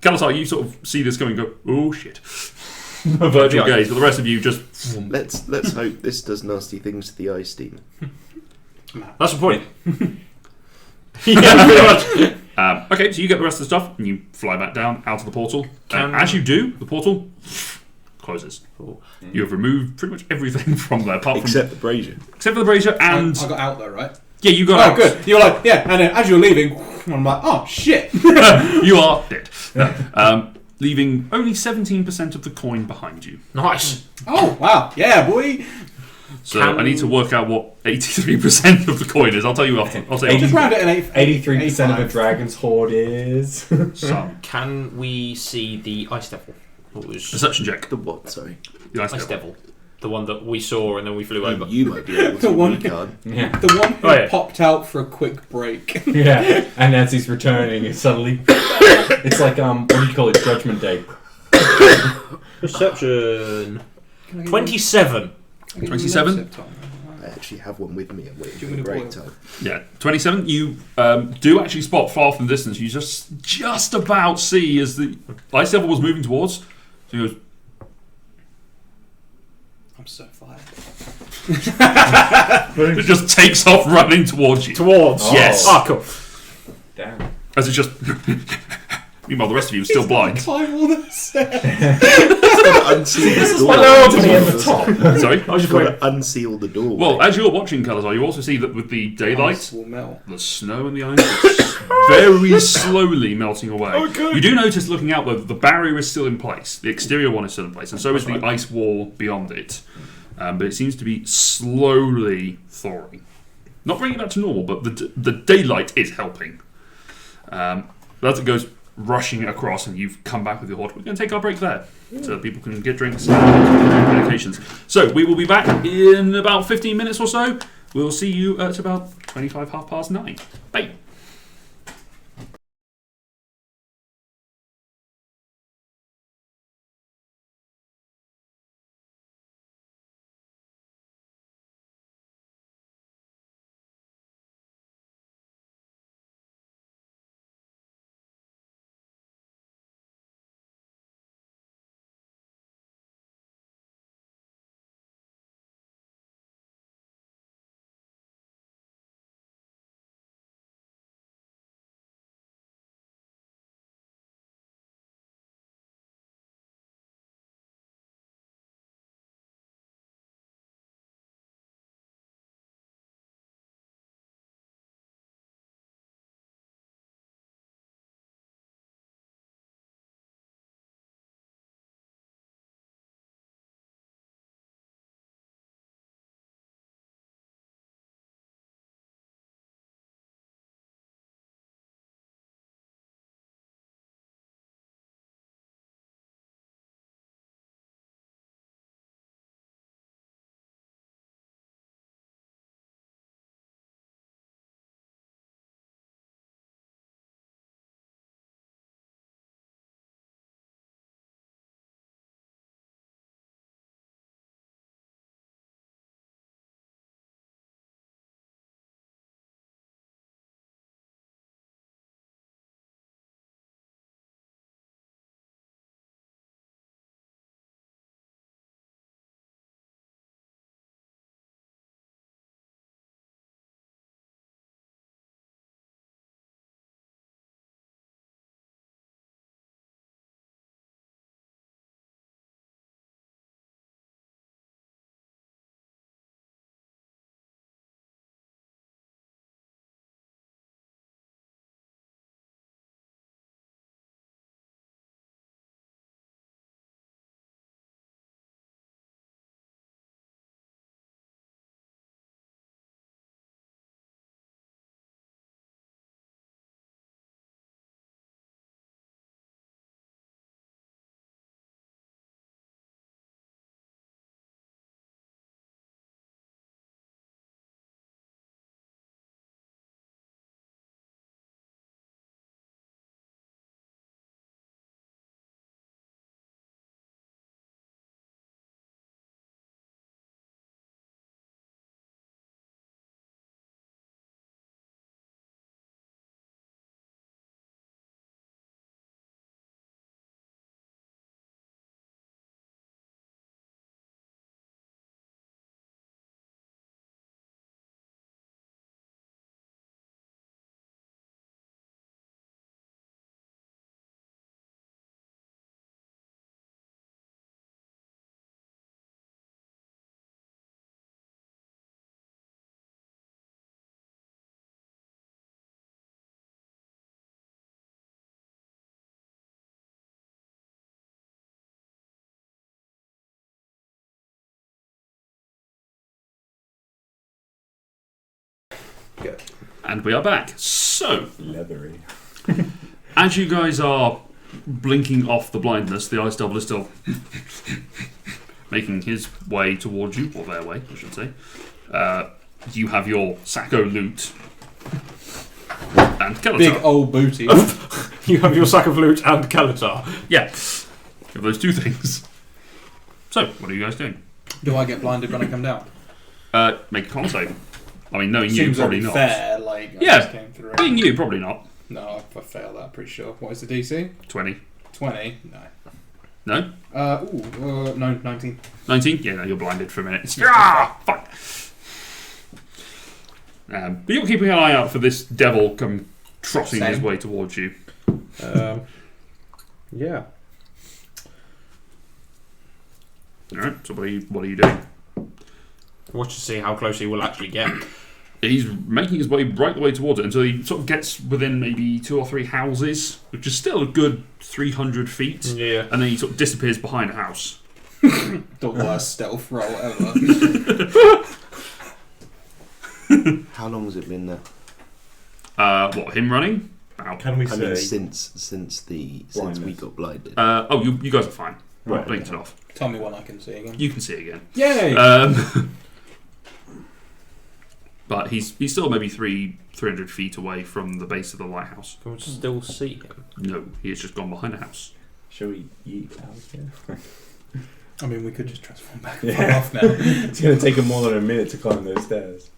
Kalasar, you sort of see this going and go, oh shit. Virtual gaze, but the rest of you just... Let's hope this does nasty things to the ice demon. That's the point. Yeah, pretty much. Okay, so you get the rest of the stuff, and you fly back down out of the portal. As you do, the portal closes. You have removed pretty much everything from there, apart Except the brazier. except for the brazier, and I got out though, right? yeah, you got Oh, out. good. You're like, yeah, and then as you're leaving, I'm like, oh shit. You are dead, leaving only 17% of the coin behind you. Nice. Oh wow, yeah, boy. So I need to work out what 83% of the coin is. I'll tell you after. I'll say Just round it an 83% of a dragon's hoard is. some Can we see the ice devil? What was perception check. The what, sorry? The ice ice devil. devil? The one that we saw and then we flew over. You might be able to, The one- we can't. Yeah. The one who Oh, yeah. popped out for a quick break. Yeah. And as he's returning, it's suddenly. It's like, what do you call it? Judgment Day. Perception. 27. 27? I actually have one with me. I'm waiting Do for you the want me break to time. Yeah, 27. You do actually spot far from the distance. You just about see as the ice devil was moving towards. So he goes, I'm so fired. it just takes off running towards you. Towards. Oh. Yes. Ah, cool. Damn. As it just. Meanwhile, the rest of you are still blind. Climb all the stairs. Unseal the door. Hello, To me at the top. Sorry. I was just Got waiting. to unseal the door. Well, as you're watching Kalasar, you also see that with the Ice daylight, will melt. the snow and the ice is very slowly melting away. Okay. You do notice, looking out, though, that the barrier is still in place. The exterior one is still in place, and so is the ice wall beyond it. But it seems to be slowly thawing. Not bringing it back to normal, but the daylight is helping. As it goes rushing across, and you've come back with your horde, we're going to take our break there, so that people can get drinks and medications. So we will be back in about 15 minutes or so. We'll see you at about 9:25. Bye. And we are back. So, Leathery. as you guys are blinking off the blindness, the ice devil is still making his way towards you, or their way, I should say. You have your Sacco loot and Kelatar. Big old booty. You have your sack of loot and Kelatar. Yeah, you have those two things. So, what are you guys doing? Do I get blinded when I come down? Make a con save. I mean, knowing you, Seems probably only not. fair, like, I Yeah. just came through. Being you, probably not. No, if I fail that, pretty sure. What is the DC? 20. 20? No? No. No, 19. 19? Yeah, no, you're blinded for a minute. Fuck! But you're keeping an eye out for this devil come trotting his Same. way towards you. Yeah. Alright, so what are you doing? Watch to see how close he will actually get. He's making his way right the way towards it until he sort of gets within maybe 2 or 3 houses, which is still a good 300 feet, Yeah. and then he sort of disappears behind a house. The worst stealth roll ever. How long has it been there? What, him running? About. Can we I mean, say since we got blinded. You guys are fine. Right, Blinked okay. it off. Tell me when I can see again. You can see it again. Yay! But he's still maybe 300 feet away from the base of the lighthouse. Can we still see him? No, he has just gone behind a house. Shall we eat out here? I mean, we could just transform back and Yeah. off now. It's going to take him more than a minute to climb those stairs.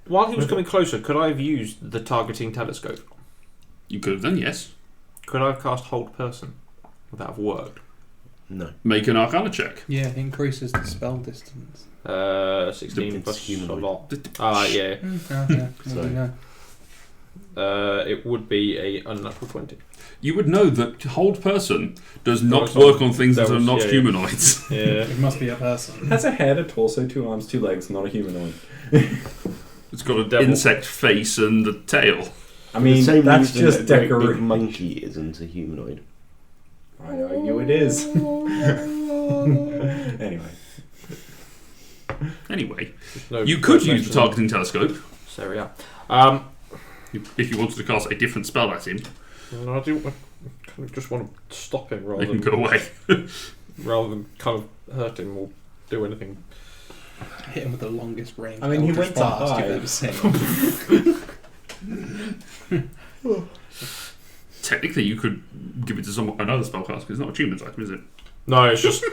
While he was coming closer, could I have used the targeting telescope? You could have done, yes. Could I have cast Hold Person? Would that have worked? No. Make an Arcana check. Yeah, it increases the spell distance. 16 It's plus humanoid. a lot. Yeah. Okay. So- What do you know? It would be a unnatural 20. You would know that Hold Person does not That was work on things that are was- not yeah, yeah. humanoids. Yeah. It must be a person. Has a head, a torso, 2 arms, 2 legs, not a humanoid. It's got an Devil. insect face and a tail. I mean, the same that's reason just that a great big decoration. monkey isn't a humanoid. I argue it is. Anyway. No You could use the mention. targeting telescope So there we are. if you wanted to cast a different spell at him. No, I do. I kind of just want to stop him rather Make him than go away. rather than kind of hurt him or do anything. Hit him with the longest range. I mean, he Eldritch went to blast hide. you've ever seen. Technically, you could give it to another spellcaster because it's not a achievement item, is it? No, it's just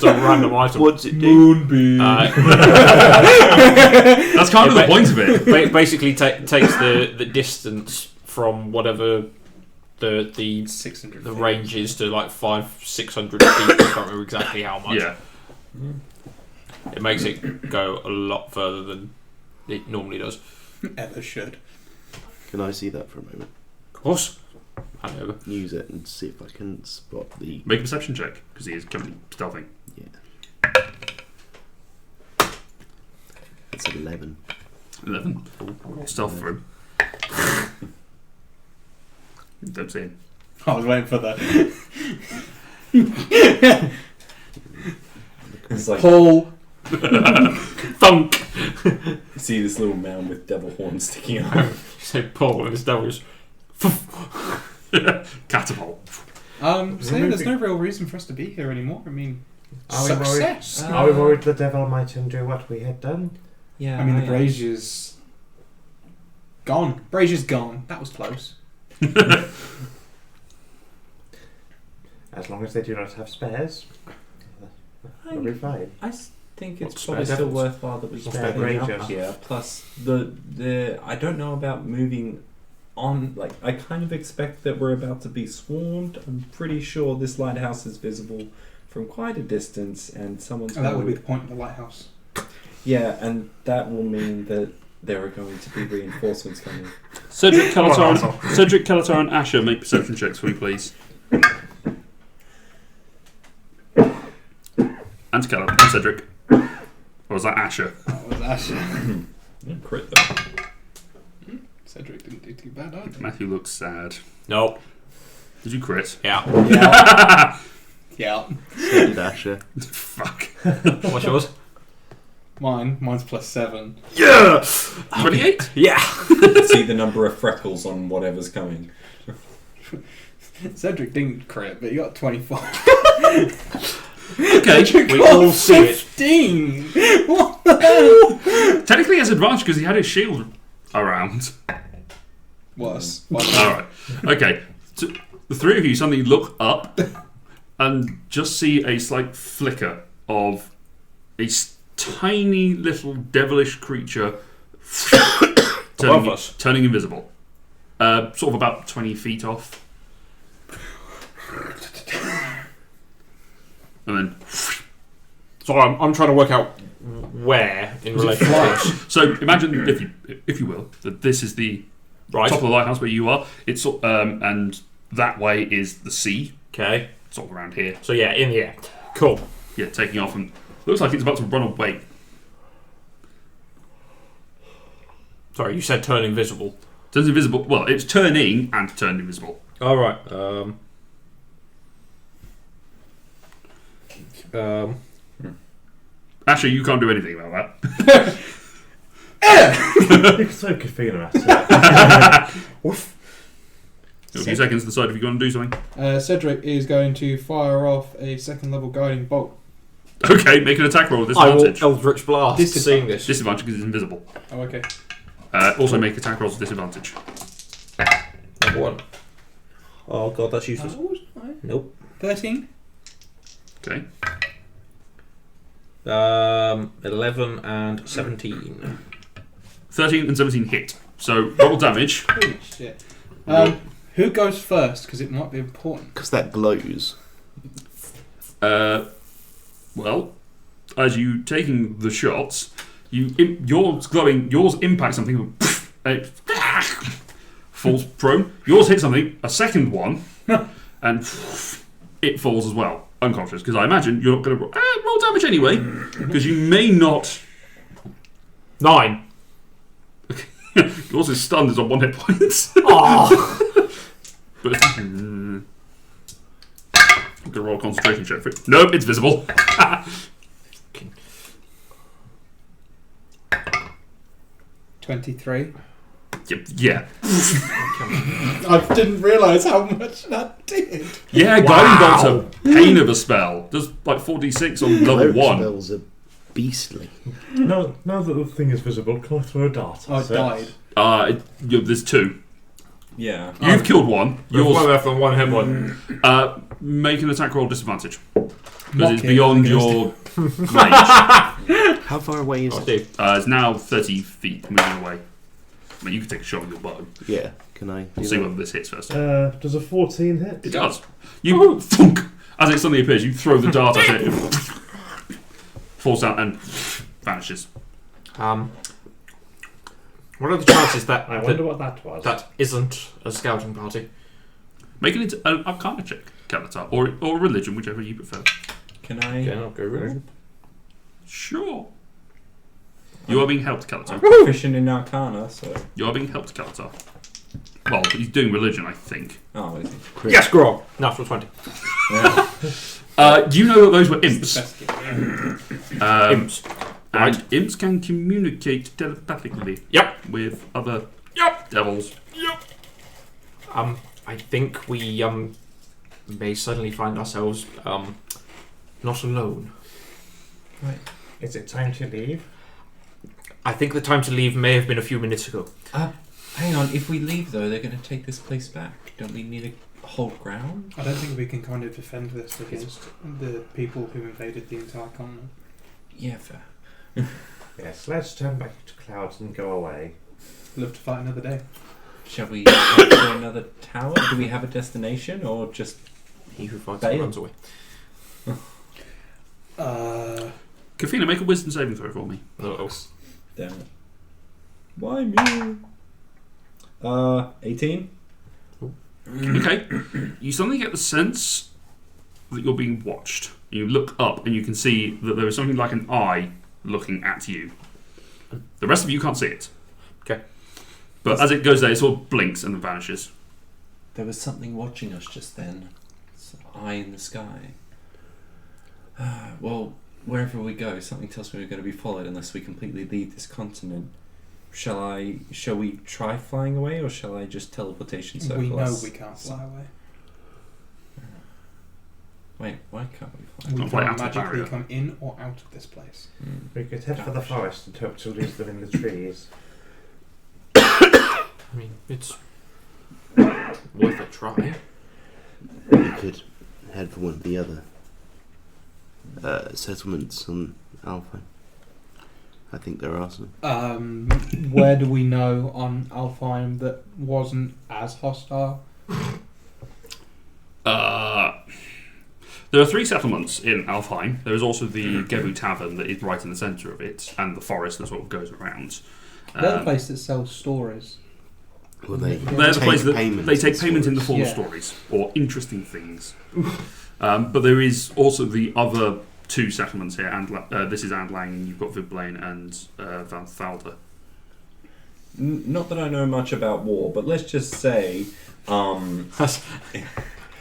a random item. What's it do? Moonbeam. That's kind of the point of it. Basically, takes the distance from whatever the 600 the feet. range is to like 500-600 feet. I can't remember exactly how much. Yeah. It makes it go a lot further than it normally does. Ever should. Can I see that for a moment? Of course. Hand over. Use it and see if I can spot the. Make a perception check because he is coming stealthing. Yeah. It's 11. 11. Stealth for him. Don't see him. I was waiting for that. It's like, Paul. Thunk! you see this little man with devil horns sticking out. So Paul and his devils. Catapult. So there's no real reason for us to be here anymore. I mean, Are we worried? success. Are we worried the devil might undo what we had done? Yeah, I mean, the brazier's gone. Brazier's gone. That was close. As long as they do not have spares, we'll be fine. I think it's What's probably spare still devils? worthwhile that we What's stay spare up rangers? here. Plus, the I don't know about moving on. Like, I kind of expect that we're about to be swarmed. I'm pretty sure this lighthouse is visible from quite a distance, and someone's. And that going would be the point of the lighthouse. Yeah, and that will mean that there are going to be reinforcements coming. Cedric, Kelatar, and Asher, make perception checks for me, please. And Kelatar, and Cedric. Or was that Asher? That was Asher. Crit though. Cedric didn't do too bad either. Matthew looks sad. Nope. Did you crit? Yeah. Yeah. Yeah. So did Asher. Fuck. What's yours? Mine's +7. Yeah! 28? Yeah! See the number of freckles on whatever's coming. Cedric didn't crit, but he got 25. Okay. Cedric we got all see it. 15! What the hell? Technically he has advantage because he had his shield around. Worse. Alright. Okay. So the three of you suddenly look up and just see a slight flicker of a tiny little devilish creature Above us. turning invisible. Sort of about 20 feet off. And then... So I'm trying to work out where in relation to this. So imagine, if you will, that this is the Right. top of the lighthouse where you are. It's and that way is the sea, Okay. sort of around here. So yeah, in the air. Cool. Yeah, taking off and looks like it's about to run away. Sorry, you said turn invisible. Turns invisible. Well, it's turning and turned invisible. Alright. Actually, you can't do anything about that. You can throw Kafina at it. You have a few seconds to decide if you're going to do something. Cedric is going to fire off a second level guiding bolt. Okay, make an attack roll with I will disadvantage. Eldritch Blast. Disadvantage. Seeing this. Disadvantage because it's invisible. Oh, okay. Also make attack rolls with disadvantage. Number 1. Oh god, that's useless. Nope. 13? Okay. 11 and 17. 13 and 17 hit. So roll damage. Holy shit. Who goes first? Because it might be important. Because that glows. Well, as you taking the shots, yours glowing. Yours impacts something, and it falls prone. Yours hits something, a second one, and it falls as well, unconscious. Because I imagine you're not going to roll damage anyway, because you may not. 9. Yours is stunned, is on 1 hit point. Oh! But I'm gonna roll a concentration check for it. Nope, it's visible. 23. Yeah. I didn't realise how much that did. Yeah, guiding bolt's a pain of a spell. Does like 4d6 on level Cleric 1. spells are beastly. Now that the thing is visible, can I throw a dart? I at it? died. There's 2. Yeah. You've killed one. There's one Yours. left and 1 hit one. Make an attack roll disadvantage. Because it's Mocking beyond is your range. How far away is Oh, it? Steve. It's now 30 feet moving away. I mean, you can take a shot with your bow. Yeah, can I? We'll do see that? whether this hits first. Does a 14 hit? It does. You thunk, as it suddenly appears. You throw the dart at it, it falls out and vanishes. What are the chances that I wonder what that was. that isn't a scouting party? Make it into an Arcana check, Calatar, or religion, whichever you prefer. Can I? Okay, I'll go religion. Sure. You are being helped, I'm Calatar. proficient in Arcana, so. You are being helped, Calatar. Well, he's doing religion, I think. Oh, is it? Crit. Yes, Grog. Natural 20. Yeah. You know that those were imps. Best game. Imps. And imps can communicate telepathically. Yep. With other Yep. devils. I think we may suddenly find ourselves not alone. Right. Is it time to leave? I think the time to leave may have been a few minutes ago. Hang on. If we leave, though, they're going to take this place back. Don't we need to hold ground? I don't think we can kind of defend this against the people who invaded the entire continent. Yeah, fair. Yes, let's turn back to clouds and go away. Live to fight another day. Shall we head for another tower? Do we have a destination, or just He who fights Bail. runs away. Kafina, make a wisdom saving throw for me. Uh-oh. damn it? Why me? 18. Okay. You suddenly get the sense that you're being watched. You look up and you can see that there is something like an eye looking at you. The rest of you can't see it. Okay. But as it goes there, it sort of blinks and then vanishes. There was something watching us just then. It's an eye in the sky. Well, wherever we go, something tells me we're going to be followed unless we completely leave this continent. Shall we try flying away, or shall I just teleportation circle We know us? we can't fly away. Wait, why can't we fly? We Can't fly can't out of the magically barrier. come in or out of this place. We could head for the forest and hope to lose them in the trees. I mean, it's worth a try. We could head for one of the other settlements on Alpha. I think there are some. Where do we know on Alfheim that wasn't as hostile? There are 3 settlements in Alfheim. There is also the Gebu Tavern that is right in the centre of it, and the forest that sort of goes around. They're the place that sells stories. Well, they They're the place that they take payment in the form of Yeah. stories or interesting things. But there is also the other 2 settlements here. This is Andlang. You've got Vidblain and Van Thalder. Not that I know much about war, but let's just say, That's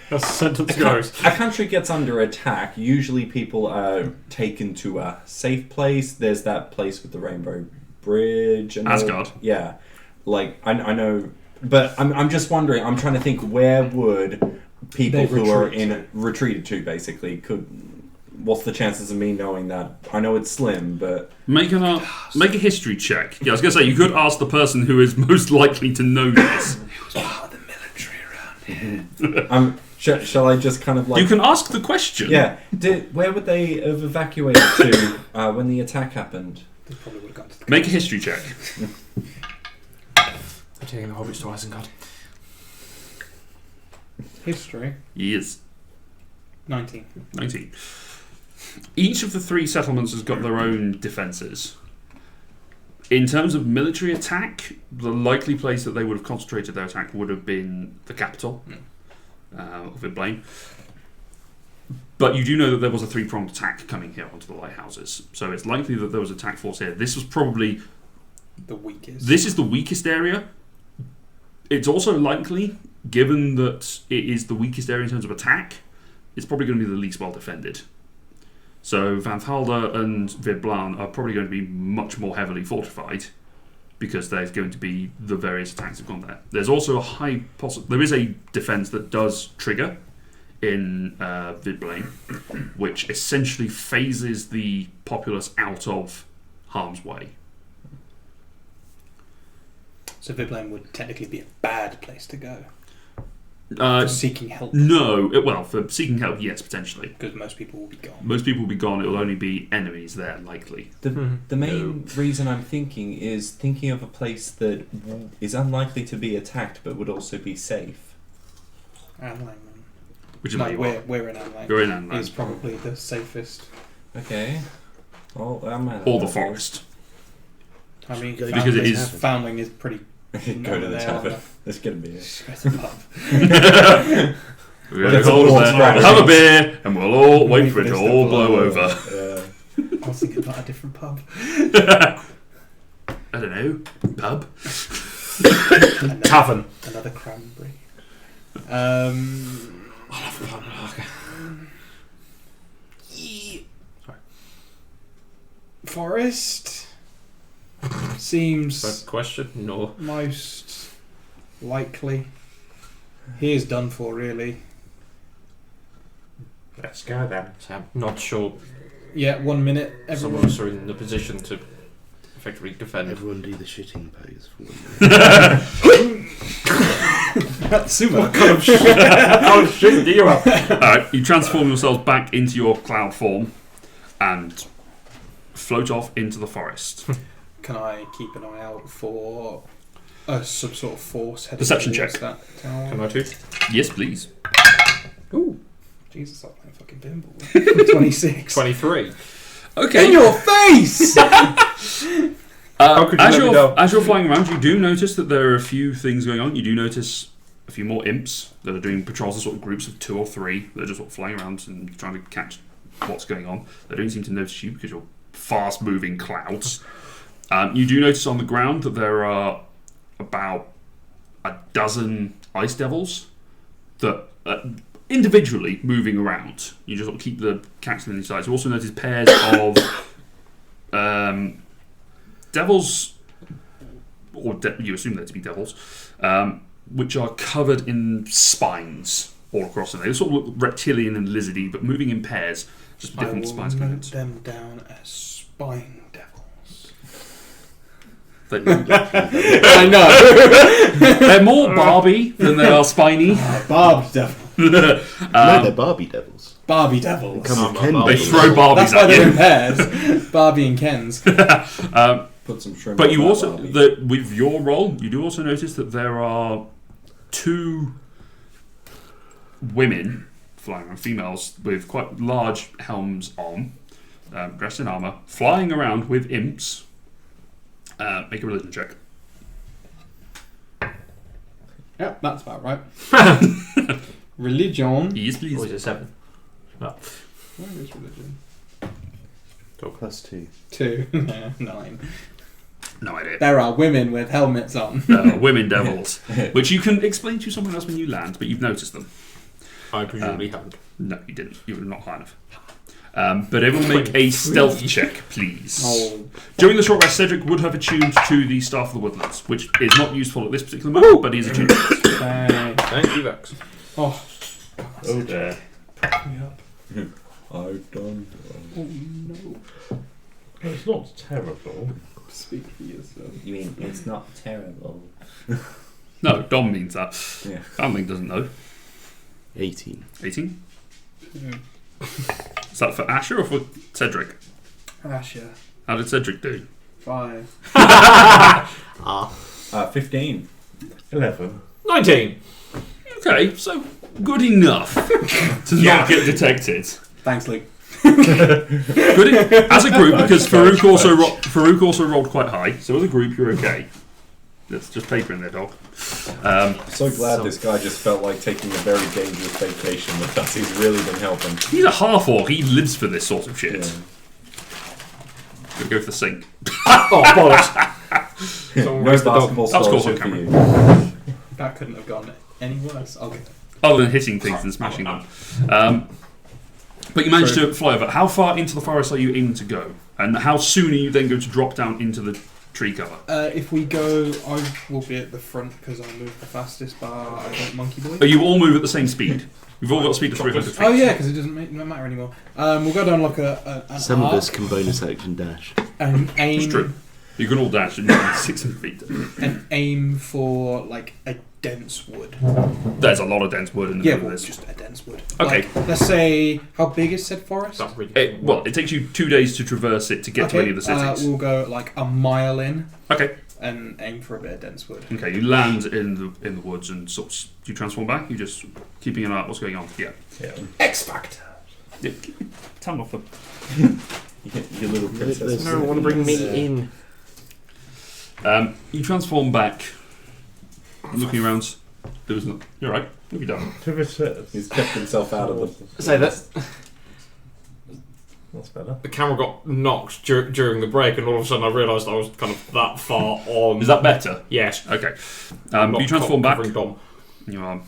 the sentence goes. a country gets under attack. Usually, people are taken to a safe place. There's that place with the Rainbow Bridge and all- Asgard. Yeah, like I know, but I'm just wondering. I'm trying to think where would people They who are retreat retreated to basically could. What's the chances of me knowing that? I know it's slim, but Make a history check. Yeah, I was going to say, you could ask the person who is most likely to know this. Part of the military around here. shall I just kind of like? You can ask the question. Yeah. Where would they have evacuated to when the attack happened? They probably would have gone to the Make a history check. They're taking the hobbits to Isengard. history. Yes. 19. 19. Each of the 3 settlements has got their own defences. In terms of military attack, the likely place that they would have concentrated their attack would have been the capital of Vidblain. But you do know that there was a 3-pronged attack coming here onto the lighthouses. So it's likely that there was an attack force here. This was probably... The weakest. This is the weakest area. It's also likely, given that it is the weakest area in terms of attack, it's probably going to be the least well defended. So Van Thalder and Vidblain are probably going to be much more heavily fortified because there's going to be the various attacks that have gone there. There's also a there is a defense that does trigger in Vidblain, which essentially phases the populace out of harm's way. So Vidblain would technically be a bad place to go. Uh, For seeking help. No, well, for seeking help, yes, potentially. Because most people will be gone. Most people will be gone. It will only be enemies there, likely. The main reason I'm thinking is thinking of a place that is unlikely to be attacked but would also be safe. Anlang. Which is No, like we're in Anlang. You're in Anlang. It's probably the safest. Okay. Well, I'm at or the forest. I mean, Because Foundling, it is- Foundling is pretty. Go to the there, tavern. aren't There's gonna be they? it. Go to the pub. We're going to It's hold all there, Spanish. have a beer, and we'll all wait for it to Wait for this all to blow blow over. I was thinking about a different pub. I don't know. Pub? Tavern. Another cranberry. Forest seems First question? No. most likely. He is done for, really. Let's go then. So I'm not sure Yeah, 1 minute. some of Everyone. us are in the position to effectively defend. Everyone do the shitting pose for 1 minute. Sumo. Oh shit, do you up? Alright, you transform yourselves back into your cloud form and float off into the forest. Can I keep an eye out for some sort of force heading Perception towards check. that tower? Can I too? Yes, please. Ooh, Jesus, I'm playing fucking pinball. 26. 23. Okay. In your face! How could you let me know? As you're flying around, you do notice that there are a few things going on. You do notice a few more imps that are doing patrols in sort of groups of 2 or 3. They're just sort of flying around and trying to catch what's going on. They don't seem to notice you because you're fast-moving clouds. You do notice on the ground that there are about a dozen ice devils that individually moving around. You just sort of keep the cactus in sight. You also notice pairs of devils, or you assume them to be devils, which are covered in spines all across them. They sort of look reptilian and lizardy, but moving in pairs, just different spines. I will note them down as spine devils. I know. They're more Barbie than they are spiny. Barbie devil. No, they're Barbie devils. Barbie devils. Come on, Ken. They throw Barbies That's why at they're in you. pairs. Barbie and Kens. Put some shrimp. But on you that also, Barbie. with your role, you do also notice that there are 2 women flying around, females with quite large helms on, dressed in armour, flying around with imps. Make a religion check. Yep, that's about right. Religion. Yes, Or please. is it 7? Where is religion? +2. 2. 9. No idea. There are women with helmets on. Women devils, which you can explain to someone else when you land, but you've noticed them. I presumably haven't. No, you didn't. You were not high enough. But everyone make a stealth check, please. Oh, During the short rest, Cedric would have attuned to the Staff of the Woodlands, which is not useful at this particular moment, but he is attuned to it. Thank you, Vex. oh, Oh dear. me up. I've done. Oh no. It's not terrible. Speak for yourself. You mean it's not terrible? No, Dom means that. Yeah. Fanling doesn't know. 18. 18? Is that for Asher or for Cedric? Asher. How did Cedric do? 5. 15. 11. 19! Okay, so good enough to not get detected. Thanks, Luke. As a group, because Farouk also rolled quite high, so as a group you're okay. That's just paper in there, dog. So glad this guy just felt like taking a very dangerous vacation with us. He's really been helping. He's a half-orc, he lives for this sort of shit. Yeah. Go for the sink. Oh, bollocks! Someone No raise the dog. basketball That was caught on scholarship for camera. you. That couldn't have gone any worse. I'll get it. Other than hitting things and smashing them. But you managed to fly over. How far into the forest are you aiming to go? And how soon are you then going to drop down into the tree cover? If we go, I will be at the front because I move the fastest bar. I don't monkey boy. But you all move at the same speed. You've all got a speed of 300 feet. Oh yeah, because it doesn't matter anymore. We'll go down like an Some arc of us can bonus action dash. and aim. It's true. You can all dash in 600 feet. And aim for like a dense wood. There's a lot of dense wood in the Yeah, middle well, of this. just a dense wood. Okay. Like, let's say, how big is said forest? That's really It takes you 2 days to traverse it to get to any of the cities. We'll go like a mile in Okay. and aim for a bit of dense wood. Okay, you land in the woods and sort of, do you transform back? You just keeping an eye on what's going on? Yeah. X Factor. Yeah. Turn off the... Your little princess. No one bring me in. You transform back, looking around. There was no... You're right. What have you done? To return. He's kept himself out of the. Say that That's better. the camera got knocked during the break, and all of a sudden I realised I was kind of that far on. Is that better? Yes. Okay. Not You transform back. covering Dom. You are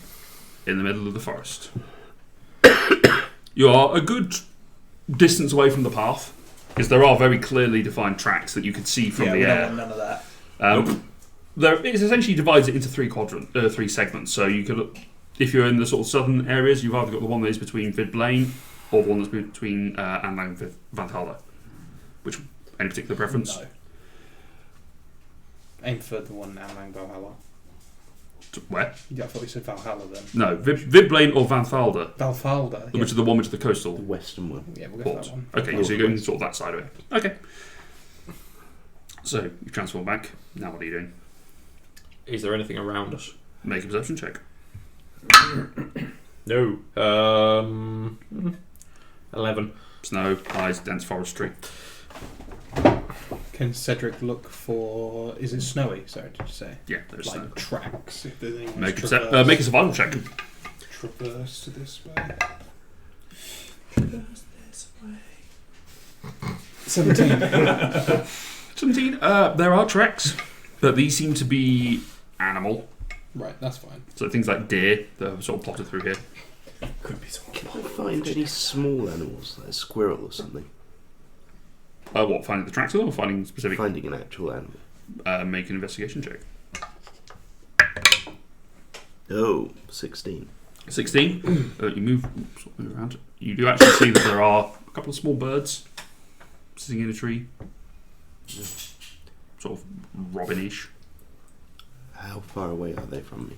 in the middle of the forest. You are a good distance away from the path, because there are very clearly defined tracks that you can see from Yeah, the we don't air. want none of that. It essentially divides it into 3 segments. So you could, if you're in the sort of southern areas, you've either got the one that is between Vidblain or the one that's between Anlang and Valhalla. Which, any particular preference? No. Aim for the one Amlang Valhalla. Where? Yeah, I thought you said Valhalla then. No, Vidblain or Valhalla, Valhalla. which is the one which is the The coastal western one. Yeah, we'll go for port. that one. Okay, so you're going sort of that side of it. Okay. So you transform back. Now what are you doing? Is there anything around us? Make a perception check. No. 11. Snow, eyes, dense forestry. Can Cedric look for? Is it snowy? Sorry, did you say? Yeah, there's Like snow. tracks. If there's any Make a survival check. Traverse to this way. 17. 17. There are tracks, but these seem to be animal. Right, that's fine. So things like deer that are sort of plotted through here. Could be someone. Can I find any small animals, like a squirrel or something? What, finding the tractor or finding specific? Finding an actual animal. Make an investigation check. Oh, 16. 16. You move around. You do actually see that there are a couple of small birds sitting in a tree. Sort of robin-ish. How far away are they from me?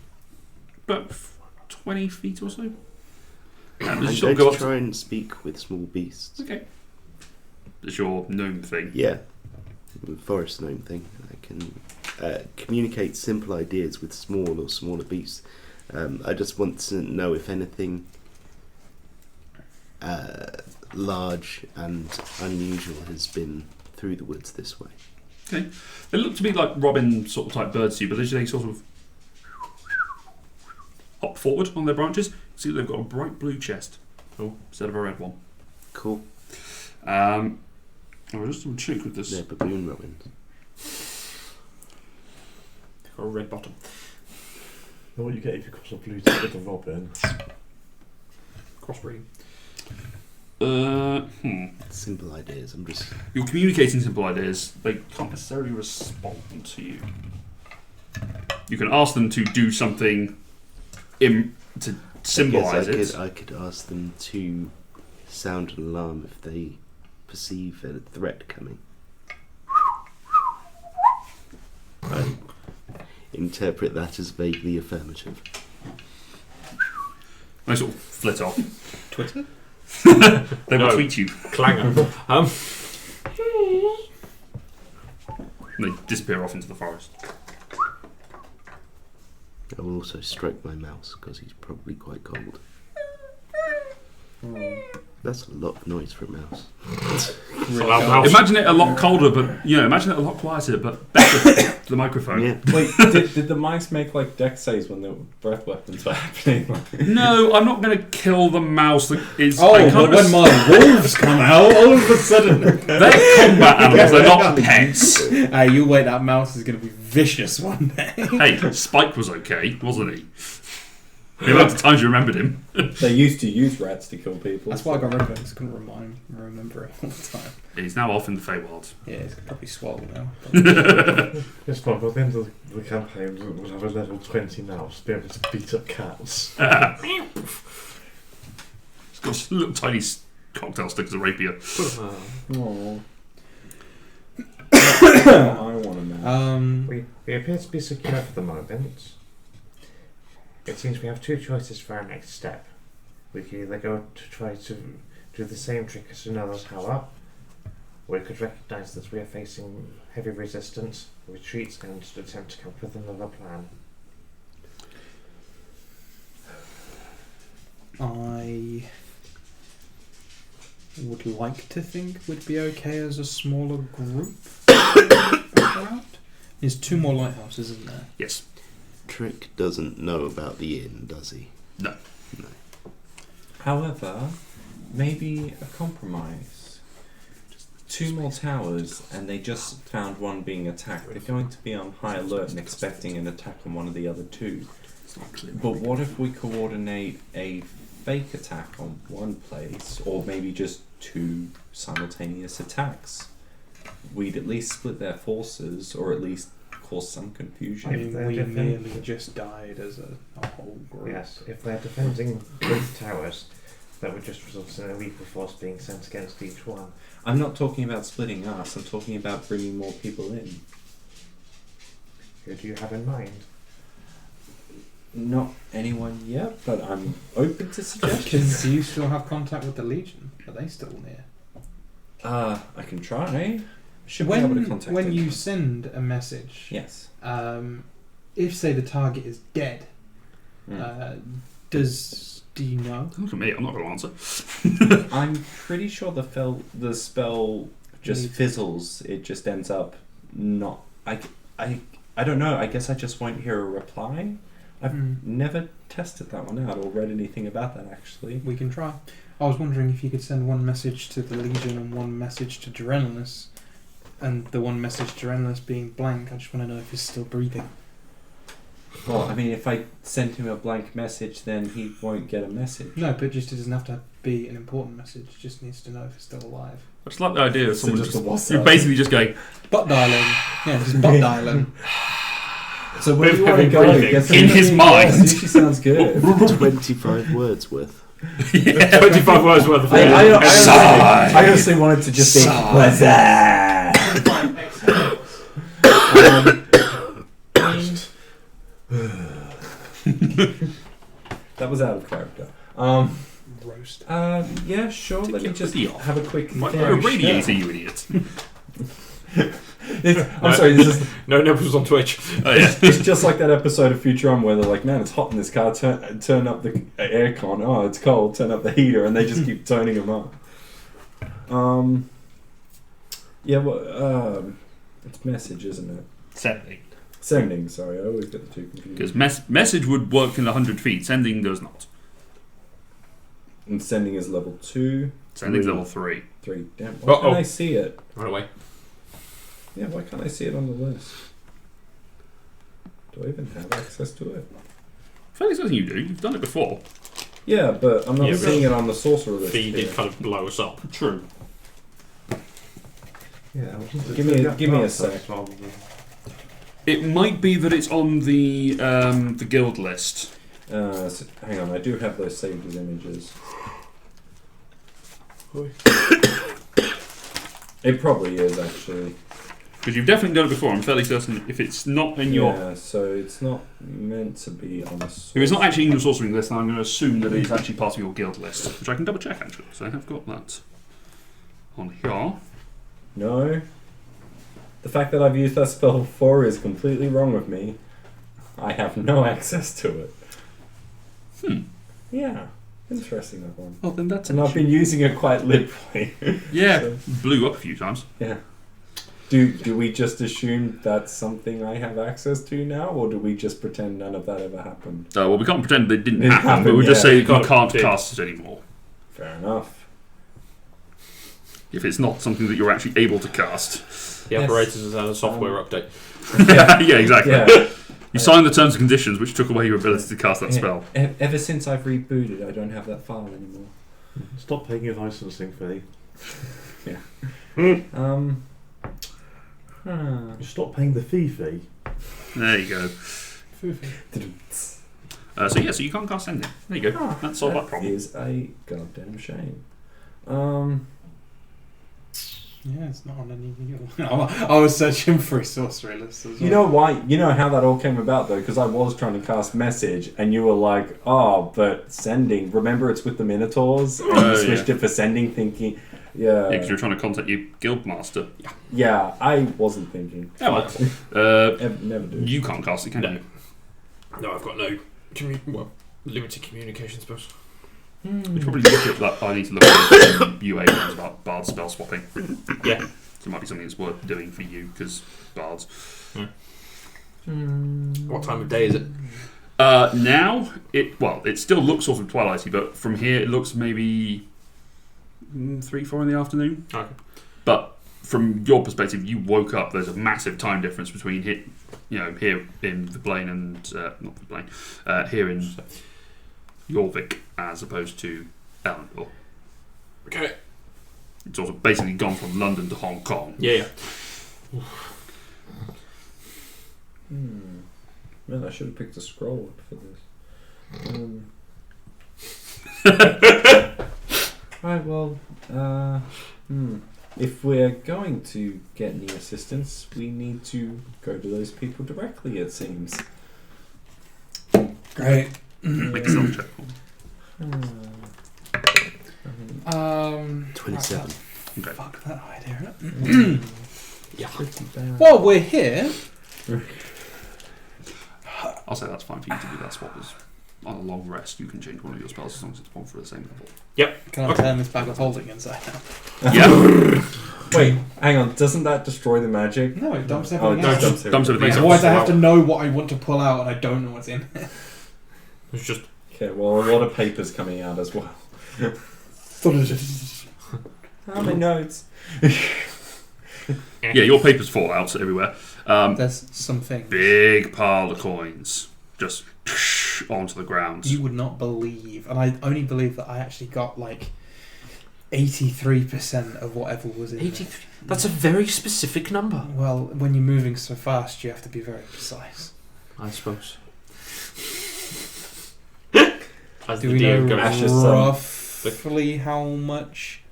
About 20 feet or so. I'm Just going sort of go to up try and speak with small beasts. Okay. It's your gnome thing. Yeah, the forest gnome thing. I can communicate simple ideas with small or smaller beasts. I just want to know if anything large and unusual has been through the woods this way. Okay. They look to be like robin sort of type birds to you, but as they sort of hop forward on their branches, see they've got a bright blue chest instead of a red one. Cool. I'll just double check with this. They're baboon robins. Or a red bottom. Know what you get if you cross a blue tip with a robin? Crossbreeding. Simple ideas. I'm just. You're communicating simple ideas. They can't necessarily respond to you. You can ask them to do something to symbolise it. I could ask them to sound an alarm if they perceive a threat coming. I interpret that as vaguely affirmative. They sort of flit off. Twitter? They will No. tweet you. Clanger. And they disappear off into the forest. I will also stroke my mouse because he's probably quite cold. That's a lot of noise for a mouse. Imagine it a lot colder, but imagine it a lot quieter, but better for the microphone. Yeah. Wait, did the mice make like dex saves when the breath weapons were happening? No, I'm not going to kill the mouse that is. Oh, I but can't when my wolves come out, all of a sudden... they're combat animals, they're not pets. Hey, you wait, that mouse is going to be vicious one day. Hey, Spike was okay, wasn't he? The amount of times you remembered him. They used to use rats to kill people. That's why I got rid of it, because I couldn't remember it all the time. He's now off in the Feywild. Yeah, it's probably swallowed now. This one, by the end of the campaign, we'll have a level 20 mouse, be able to beat up cats. It's got little tiny cocktail stick as a rapier. Aww. I want a mouse. We appear to be secure for the moment. It seems we have two choices for our next step. We could either go to try to do the same trick as another tower, or we could recognise that we are facing heavy resistance, retreat, and attempt to come up with another plan. I would like to think we'd be okay as a smaller group. Around. There's 2 more lighthouses, isn't there? Yes. Trick doesn't know about the inn, does he? No. However, maybe a compromise. 2 more towers, and they just found one being attacked. They're going to be on high alert and expecting an attack on one of the other 2. But what if we coordinate a fake attack on one place, or maybe just 2 simultaneous attacks? We'd at least split their forces, or at least cause some confusion. I mean, they're we different- merely just died as a whole group. Yes, if they're defending both towers, that would just result in a lethal force being sent against each one. I'm not talking about splitting us, I'm talking about bringing more people in. Who do you have in mind? Not anyone yet, but I'm open to suggestions. Because you still have contact with the Legion. Are they still near? I can try. Should be able to contact when them. you send a message, Yes. if say the target is dead, do you know? Look at me, I'm not going to answer. I'm pretty sure the spell just fizzles. It just ends up not. I don't know. I guess I just won't hear a reply. I've never tested that one out or read anything about that actually. We can try. I was wondering if you could send one message to the Legion and one message to Gerenlis, and the one message to Gerenlis being blank. I just want to know if he's still breathing. Well, I mean, if I send him a blank message, then he won't get a message. No, but it doesn't have to be an important message. It just needs to know if it's still alive. I just like the idea of So someone just a WhatsApp. you're basically just going, Butt dialing. Yeah, just butt dialing. So where do you With want to heavy go? breathing. Get In his something- mind. Yeah, sushi sounds good. 25 words worth. yeah. 25 words worth of Sigh. I honestly wanted to just be Sigh. what's that? That was out of character. Roast. Yeah, sure. Take Let me your just hoodie off. have a quick. Might there, a radiator, sure. you idiot. I'm sorry. This is No nipples on Twitch. Oh, yeah. it's just like that episode of Futurama where they're like, "Man, it's hot in this car. Turn up the aircon. Oh, it's cold. Turn up the heater," and they just keep turning them up. Yeah. Well, it's message, isn't it? Sending. Sorry, I always get the two confused. Because message would work in 100 feet, sending does not. And sending is level 2, Sending's 3. level 3. 3. Damn. Why Uh-oh. can't I see it? Run away. Yeah. Why can't I see it on the list? Do I even have access to it? Fairly certain you do. You've done it before. Yeah, but I'm not Yeah, seeing it on the sorcerer list. Fee did here. kind of blow us up. True. Yeah, Give me a sec. It might be that it's on the guild list. So, hang on, I do have those saved as images. It probably is actually. Because you've definitely done it before. I'm fairly certain if it's not in your... Yeah, so it's not meant to be on the. If it's not actually in your sorcering list, then I'm going to assume that it's actually part of your guild list. Which I can double check actually. So I have got that on here. No. The fact that I've used that spell before is completely wrong with me. I have no access to it. Yeah. Interesting, that one. Well, then that's And I've been using it quite liberally. Yeah, So- blew up a few times. Yeah. Do we just assume that's something I have access to now, or do we just pretend none of that ever happened? Well, we can't pretend it didn't It happen, but happened, we'll just yeah. say you Can't- can't did. cast it anymore. Fair enough. If it's not something that you're actually able to cast. The Yes. apparatus is a software update. Yeah, exactly. Yeah. You signed the terms and conditions, which took away your ability to cast that spell. Ever since I've rebooted, I don't have that file anymore. Stop paying your licensing fee. Stop paying the fee. There you go. So you can't cast sending. There you go. That solved that problem. Is a goddamn shame. Yeah, it's not on any. I was searching for a sorcery list as well. You know why? You know how that all came about though, because I was trying to cast message, and you were like, "Oh, but sending." Remember, it's with the Minotaurs, and you switched it for sending, thinking, Yeah, because you're trying to contact your guild master. Yeah, I wasn't thinking. Oh, well. Never do. You can't cast it, can you? No, I've got no limited communication spells. We probably look at that. I need to look at UA ones about bard spell swapping. Yeah. So it might be something that's worth doing for you because bards. What time of day is it? Now it still looks sort of twilighty, but from here it looks maybe 3-4 in the afternoon. Okay. But from your perspective, you woke up. There's a massive time difference between here in the plane and not the plane, here in Jorvik as opposed to Elendor. Okay. It's also basically gone from London to Hong Kong. Yeah. Man, I should have picked a scroll up for this. Right, well, if we're going to get any assistance, we need to go to those people directly, it seems. Great. Make a self check. 27. Okay. Fuck that idea. Pretty bad. While we're here, I'll say that's fine for you to do that swap. As on a long rest, you can change one of your spells as long as it's one for the same level. can I turn this bag of holding inside out? Yeah. Wait, hang on. Doesn't that destroy the magic? No, it dumps Oh, everything it out. dumps Dumps everything out. Otherwise, I have to know what I want to pull out, and I don't know what's in it. It's just Okay, well, a lot of paper's coming out as well. How many notes? Yeah, your papers fall out everywhere. There's something. Big pile of coins. just onto the ground. You would not believe, and I only believe that I actually got like 83% of whatever was in there. 83. That's a very specific number. Well, when you're moving so fast, you have to be very precise. I suppose. As Do the we DM know goes, roughly how much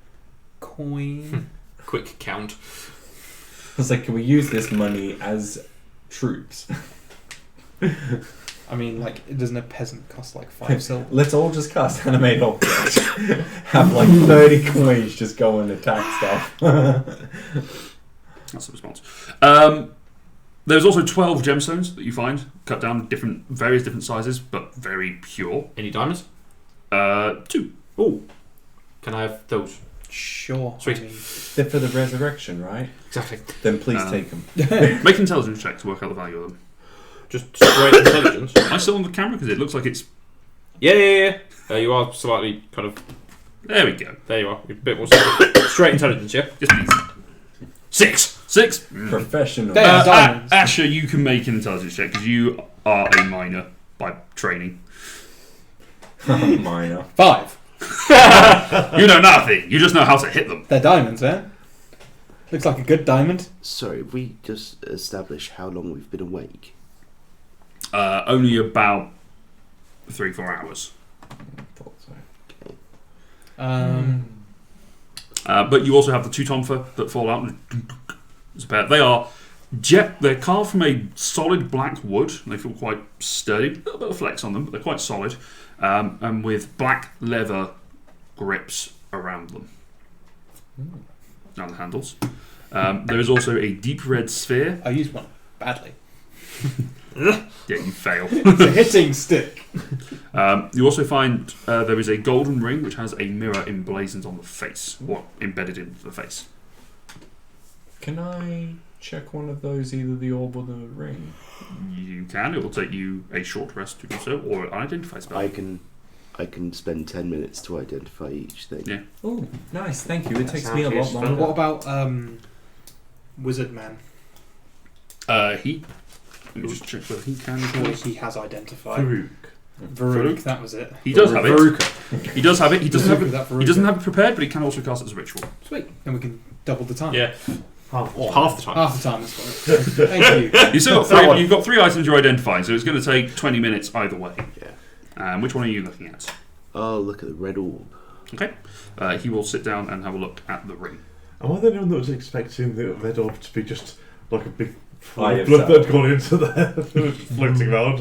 coin? quick count. I was like, can we use this money as troops? I mean, like, doesn't a peasant cost like 5 silver? Let's all just cast animate objects. Have like 30 coins just go and attack stuff. That's the response. There's also 12 gemstones that you find, cut down various different sizes, but very pure. Any diamonds? 2. Oh. Can I have those? Sure. Sweet. I mean, They're for the resurrection, right? Exactly. Then please take them. Make an intelligence check to work out the value of them. Just straight intelligence. Am I still on the camera? Because it looks like it's... Yeah. You are slightly kind of... There we go. There you are. You're a bit more straight intelligence, yeah? Yes, please. 6. Professional. They are diamonds. Asher, you can make an intelligence check because you are a miner by training. Minor. 5. You know nothing. You just know how to hit them. They're diamonds, eh? Looks like a good diamond. Sorry, we just established how long we've been awake. Only about 3-4 hours. Thought so. But you also have the 2 tomfer that fall out. It's a pair. They're carved from a solid black wood. They feel quite sturdy. A little bit of flex on them, but they're quite solid. And with black leather grips around them. Around the handles. There is also a deep red sphere. I used one badly. Yeah, you fail. It's a hitting stick. You also find there is a golden ring which has a mirror emblazoned on the face, or embedded into the face. Can I check one of those, either the orb or the ring? You can. It will take you a short rest to do so, or an identify spell. I can spend 10 minutes to identify each thing. Yeah. Oh, nice. Thank you. It That takes sounds me a lot useful. longer. What about Wizard Man? He. Let me just check whether he can. He has identified. Farouk. Varuk, that was it. He does have it. Veruca. He does have it. He doesn't have it. That He doesn't have it prepared, but he can also cast it as a ritual. Sweet. And we can double the time. Yeah. Half. Half the time. Half the time is fine. Thank you. You still got 3. You've got 3 items you're identifying, so it's going to take 20 minutes either way. Yeah. Which one are you looking at? Oh, look at the red orb. Okay. He will sit down and have a look at the ring. Am I the only one that was expecting the red orb to be just like a big Fire of blood cell. that had gone into there, just floating around?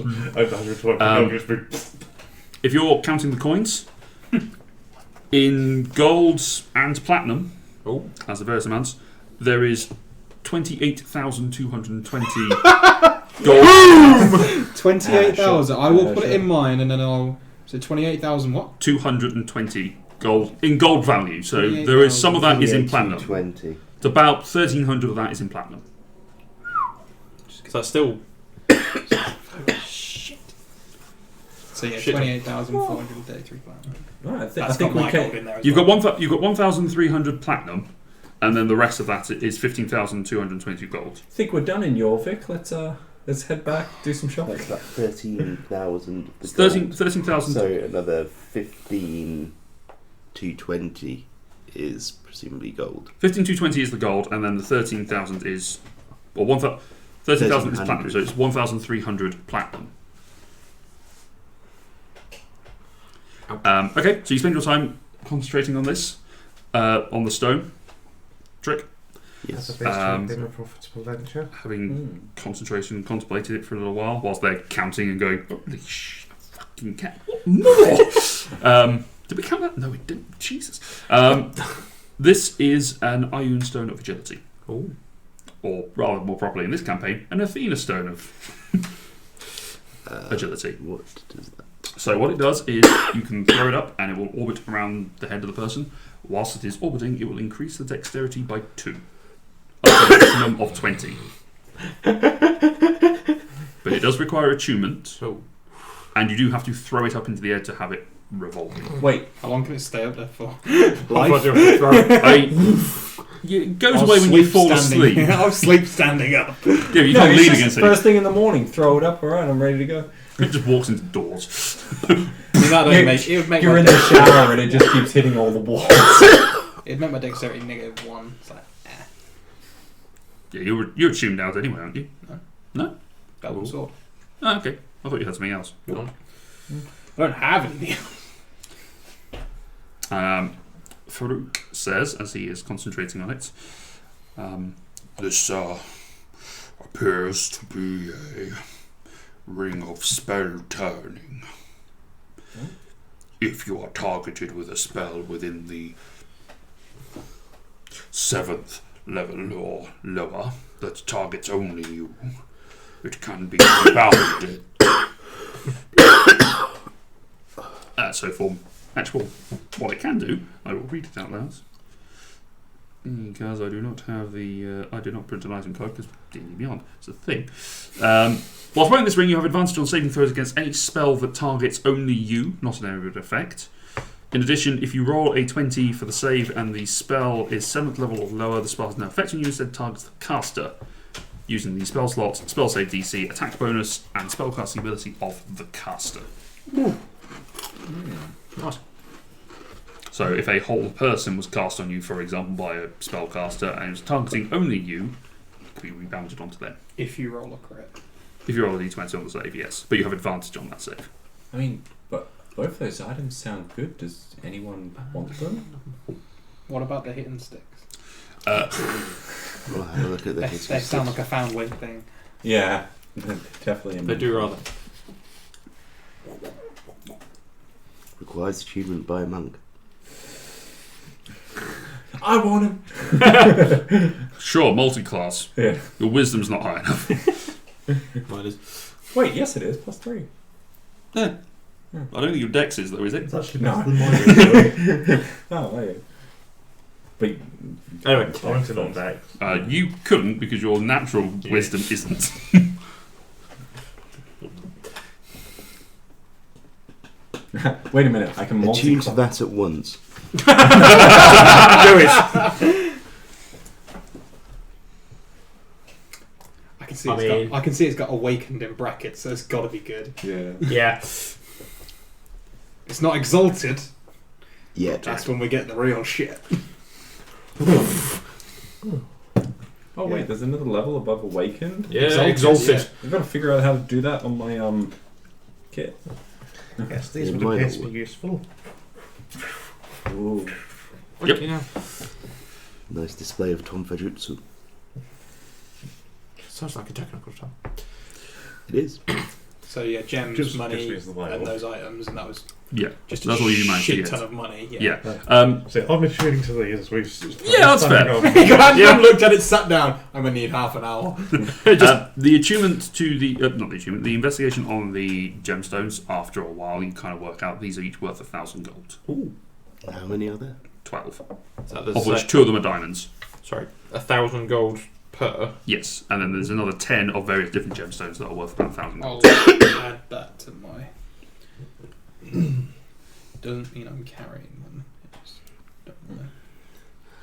If you're counting the coins, in gold and platinum, as the various amounts, there is 28,220 gold. 28,000. I will put it in mine and then I'll... So 28,000 what? 220 gold in gold value. So there is some of that is in platinum. 20. It's about 1,300 of that is in platinum. Because that's still... Shit. So yeah, Shit. 28,433 platinum. Right, I That's think got we my can. gold in there as You've well. got 1,300 platinum, and then the rest of that is 15,220 gold. I think we're done in Jorvik. Let's head back, do some shopping. That's about 13,000. It's 13,000. So another 15,220 is presumably gold. 15,220 is the gold, and then the 13,000 is... Or 13,000 is platinum, so it's 1,300 platinum. Okay, so you spend your time concentrating on this, on the stone trick, That's Yes. a been a profitable venture. having concentration and contemplated it for a little while, whilst they're counting and going, holy fucking cat, what more? Did we count that? No, we didn't. Jesus. This is an Ioun stone of agility. Oh. Or rather, more properly in this campaign, an Athena stone of agility. What does that? So what it does is you can throw it up and it will orbit around the head of the person. Whilst it is orbiting, it will increase the dexterity by 2. Up to a maximum of 20. But it does require attunement. Oh. And you do have to throw it up into the air to have it revolving. Wait, How long can it stay up there for? It goes I'll away when you sleep fall standing. asleep. I'll sleep standing up. Yeah, you no, can't it's lean just against it. first thing in the morning. Throw it up. All right, I'm ready to go. It just walks into doors. I mean, that don't make, it would make You're my in the shower and it just keeps hitting all the walls. It'd make my dexterity -1. It's like, Yeah, you're tuned out anyway, aren't you? golden sword. Oh, okay. I thought you had something else. I don't have anything else. Farouk says, as he is concentrating on it, this appears to be a ring of spell turning. If you are targeted with a spell within the 7th level or lower that targets only you, it can be rebounded. So for actual what it can do, I will read it out loud. Because I do not have I did not print an item code because D&D Beyond is a thing. Whilst wearing this ring, you have advantage on saving throws against any spell that targets only you, not an area of effect. In addition, if you roll a 20 for the save and the spell is 7th level or lower, the spell has no effect on you, instead targets the caster using the spell slots, spell save DC, attack bonus, and spellcasting ability of the caster. Nice. So if a whole person was cast on you, for example, by a spellcaster and it was targeting only you, it could be rebounded onto them. If you roll a crit. If you roll a d20 on the save, yes. But you have advantage on that save. I mean, but both those items sound good. Does anyone want them? What about the hidden sticks? We'll have a look at the They sound like a foundling thing. Yeah, definitely. They do rather. Requires achievement by a monk. I want him. Sure, multi-class. Yeah. Your wisdom's not high enough. Mine is. Wait, yes, it is +3. I don't think your dex is, though, is it? It's actually No. better than mine. Oh, there you go. But Anyway, I went in on deck. You couldn't because your natural wisdom isn't. wait a minute, I can Attune to multi. that at once. I can see it's got awakened in brackets, so it's got to be good. Yeah. yeah. It's not exalted. Yeah. That's when we get the real shit. Oh wait, there's another level above awakened. Yeah, exalted. I've got to figure out how to do that on my kit. Yes, these It would might appear not to be work. useful. Ooh. Yep. You know, Nice display of Tonfajutsu. sounds like a technical term. It is. So yeah, gems, Just money, means the Bible. and those items, and that was Yeah. just That's a all you managed to shit get. ton of money. Yeah. So I'm attuning to these. Yeah, that's fair. You hadn't looked at it, sat down. I'm gonna need half an hour. The attunement to the not the attunement, the investigation on the gemstones. After a while, you kind of work out these are each worth 1,000 gold. Ooh. How many are there? 12, So of which 2 of them are diamonds. Sorry, 1,000 gold per. Yes, and then there's another 10 of various different gemstones that are worth about 1,000 I'll gold. add that to my. Doesn't mean I'm carrying them. I just don't know.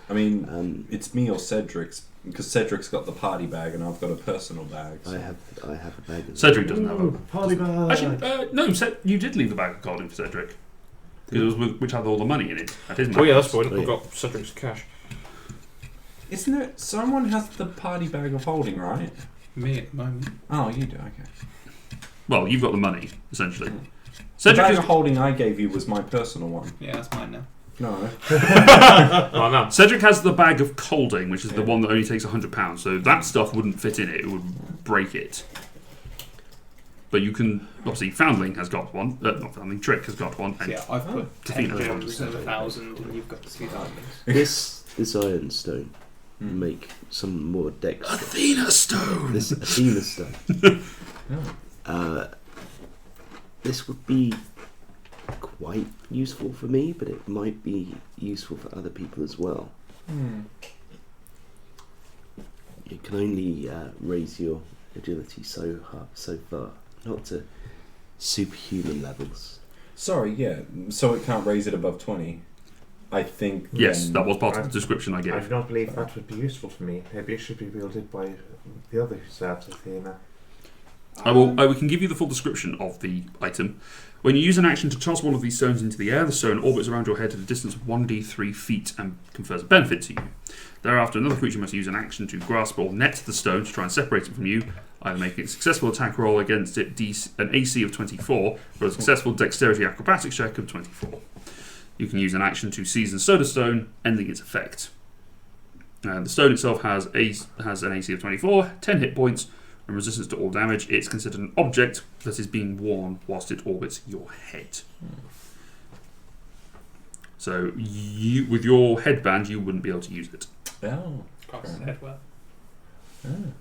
I mean, It's it's me or Cedric's because Cedric's got the party bag and I've got a personal bag. So. I have a bag of Cedric doesn't have a. Party bag. Actually, no. You did leave the bag of carding for Cedric. It was which had all the money in it. At his Oh yeah, that's manor. fine. Oh, I've yeah. got Cedric's cash. Isn't it? Someone has the party bag of holding, right? Me at the moment. Oh, you do. Okay. Well, you've got the money essentially. The Cedric bag is, of holding I gave you was my personal one. Yeah, that's mine now. No. Oh no. Cedric has the bag of colding, which is the Yeah. one that only takes £100. So that stuff wouldn't fit in it; it would break it. But you can obviously Foundling has got one. Not Foundling, Trick has got one. And Yeah, I've put Defeat 10 the gems Foundling. and 1,000, and you've got the 2 diamonds. this ironstone Hmm. make some more dex. Athena Stone. This Athena stone. Oh. This would be quite useful for me, but it might be useful for other people as well. Hmm. You can only raise your agility so far, not to superhuman levels. Sorry, yeah. So it can't raise it above 20. I think. Yes, then- that was part of the description I I gave. do not believe that would be useful for me. Maybe it should be wielded by the other who serves Athena. We can give you the full description of the item. When you use an action to toss one of these stones into the air, the stone orbits around your head at a distance of 1d3 feet and confers a benefit to you. Thereafter, another creature must use an action to grasp or net the stone to try and separate it from you, either making a successful attack roll against it an AC of 24 or a successful dexterity acrobatics check of 24. You can use an action to seize and stow the stone, ending its effect. The stone itself has an AC of 24, 10 hit points, and resistance to all damage. It's considered an object that is being worn whilst it orbits your head. So, with your headband, you wouldn't be able to use it. Oh. Class as headwear. Ah. I mean,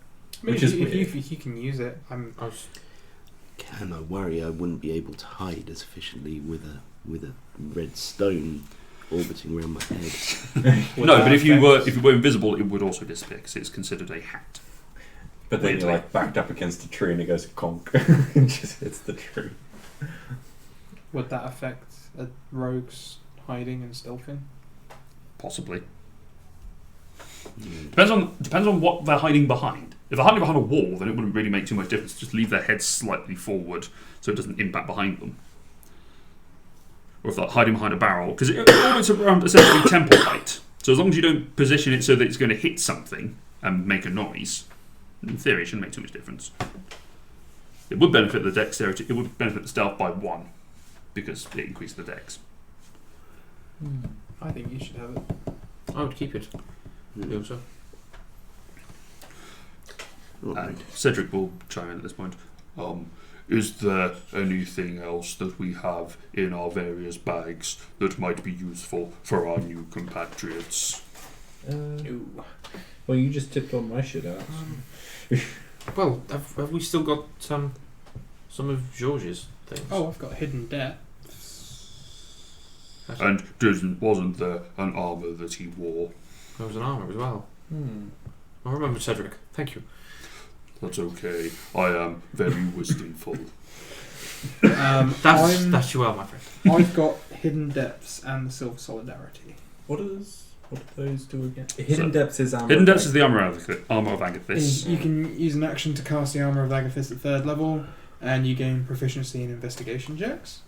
Which if is you, weird. if you can use it, Can I worry I wouldn't be able to hide as efficiently with a red stone orbiting around my head? No, but if you were invisible, it would also disappear because it's considered a hat. But then Weirdly. you're like backed up against a tree and it goes conk and just hits the tree. Would that affect a rogue's hiding and stealthing? Possibly. Mm. Depends on what they're hiding behind. If they're hiding behind a wall, then it wouldn't really make too much difference. Just leave their head slightly forward so it doesn't impact behind them. Or if they're hiding behind a barrel, because it orbits around essentially temple height. So as long as you don't position it so that it's going to hit something and make a noise, in theory it shouldn't make too much difference. It would benefit the dexterity. It would benefit the stealth by 1 because it increased the dex. I think you should have it. I would keep it. Mm. Also. Alright. Cedric will chime in at this point. Is there anything else that we have in our various bags that might be useful for our new compatriots? Well, you just tipped all my shit out. Well, have we still got some of George's things? Oh, I've got hidden debt. And wasn't there an armour that he wore? There was an armour as well. I remember Cedric. Thank you. That's okay. I am very wisdomful. That's you are, my friend. I've got hidden depths and the silver solidarity. What do those do again? Hidden Depths is armor. Hidden Depths is the armour of Agathis. You can use an action to cast the armor of Agathis at 3rd level, and you gain proficiency in investigation checks.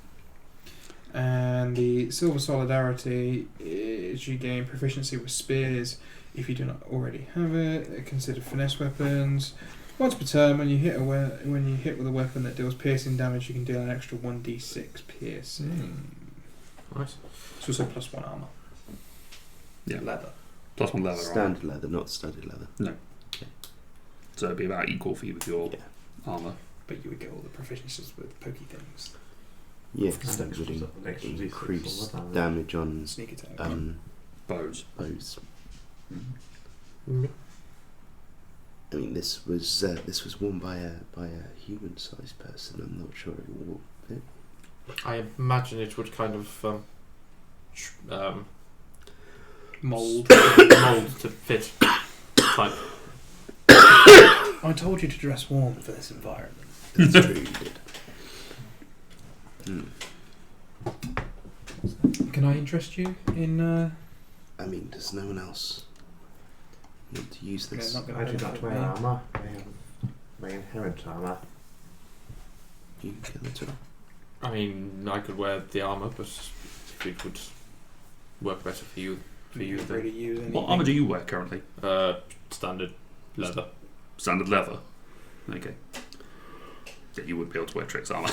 And the silver solidarity is you gain proficiency with spears if you do not already have it. They're considered finesse weapons. Once per turn, when you hit with a weapon that deals piercing damage, you can deal an extra 1d6 piercing. Nice. It's also +1 armor. Yeah. Leather. +1 leather armour. Standard leather, not studded leather. So it'd be about equal for you with your Yeah. armour. But you would get all the proficiencies with pokey things. Yeah, And because that would extras, extra D6 increase or whatever. damage on Sneak attack. Bows. bows. Mm. I mean, this was worn by a human-sized person. I'm not sure it will fit. I imagine it would kind of Mold. mould to fit type. I told you to dress warm for this environment. That's true, you did. Can I interest you in? I mean, does no one else want to use this? Not gonna I do not benefit wear me. armour. I have my inherent armour. You can kill it all. I mean, I could wear the armour, but if it would work better for you, You don't really use anything. What armour do you wear currently? standard leather. Standard leather. Okay. Yeah, you would be able to wear Trick's armour.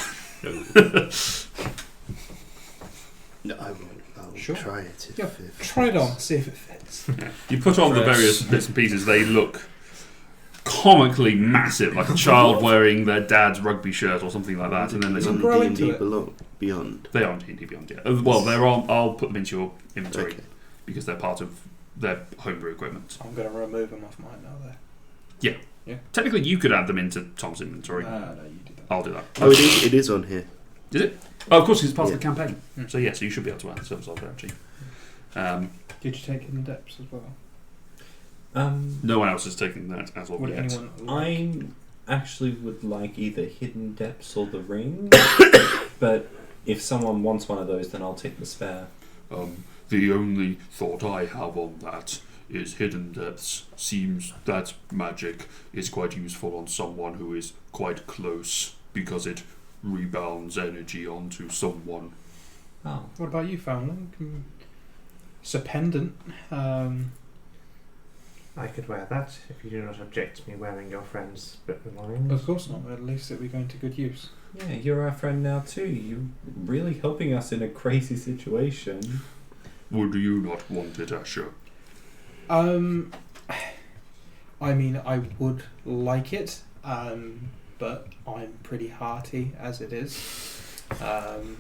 No, I will Sure. try it. Yeah, If Try it on, see if it fits. You put on the Dress. various bits and pieces, they look comically massive, like a child wearing their dad's rugby shirt or something like that, and then It's there's on grow D&D into it. Beyond. they are on D&D Beyond, yeah. Well, they're on. I'll put them into your inventory Okay. because they're part of their homebrew equipment. I'm going to remove them off mine now, though. Technically, you could add them into Tom's inventory. No, you do that. I'll do that. Oh, it is on here. Is it? Oh, of course, it's part Yeah. of the campaign. Hmm. So yeah, so you should be able to add the service of actually. Did you take hidden depths as well? No one else is taking that as of Would yet. anyone like? I actually would like either Hidden Depths or the Ring, but if someone wants one of those, then I'll take the spare. The only thought I have on that is hidden depths. Seems that magic is quite useful on someone who is quite close because it rebounds energy onto someone. Oh. What about you, Foundling? It's a pendant. I could wear that if you do not object to me wearing your friend's belongings. Of course not. At least it'll be going to good use. Yeah, you're our friend now too. You're really helping us in a crazy situation. Would you not want it, Asher? I mean, I would like it, but I'm pretty hearty as it is, and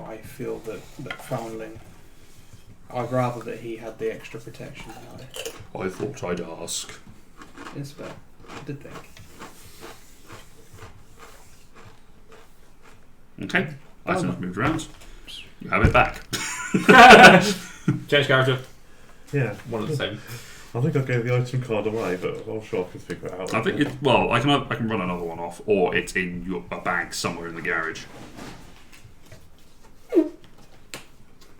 I feel that Foundling. I'd rather that he had the extra protection than I. I thought I'd ask. Yes, but I did think. Okay, items moved around. You have it back. Change character. Yeah. One of the same. I think I gave the item card away, but I'm sure I can figure it out. I think I can run another one off, or it's in a bag somewhere in the garage.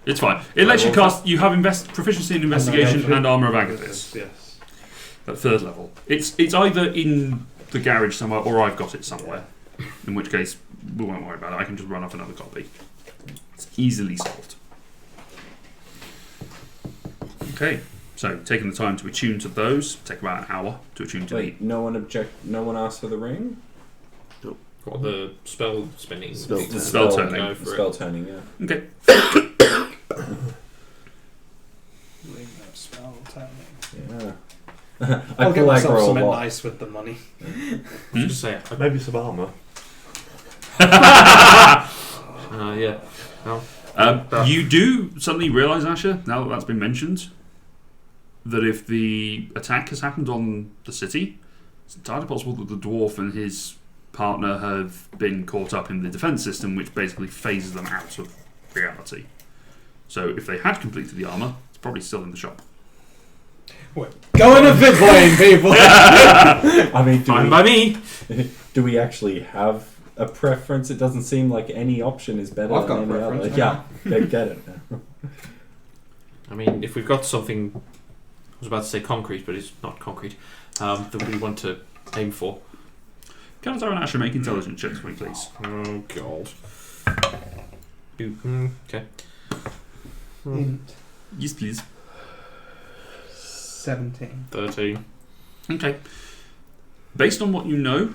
It's fine. It lets you cast. You have proficiency in investigation and armor of Agathis. Yes. At third level, it's either in the garage somewhere, or I've got it somewhere. In which case, we won't worry about it. I can just run off another copy. It's easily solved. Okay, so taking the time to attune to those, take about an hour to attune to Wait, no one asked for the ring? What, the spell spinning? Spell thing? turning. Spell turning. Go for Spell it. turning, yeah. Okay. Ring that spell turning. Yeah. I'll I get feel like myself we're all something lost. nice with the money. I was just saying. Maybe some armour. Yeah. Well, You do suddenly realise, Asher, now that that's been mentioned, that if the attack has happened on the city, it's entirely possible that the dwarf and his partner have been caught up in the defence system, which basically phases them out of reality. So if they had completed the armour, it's probably still in the shop. Go in a bit lane, people! I mean, fine by me. do we actually have a preference? It doesn't seem like any option is better I've than got a any other. preference, Yeah, get it. I mean, if we've got something, I was about to say concrete, but it's not concrete, that we want to aim for. Can I throw an Asher make intelligence checks for me, please? Oh, God. Okay. Hint. Yes, please. 17. 13. Okay. Based on what you know,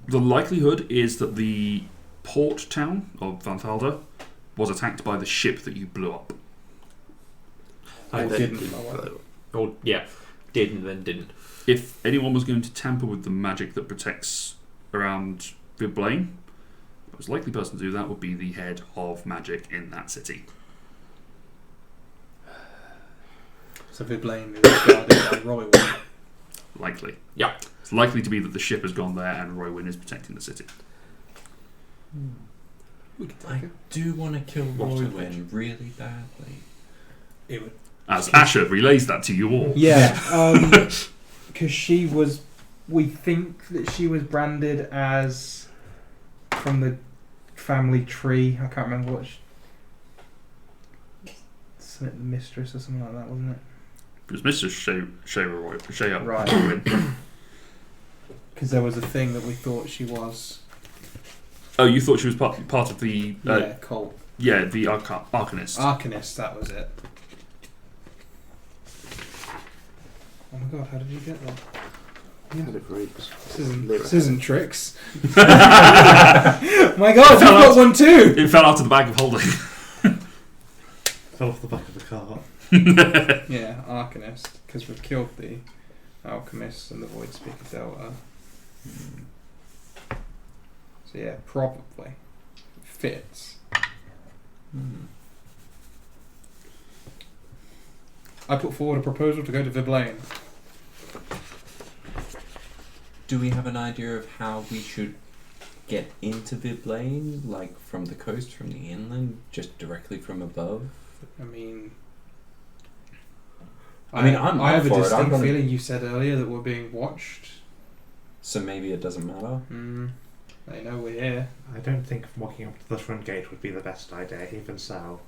the likelihood is that the port town of Vanthalda was attacked by the ship that you blew up. I didn't. Oh, yeah. Did and then didn't. If anyone was going to tamper with the magic that protects around Viblane, the most likely person to do that would be the head of magic in that city. So Viblane is guarded by Roywin. Likely. Yeah. It's likely to be that the ship has gone there and Roywin is protecting the city. We could take I it. do want to kill Lots of Roywin really badly. It would. As Asher relays that to you all. Yeah, because she was. We think that she was branded as from the family tree. I can't remember what. Something the mistress or something like that, wasn't it? It was Mr. Shea Right. Roywin. Because there was a thing that we thought she was. Oh, you thought she was part of the... Yeah, cult. Yeah, the Arcanist. Arcanist, that was it. Oh my god, how did you get that? Kind of ropes. This isn't tricks. My god, you've got one too! It fell out of the bag of holding. Fell off the back of the cart. Yeah, Arcanist, because we've killed the Alchemist and the Void Speaker Delta. So yeah, probably fits. I put forward a proposal to go to Viblane. Do we have an idea of how we should get into Viblane? Like from the coast, from the inland, just directly from above? I mean, I have a up for it. I'm distinct gonna- feeling you said earlier that we're being watched. So maybe it doesn't matter. They know we're here. I don't think walking up to the front gate would be the best idea, even so.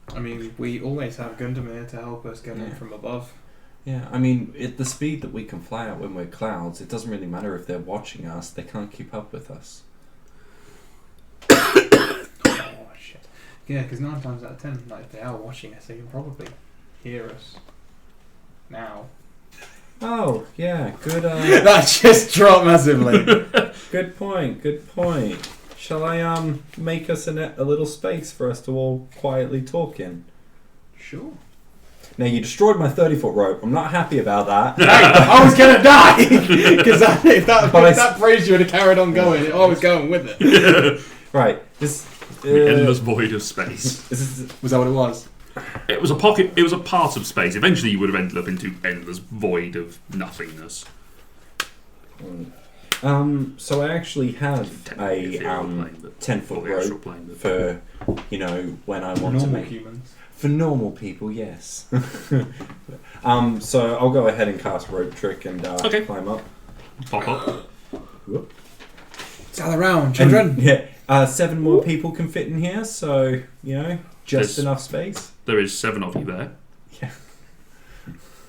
I mean, we always have Gundamir to help us get in Yeah. from above. Yeah, I mean, at the speed that we can fly out when we're clouds, it doesn't really matter if they're watching us. They can't keep up with us. Oh shit! Yeah, because 9 times out of 10, like if they are watching us, they can probably hear us now. Oh, yeah, good. That just dropped massively. Good point. Good point. Shall I make us a little space for us to all quietly talk in? Sure. Now you destroyed my 30-foot rope. I'm not happy about that. I was gonna die because if But I that phrase you would have carried on going, I was going with it. Right. This. The endless void of space. This is, Was that what it was? It was a pocket. It was a part of space. Eventually, you would have ended up into endless void of nothingness. So I actually have a If you're on plane, but- 10-foot or the astral rope plane, but- for, when I want to make humans. for normal people. Yes. So I'll go ahead and cast rope trick and Okay. climb up. Pop up. Gather round, children. And, yeah. 7 more people can fit in here, so just There's- enough space. There is 7 of you there. Yeah.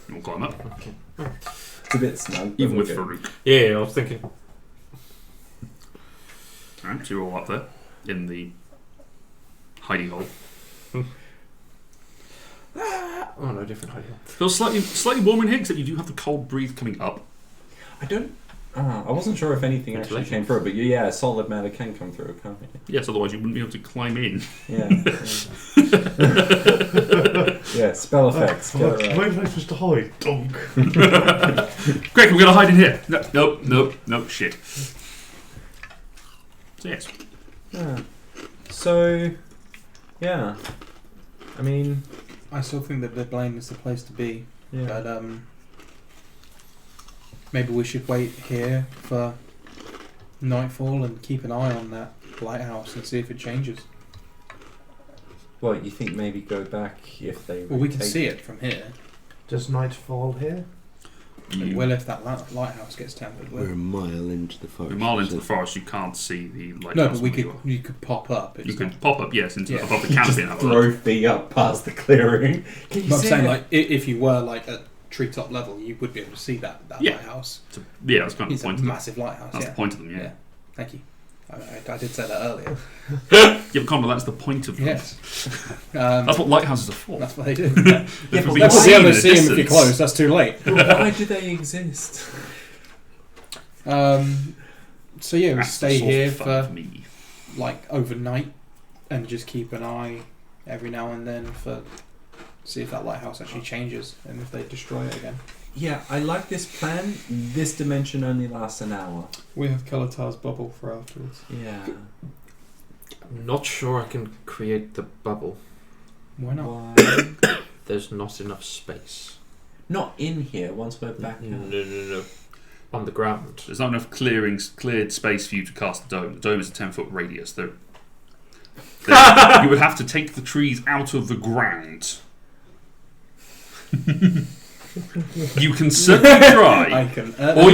You'll climb up, It's a bit snug. but even we're with good. Farouk. Yeah, I was thinking. Right, so you're all up there in the hidey hole. Oh no, different idea. Feels slightly warm in here, except you do have the cold breeze coming up. I don't. I wasn't sure if anything actually Ventilation. came through, but yeah, solid matter can come through, can't it? Yes, otherwise you wouldn't be able to climb in. Yeah. Yeah, spell effects. Get it right. My place was to hide. Donk. Quick, we're gonna hide in here. Nope, shit. So yes, Yeah. So, yeah. I mean, I still think that the plane is the place to be, yeah. but maybe we should wait here for nightfall and keep an eye on that lighthouse and see if it changes. Well, you think maybe go back if they. Well, we can take- see it from here. Does night fall here? you, Well, if that lighthouse gets tampered We're a with. mile into the forest. a mile into so- the forest, you can't see the lighthouse. No, but we where you are. you could pop up. It's You not- could pop up, yes, into Yeah. above the You canopy just and have a look. throw feet up past the clearing. Can you But I'm see saying, it? like, if you were like at treetop level, you would be able to see that Yeah. lighthouse. Yeah, that's kind of It's the a point of them. massive lighthouse. That's Yeah. the point of them, yeah. Yeah. Thank you. I did say that earlier. Yeah, but Conrad, that's the point of them. Yes. That's what lighthouses are for. That's what they do. They're Yeah, for but being why- They'll be seen able in to the see them if you're distance. close. That's too late. Why do they exist? So yeah, we That's the stay source here of fun for me. like overnight and just keep an eye every now and then for see if that lighthouse actually changes and if they destroy it again. Yeah, I like this plan. This dimension only lasts an hour. We have Kalatar's bubble for afterwards. Yeah. I'm not sure I can create the bubble. Why not? Why? There's not enough space. Not in here. Once we're back. No. On the ground. There's not enough cleared space for you to cast the dome. The dome is a 10-foot radius. You would have to take the trees out of the ground. You can certainly try. I can. Or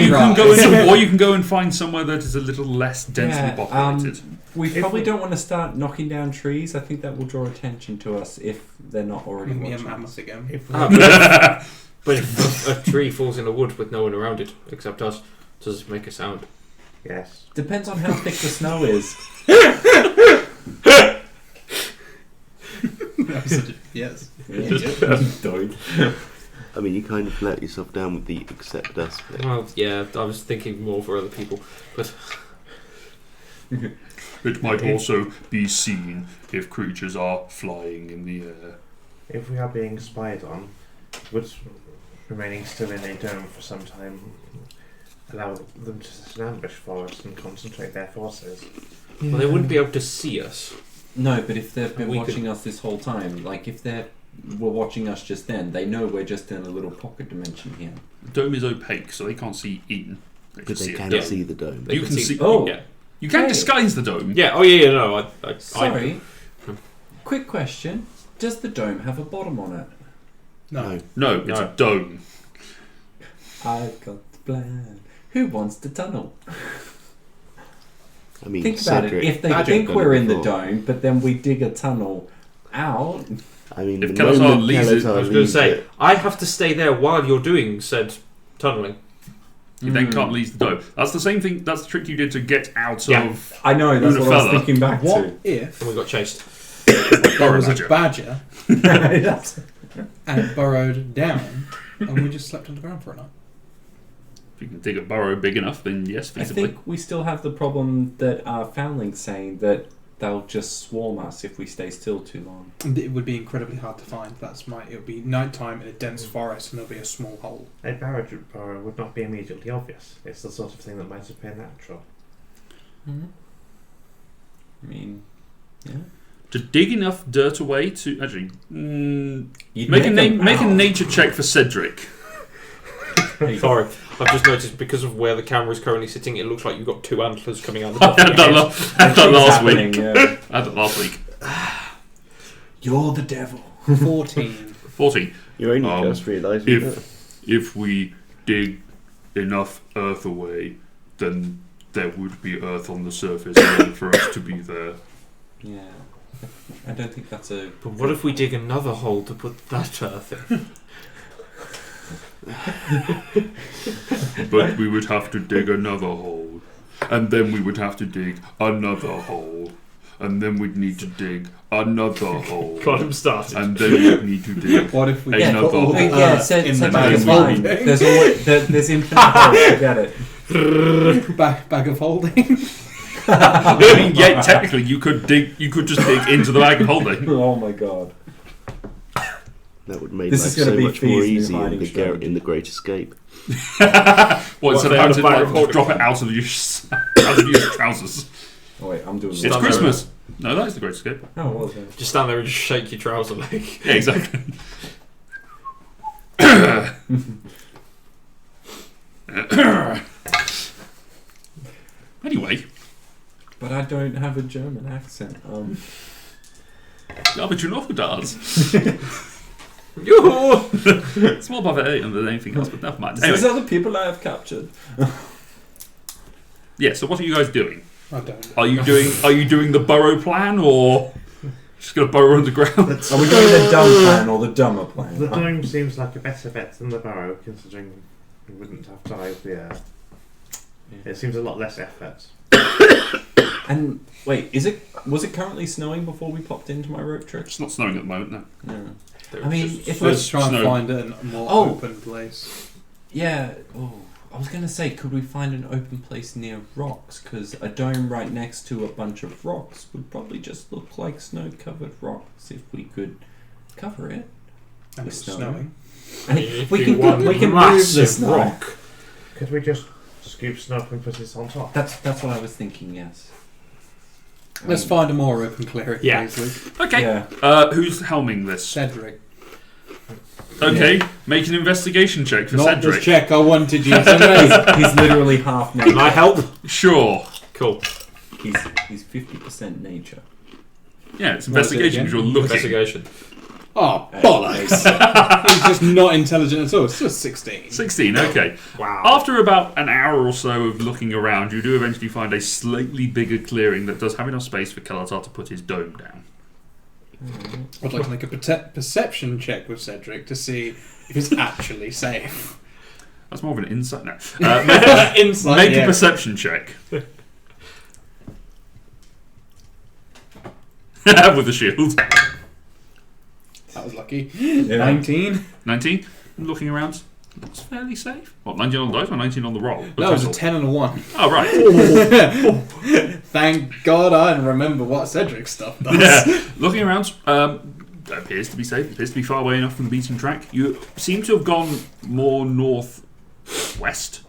you can go and find somewhere that is a little less densely Yeah, populated. We If probably we- don't want to start knocking down trees. I think that will draw attention to us if they're not already Me a watching. mammoth again. If we, But if a tree falls in a wood with no one around it except us, does it make a sound? yes. Depends on how thick the snow is. Yes. Doink. I mean, you kind of let yourself down with the accept us bit. Well, yeah, I was thinking more for other people. But It might also be seen if creatures are flying in the air. If we are being spied on, would remaining still in a dome for some time allow them to set an ambush for us and concentrate their forces? well, they wouldn't be able to see us. No, but if they've been We watching us this whole time, like if they were watching us just then, they know we're just in a little pocket dimension here. The dome is opaque, so they can't see in. They But just they see can it. see the dome. They You can see. Oh. Yeah. You can Hey. disguise the dome. Yeah. Oh yeah. No. I Sorry. Quick question: does the dome have a bottom on it? No. No, it's No. a dome. I've got the plan. Who wants to tunnel? I mean, Think about it. Cedric, If they Cedric think done we're it in the before. dome, but then we dig a tunnel out, I mean, If the Kelatar moment leaves it, Kelatar I was going to leaves say, it- I have to stay there while you're doing said tunneling. You then can't leave the dome. That's the same thing. That's the trick you did to get out Yeah. of. I know, that's what I was Unifella. thinking back What to. if And we got chased. there was Badger. a badger That's- and it burrowed down and we just slept underground for a night? If you can dig a burrow big enough, then yes, I feasibly. think we still have the problem that our foundling's saying that they'll just swarm us if we stay still too long. And it would be incredibly hard to find. It would be nighttime in a dense forest and there'll be a small hole. A burrow would not be immediately obvious. It's the sort of thing that might appear natural. I mean, yeah. To dig enough dirt away to actually You'd make a them make a out. nature check for Cedric. Sorry, I've just noticed because of where the camera is currently sitting, it looks like you've got two antlers coming out the I top of had your that, head. I had that Things last happening, week. yeah. I had that last week. You're the devil. 14. 14. You're only Um, just realising that. If we dig enough earth away, then there would be earth on the surface for us to be there. Yeah. I don't think that's a. But what if we dig another hole to put that earth in? But we would have to dig another hole. And then we would have to dig another hole. And then we'd need to dig another hole. Got him started. And then we'd need to dig. What if we Yeah, put all the yeah, earth said in the said bag it's of fine. holding? There's always there's infinite holes to get it. Bag of holding? I mean, yeah, technically you could just dig into the bag of holding. Oh my god. That would make This life is gonna so be much more Fee's new easy hiding strategy. in the Great Escape. Well, instead they of had having a to bag of like, holding. drop it out of your trousers. Oh wait, I'm doing It's Stand Christmas. No, that is the Great Escape. Oh, what was it? Just stand there and just shake your trouser leg. Yeah, exactly. Anyway, But I don't have a German accent. ja, but you know who does. Yoo-hoo! It's more above it than anything else, but never mind. These Anyway, are the people I have captured. yeah. So what are you guys doing? I don't. Are you doing the burrow plan, or just gonna burrow underground? Are we going the dumb plan or the dumber plan? The dome seems like a better bet than the burrow, considering we wouldn't have to dive the earth. It seems a lot less effort. And wait, was it currently snowing before we popped into my rope trick? It's not snowing at the moment. No. No. There I mean, was if Let's try and Snow. find a more Oh. open place. Yeah. Oh, I was gonna say, could we find an open place near rocks? Because a dome right next to a bunch of rocks would probably just look like snow-covered rocks if we could cover it. And With it's snow. snowing. And If we you can want we can move the massive snow. rock. Could we just scoop snow up and put it on top? That's what I was thinking. Yes. Let's find a more open clearing, Yeah. please, Luke. Okay. Yeah. Who's helming this? Cedric. Okay. Make an investigation check for Not Cedric. this check I wanted you to make. He's literally half nature. Can I help? Sure. Cool. He's 50% nature. Yeah, it's What is it investigation because again? you're looking. Investigation. Oh, bollocks. He's just not intelligent at all. It's just 16. 16. Okay. Wow. After about an hour or so of looking around, you do eventually find a slightly bigger clearing that does have enough space for Kelatar to put his dome down. I'd like to make a perception check with Cedric to see if it's actually safe. That's more of an insight now. Insight, Make yeah. a perception check. With the shield. That was lucky. Yeah. 19. 19. Looking around. Looks fairly safe. What, 19 on the dice or 19 on the roll? That was a 10 and a 1. Oh, right. Thank God I remember what Cedric's stuff does. Yeah. Looking around, appears to be safe. Appears to be far away enough from the beaten track. You seem to have gone more northwest.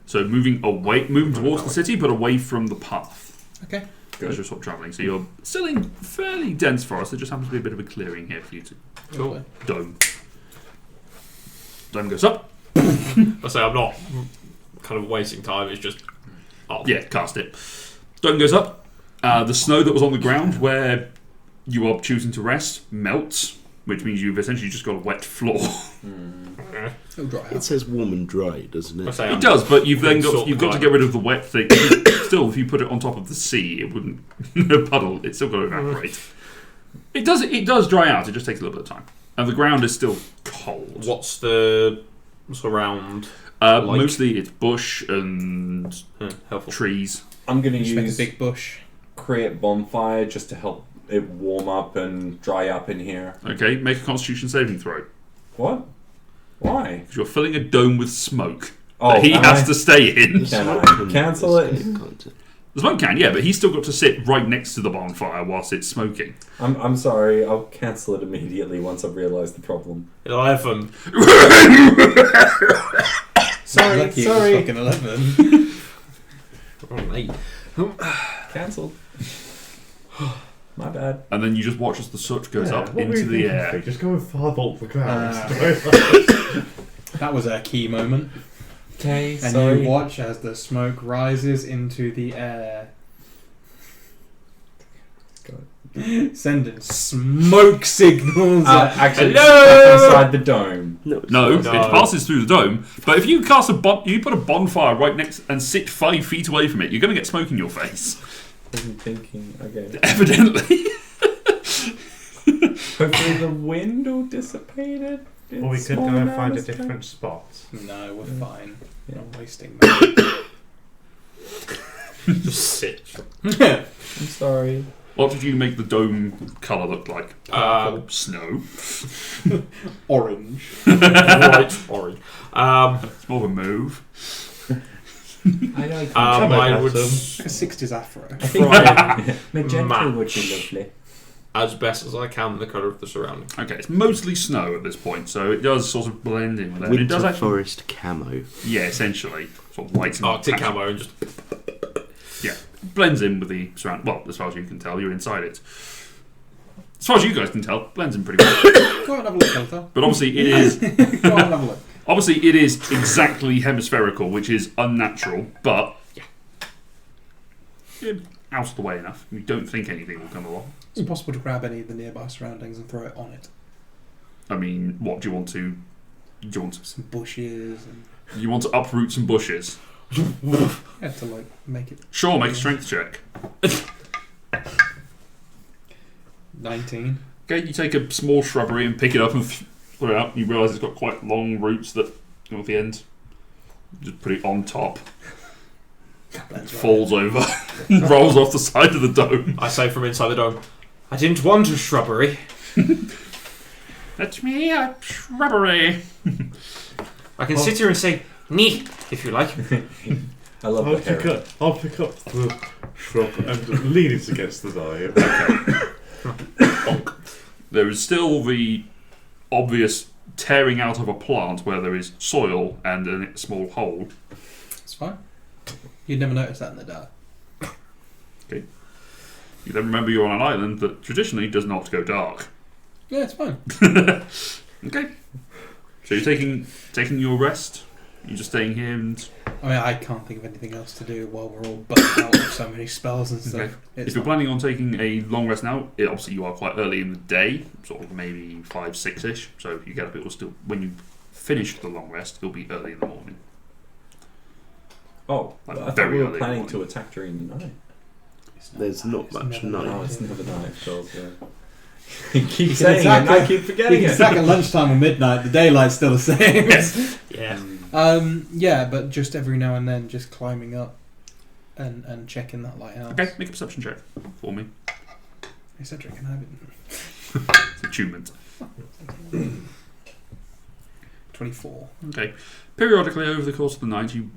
So moving towards the city, but away from the path. Okay. As you're sort of travelling. So you're still in fairly dense forest. There just happens to be a bit of a clearing here for you to Cool. dome. Dome goes up. I say I'm not kind of wasting time. It's just Yeah, cast it. Dome goes up. The snow that was on the ground where you are choosing to rest melts, which means you've essentially just got a wet floor. It'll dry It out. says warm and dry, doesn't I it? say It I'm does, but you've then sort got of you've got to guy. get rid of the wet thing. Still, if you put it on top of the sea, it wouldn't puddle. It's still got to evaporate. It does dry out. It just takes a little bit of time, and the ground is still cold. What's around? Like? Mostly it's bush and Helpful. trees. I'm going to Just make a use big bush. create bonfire just to help it warm up and dry up in here. Okay, make a Constitution saving throw. What? Why? Because you're filling a dome with smoke Oh, that he am has I? to stay in. Can I cancel it? The smoke can, yeah, but he's still got to sit right next to the bonfire whilst it's smoking. I'm sorry. I'll cancel it immediately once I've realised the problem. 11. Sorry, Lucky it was sorry. fucking 11. Oh, mate. Cancelled. My bad. And then you just watch as the soot goes up into the air. Just go and firebolt the ground. That was a key moment. Okay, And sorry. you watch as the smoke rises into the air. Sending smoke signals. Actually, Hello? inside the dome. No, No. it passes through the dome. But if you cast you put a bonfire right next and sit 5 feet away from it, you're going to get smoke in your face. Wasn't thinking. Okay. Evidently. Hopefully the wind will dissipate it. Or we could go and find a different spot. No, we're fine. Yeah. I'm wasting money. Just sit. I'm sorry. What did you make the dome colour look like? Snow. Orange. Right, orange. It's more of a move. I know. I would Like a 60s afro. try Magenta would match be lovely. as best as I can the colour of the surroundings. Okay, it's mostly snow at this point, so it does sort of blend in with it. And it does Winter actually, forest camo. yeah, essentially, sort of lights and Arctic patches. camo and just Blends in with the surround. Well, as far as you can tell, you're inside it. As far as you guys can tell, blends in pretty well. Go and have a look, Delta. But obviously, it is. Go and have a look. Obviously, it is exactly hemispherical, which is unnatural, but out of the way enough. You don't think anything will come along. It's impossible to grab any of the nearby surroundings and throw it on it. I mean, what do you want to? Do you want to? Some bushes and You want to uproot some bushes? yeah, to like make it Sure, make a strength check. 19. Okay, you take a small shrubbery and pick it up and throw it out. You realise it's got quite long roots that go at the end. Just put it on top. Blends right Falls over. Rolls off the side of the dome. I say from inside the dome, I didn't want a shrubbery. Let me a shrubbery. I can sit here and say, nee, if you like. I love I'll the hair. pick up the shrub and lean it against the die. There is still the obvious tearing out of a plant where there is soil and a small hole. It's fine. You'd never notice that in the dark. You then remember you're on an island that traditionally does not go dark. Yeah, it's fine. Okay. So you're taking your rest? You're just staying here and... I mean, I can't think of anything else to do while we're all burnt out with so many spells and stuff. Okay. It's If you're not- planning on taking a long rest now, obviously you are quite early in the day, sort of maybe 5, 6ish. So if you get up, it will still... When you finish the long rest, it'll be early in the morning. Oh, Like, I thought very we were early planning morning. to attack during the night. There's not It's much never night. Oh, night. it's never night, Charles. Yeah. You keep You can saying it, attack and I it. keep forgetting You it. can attack at lunchtime or midnight. The daylight's still the same. Yeah. Yeah, but just every now and then, just climbing up and checking that lighthouse. Okay, make a perception check for me. Hey, Cedric, can I have it? It's attunement. 24. Okay. Periodically over the course of the night, you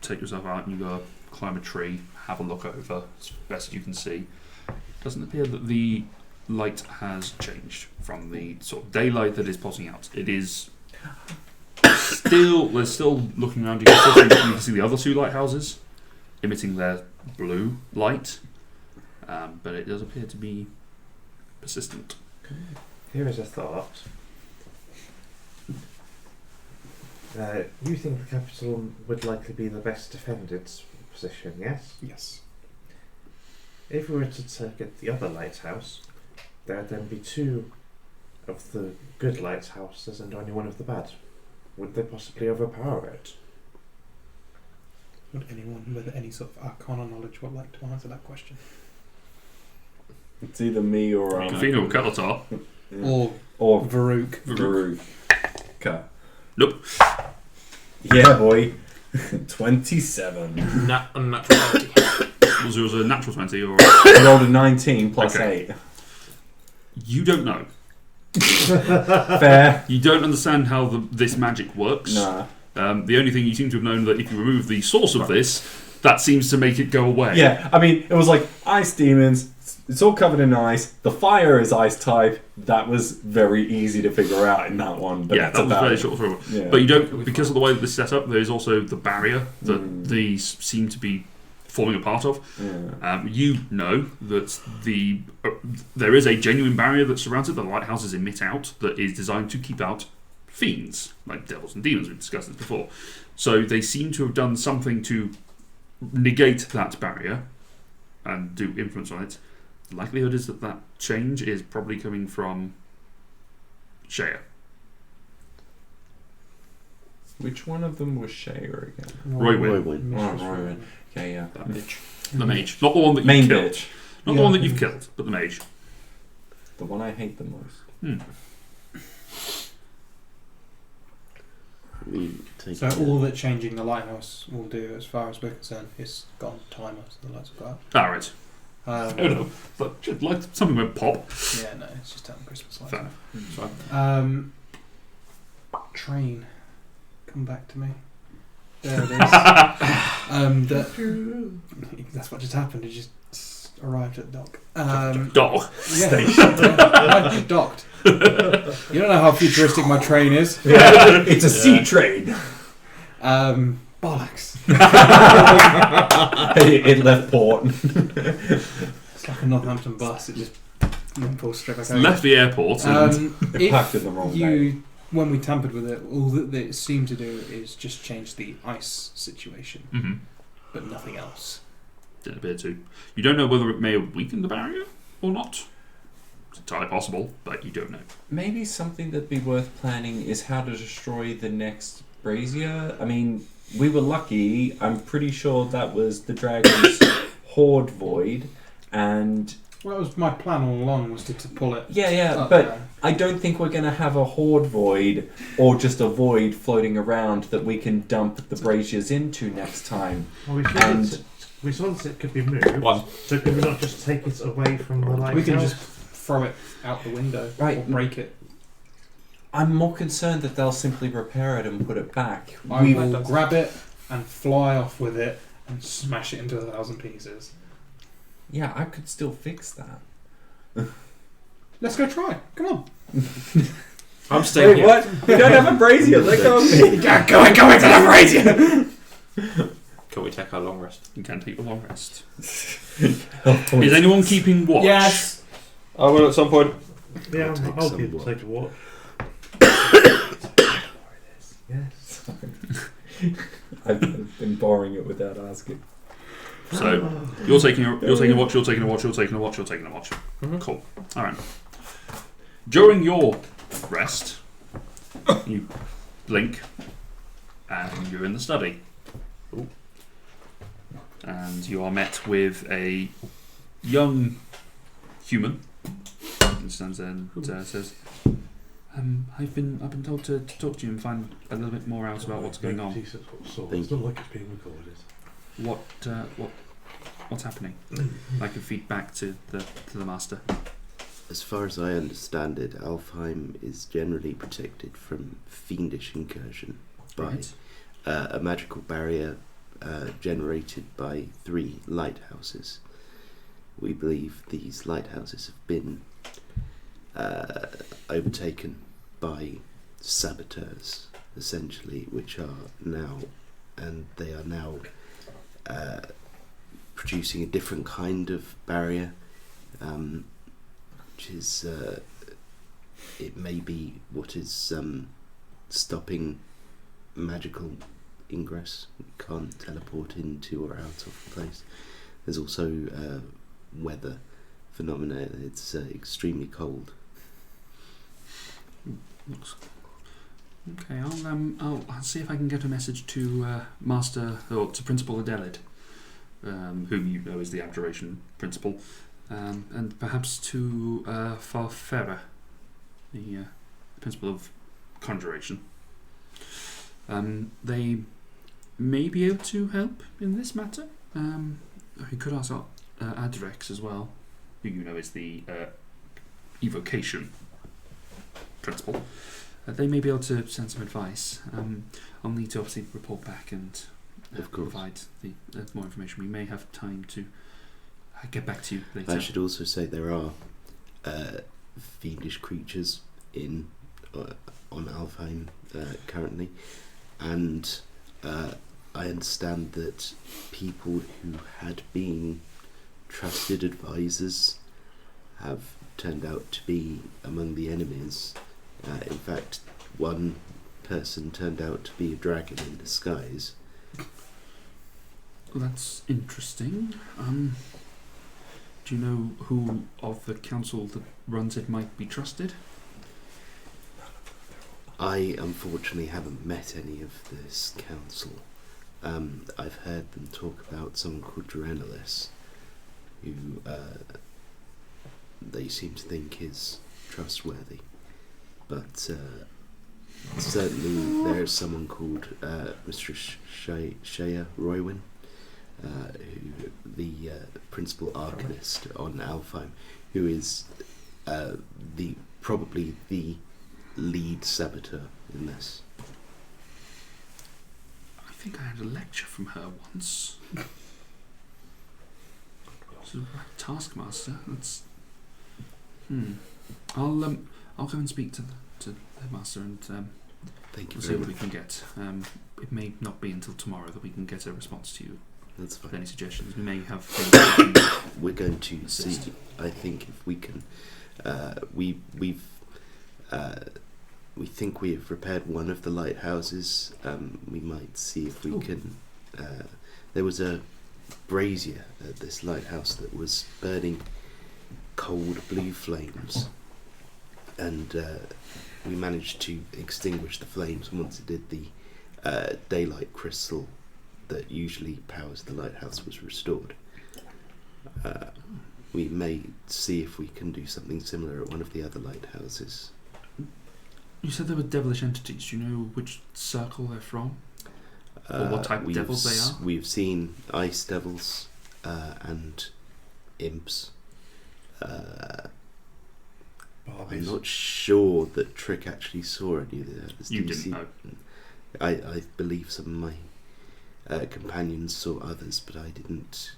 take yourself out and you go climb a tree, have a look over as best you can see. It doesn't appear that the light has changed from the sort of daylight that is potting out. It is still, there's still looking around, you can see the other two lighthouses emitting their blue light, but it does appear to be persistent. Here is a thought. You think the capital would likely be the best defended position, yes? Yes. If we were to target the other lighthouse, there would then be two of the good lighthouses and only one of the bad. Would they possibly overpower it? Would anyone with any sort of arcana knowledge would like to answer that question? It's either me or Kafina or Kalatar. Or Varuk. Varuk. Okay. Nope. Yeah, boy. 27. Unnatural 20. Was yours a natural 20 or? I rolled a 19 plus Okay. 8. You don't know. Fair. You don't understand how this magic works. Nah. The only thing you seem to have known that if you remove the source of this, that seems to make it go away. Yeah, I mean, it was like ice demons. It's all covered in ice. The fire is ice type. That was very easy to figure out in that one. But Yeah, that's that was about very it. short for. Yeah. But you don't, because of the way that this is set up, there is also the barrier that these seem to be forming a part of. Yeah. You know that there is a genuine barrier that surrounds it, the lighthouses emit out, that is designed to keep out fiends, like devils and demons. We've discussed this before. So they seem to have done something to negate that barrier and do influence on it. The likelihood is that that change is probably coming from Shea. Which one of them was Shea again? Roywin. Roywin. Okay, yeah. That bitch. The mage. Not the one that you Main killed. bitch. Not the one that you've killed, but the mage. The one I hate the most. So all that changing the lighthouse will do, as far as we're concerned, is gone timer, so the lights will go out. Alright. I don't know. But just like something went pop. Yeah, no, it's just having Christmas lights. Fair. Train, come back to me. There it is. That's what just happened. It just arrived at the dock. Dock. Station. Docked. You don't know how futuristic my train is. Yeah, it's a sea train. Bollocks. It left port. It's like a Northampton bus. It just pulls straight back over. Left the airport. And It packed in the wrong day. When we tampered with it, all that it seemed to do is just change the ice situation, but nothing else. Didn't appear to. You don't know whether it may have weakened the barrier or not. It's entirely possible, but you don't know. Maybe something that'd be worth planning is how to destroy the next brazier. I mean, we were lucky. I'm pretty sure that was the dragon's horde void, and Well, that was my plan all along, was to pull it. yeah, but I don't think we're going to have a horde void or just a void floating around that we can dump the braziers into next time. Well, And we saw that it could be moved. One. So could we not just take it away from the lighthouse? We can just throw it out the window Right. or break it. I'm more concerned that they'll simply repair it and put it back. I will grab it and fly off with it and smash it into 1,000 pieces. Yeah, I could still fix that. Let's go try. Come on. I'm staying here. What? We don't have a brazier. Let go of me. Go into the brazier. Can we take our long rest? You can take a long rest. Oh, Is anyone keeping watch? Yes. I will at some point. Yeah, Take I'll some be what? take a walk. Yes. I've been borrowing it without asking. So you're taking a watch. You're taking a watch. You're taking a watch. You're taking a watch. Mhm. Cool. All right. During your rest, you blink, and you're in the study. Ooh. And you are met with a young human. He stands there and says, "I've been told to talk to you and find a little bit more out about what's going on. Jesus, it's not like it's being recorded. What's happening? I can feed back to the master." As far as I understand it, Alfheim is generally protected from fiendish incursion by Right. a magical barrier generated by 3 lighthouses. We believe these lighthouses have been overtaken by saboteurs, essentially, which are now, and they are now producing a different kind of barrier, which is it may be what is stopping magical ingress. You can't teleport into or out of the place. There's also weather phenomena. It's extremely cold. Okay, I'll see if I can get a message to Master or to Principal Adelid, whom you know is the Abjuration Principal, and perhaps to Farfera, the principal of conjuration. They may be able to help in this matter. We could ask Adrex as well, who you know is the evocation principal. They may be able to send some advice. I'll need to obviously report back and provide the more information. We may have time to get back to you later. I should also say there are fiendish creatures on Alfheim currently, and I understand that people who had been trusted advisors have turned out to be among the enemies. In fact, one person turned out to be a dragon in disguise. Well, that's interesting. Do you know who of the council that runs it might be trusted? I unfortunately haven't met any of this council. I've heard them talk about someone called Gerenalis, who they seem to think is trustworthy. But certainly there is someone called Mr. Shea Roywin, who the principal arcanist on Alfheim, who is probably the lead saboteur in this. I think I had a lecture from her once. So, Taskmaster. That's. I'll go and speak to the headmaster and Thank you we'll see very what we much. can get. It may not be until tomorrow that we can get a response to you. That's With fine. any suggestions, we may have things we can We're going to assist. see. I think if we can, we think we have repaired one of the lighthouses. We might see if we Ooh. can. There was a brazier at this lighthouse that was burning cold blue flames, and we managed to extinguish the flames once it did. The daylight crystal that usually powers the lighthouse was restored. We may see if we can do something similar at one of the other lighthouses. You said there were devilish entities. Do you know which circle they're from? Or what type of devils they are? We've seen ice devils and imps. I'm not sure that Trick actually saw any of the others. You Did didn't see? know. I believe some of my companions saw others, but I didn't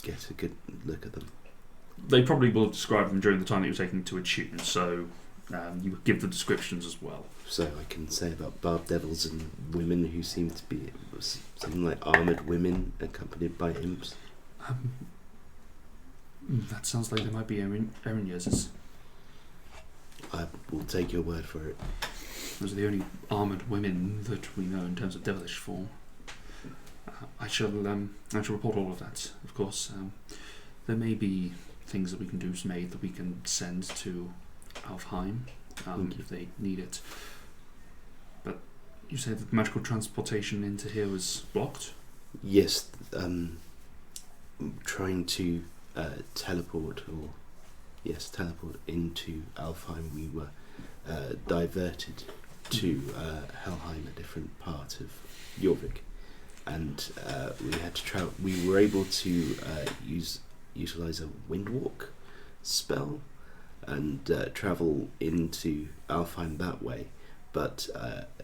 get a good look at them. They probably will describe them during the time that you're taking to attune, so you give the descriptions as well. So I can say about barb devils and women who seem to be something like armoured women accompanied by imps. That sounds like they might be Erinyes. I will take your word for it. Those are the only armoured women that we know in terms of devilish form. I shall report all of that, of course. There may be things that we can do, made that we can send to Alfheim if they need it. But you said that magical transportation into here was blocked? Yes, trying to teleport into Alfheim. We were diverted to Helheim, a different part of Jorvik, and we had to travel. We were able to utilize a windwalk spell and travel into Alfheim that way. But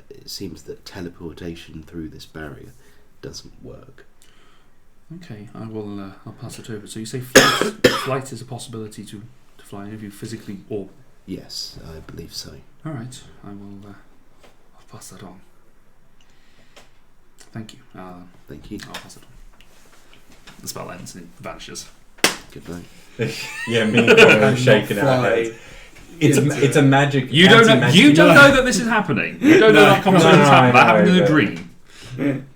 it seems that teleportation through this barrier doesn't work. Okay, I will. I'll pass it over. So you say flight, flight is a possibility to fly any of you physically, or Yes, I believe so. all right. I will. I'll pass that on. Thank you. Thank you. I'll pass it on. The spell ends and it vanishes. Good night. Yeah, me and Connor are shaking our heads. It's a magic. You don't know. anti-magic- You don't know that this is happening. You don't know that conversation is happening. That happened in a dream.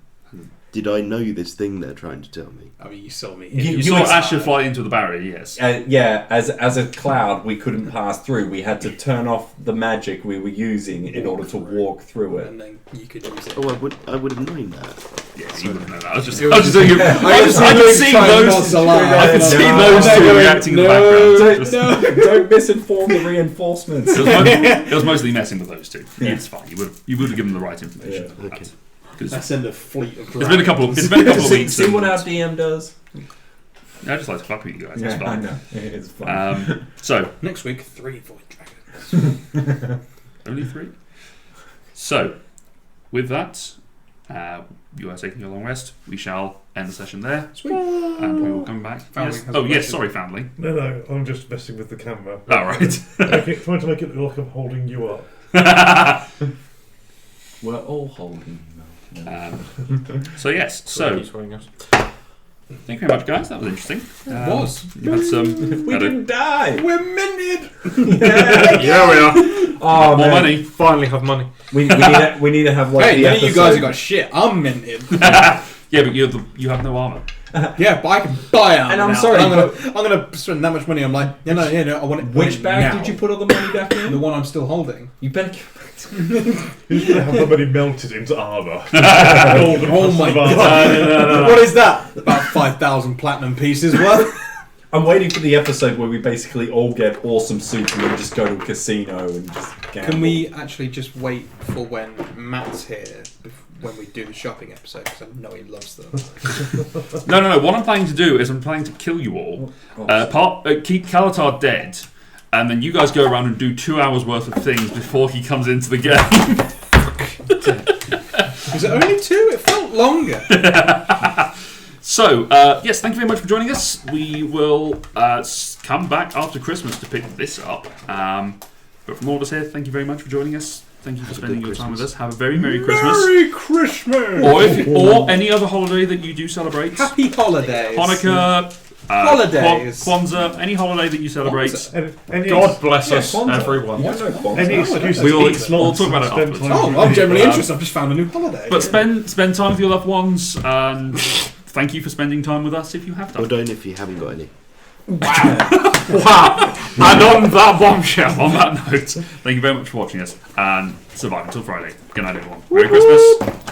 Did I know this thing they're trying to tell me? I mean, you saw me. You saw Asher fly into the barrier, yes. Yeah, as a cloud, we couldn't pass through. We had to turn off the magic we were using in order to walk through it. And then you could use it. Oh, I would have known that. Yeah, you wouldn't know that. I was just It was doing it. I I was could see trying those. not to laugh. I could see No, those no, two no, reacting in the background. Don't misinform the reinforcements. It was mostly messing with those two. Yeah. It's fine. You would have given them the right information. Yeah. Okay. Because I send a fleet of it's been a couple of weeks. See what and- our DM does. I just like to fuck with you guys. It's Yeah, I fun. know. It's fun. So Next week, 3 void dragons. only 3. So with that, you are taking your long rest. We shall end the session there, Sweet. and we will come back. Foundling Yes. has a Oh yes, question. sorry, Foundling. No, I'm just messing with the camera. All right. Trying to make it look like I'm holding you up. We're all holding you up. So yes. So He's wearing us. thank you very much, guys. That was interesting. It was. You had some. We had a- didn't die. We're minted! Yeah, we are. Oh, more man. money. Finally have money. We need to have like Hey, the none of you episode. guys have got shit. I'm minted. Yeah, but you have no armor. Yeah, but I can buy armor And I'm now. sorry, I'm gonna spend that much money. I'm like, no, I want it. Which bag now. did you put all the money back The in? one I'm still holding. You better give it back to me. Who's going to have somebody melted into armour? Oh my god! What is that? About 5,000 platinum pieces worth. I'm waiting for the episode where we basically all get awesome suits and then just go to a casino and just gamble. Can we actually just wait for when Matt's here when we do the shopping episode? Because I know he loves them. No. What I'm planning to do is I'm planning to kill you all. Keep Kalatar dead, and then you guys go around and do 2 hours worth of things before he comes into the game. Was it only 2? It felt longer. So, yes, thank you very much for joining us. We will come back after Christmas to pick this up. But from all of us here, thank you very much for joining us. Thank you for spending your time with us. Have a very Merry Christmas. Merry Christmas! Or any other holiday that you do celebrate. Happy holidays. Hanukkah, Holidays. Kwanzaa, any holiday that you celebrate. Any God bless Yeah, us, Kwanzaa. everyone. You don't know Kwanzaa. Any excuse We'll- to eat we'll slots talk about and it spend afterwards. time Oh, with I'm people. generally interested. I've just found a new holiday. But spend time with your loved ones, and thank you for spending time with us if you have Or done. don't if you haven't got any. Wow. And on that bombshell. On that note, thank you very much for watching us, and survive until Friday. Good night, everyone. Merry Christmas.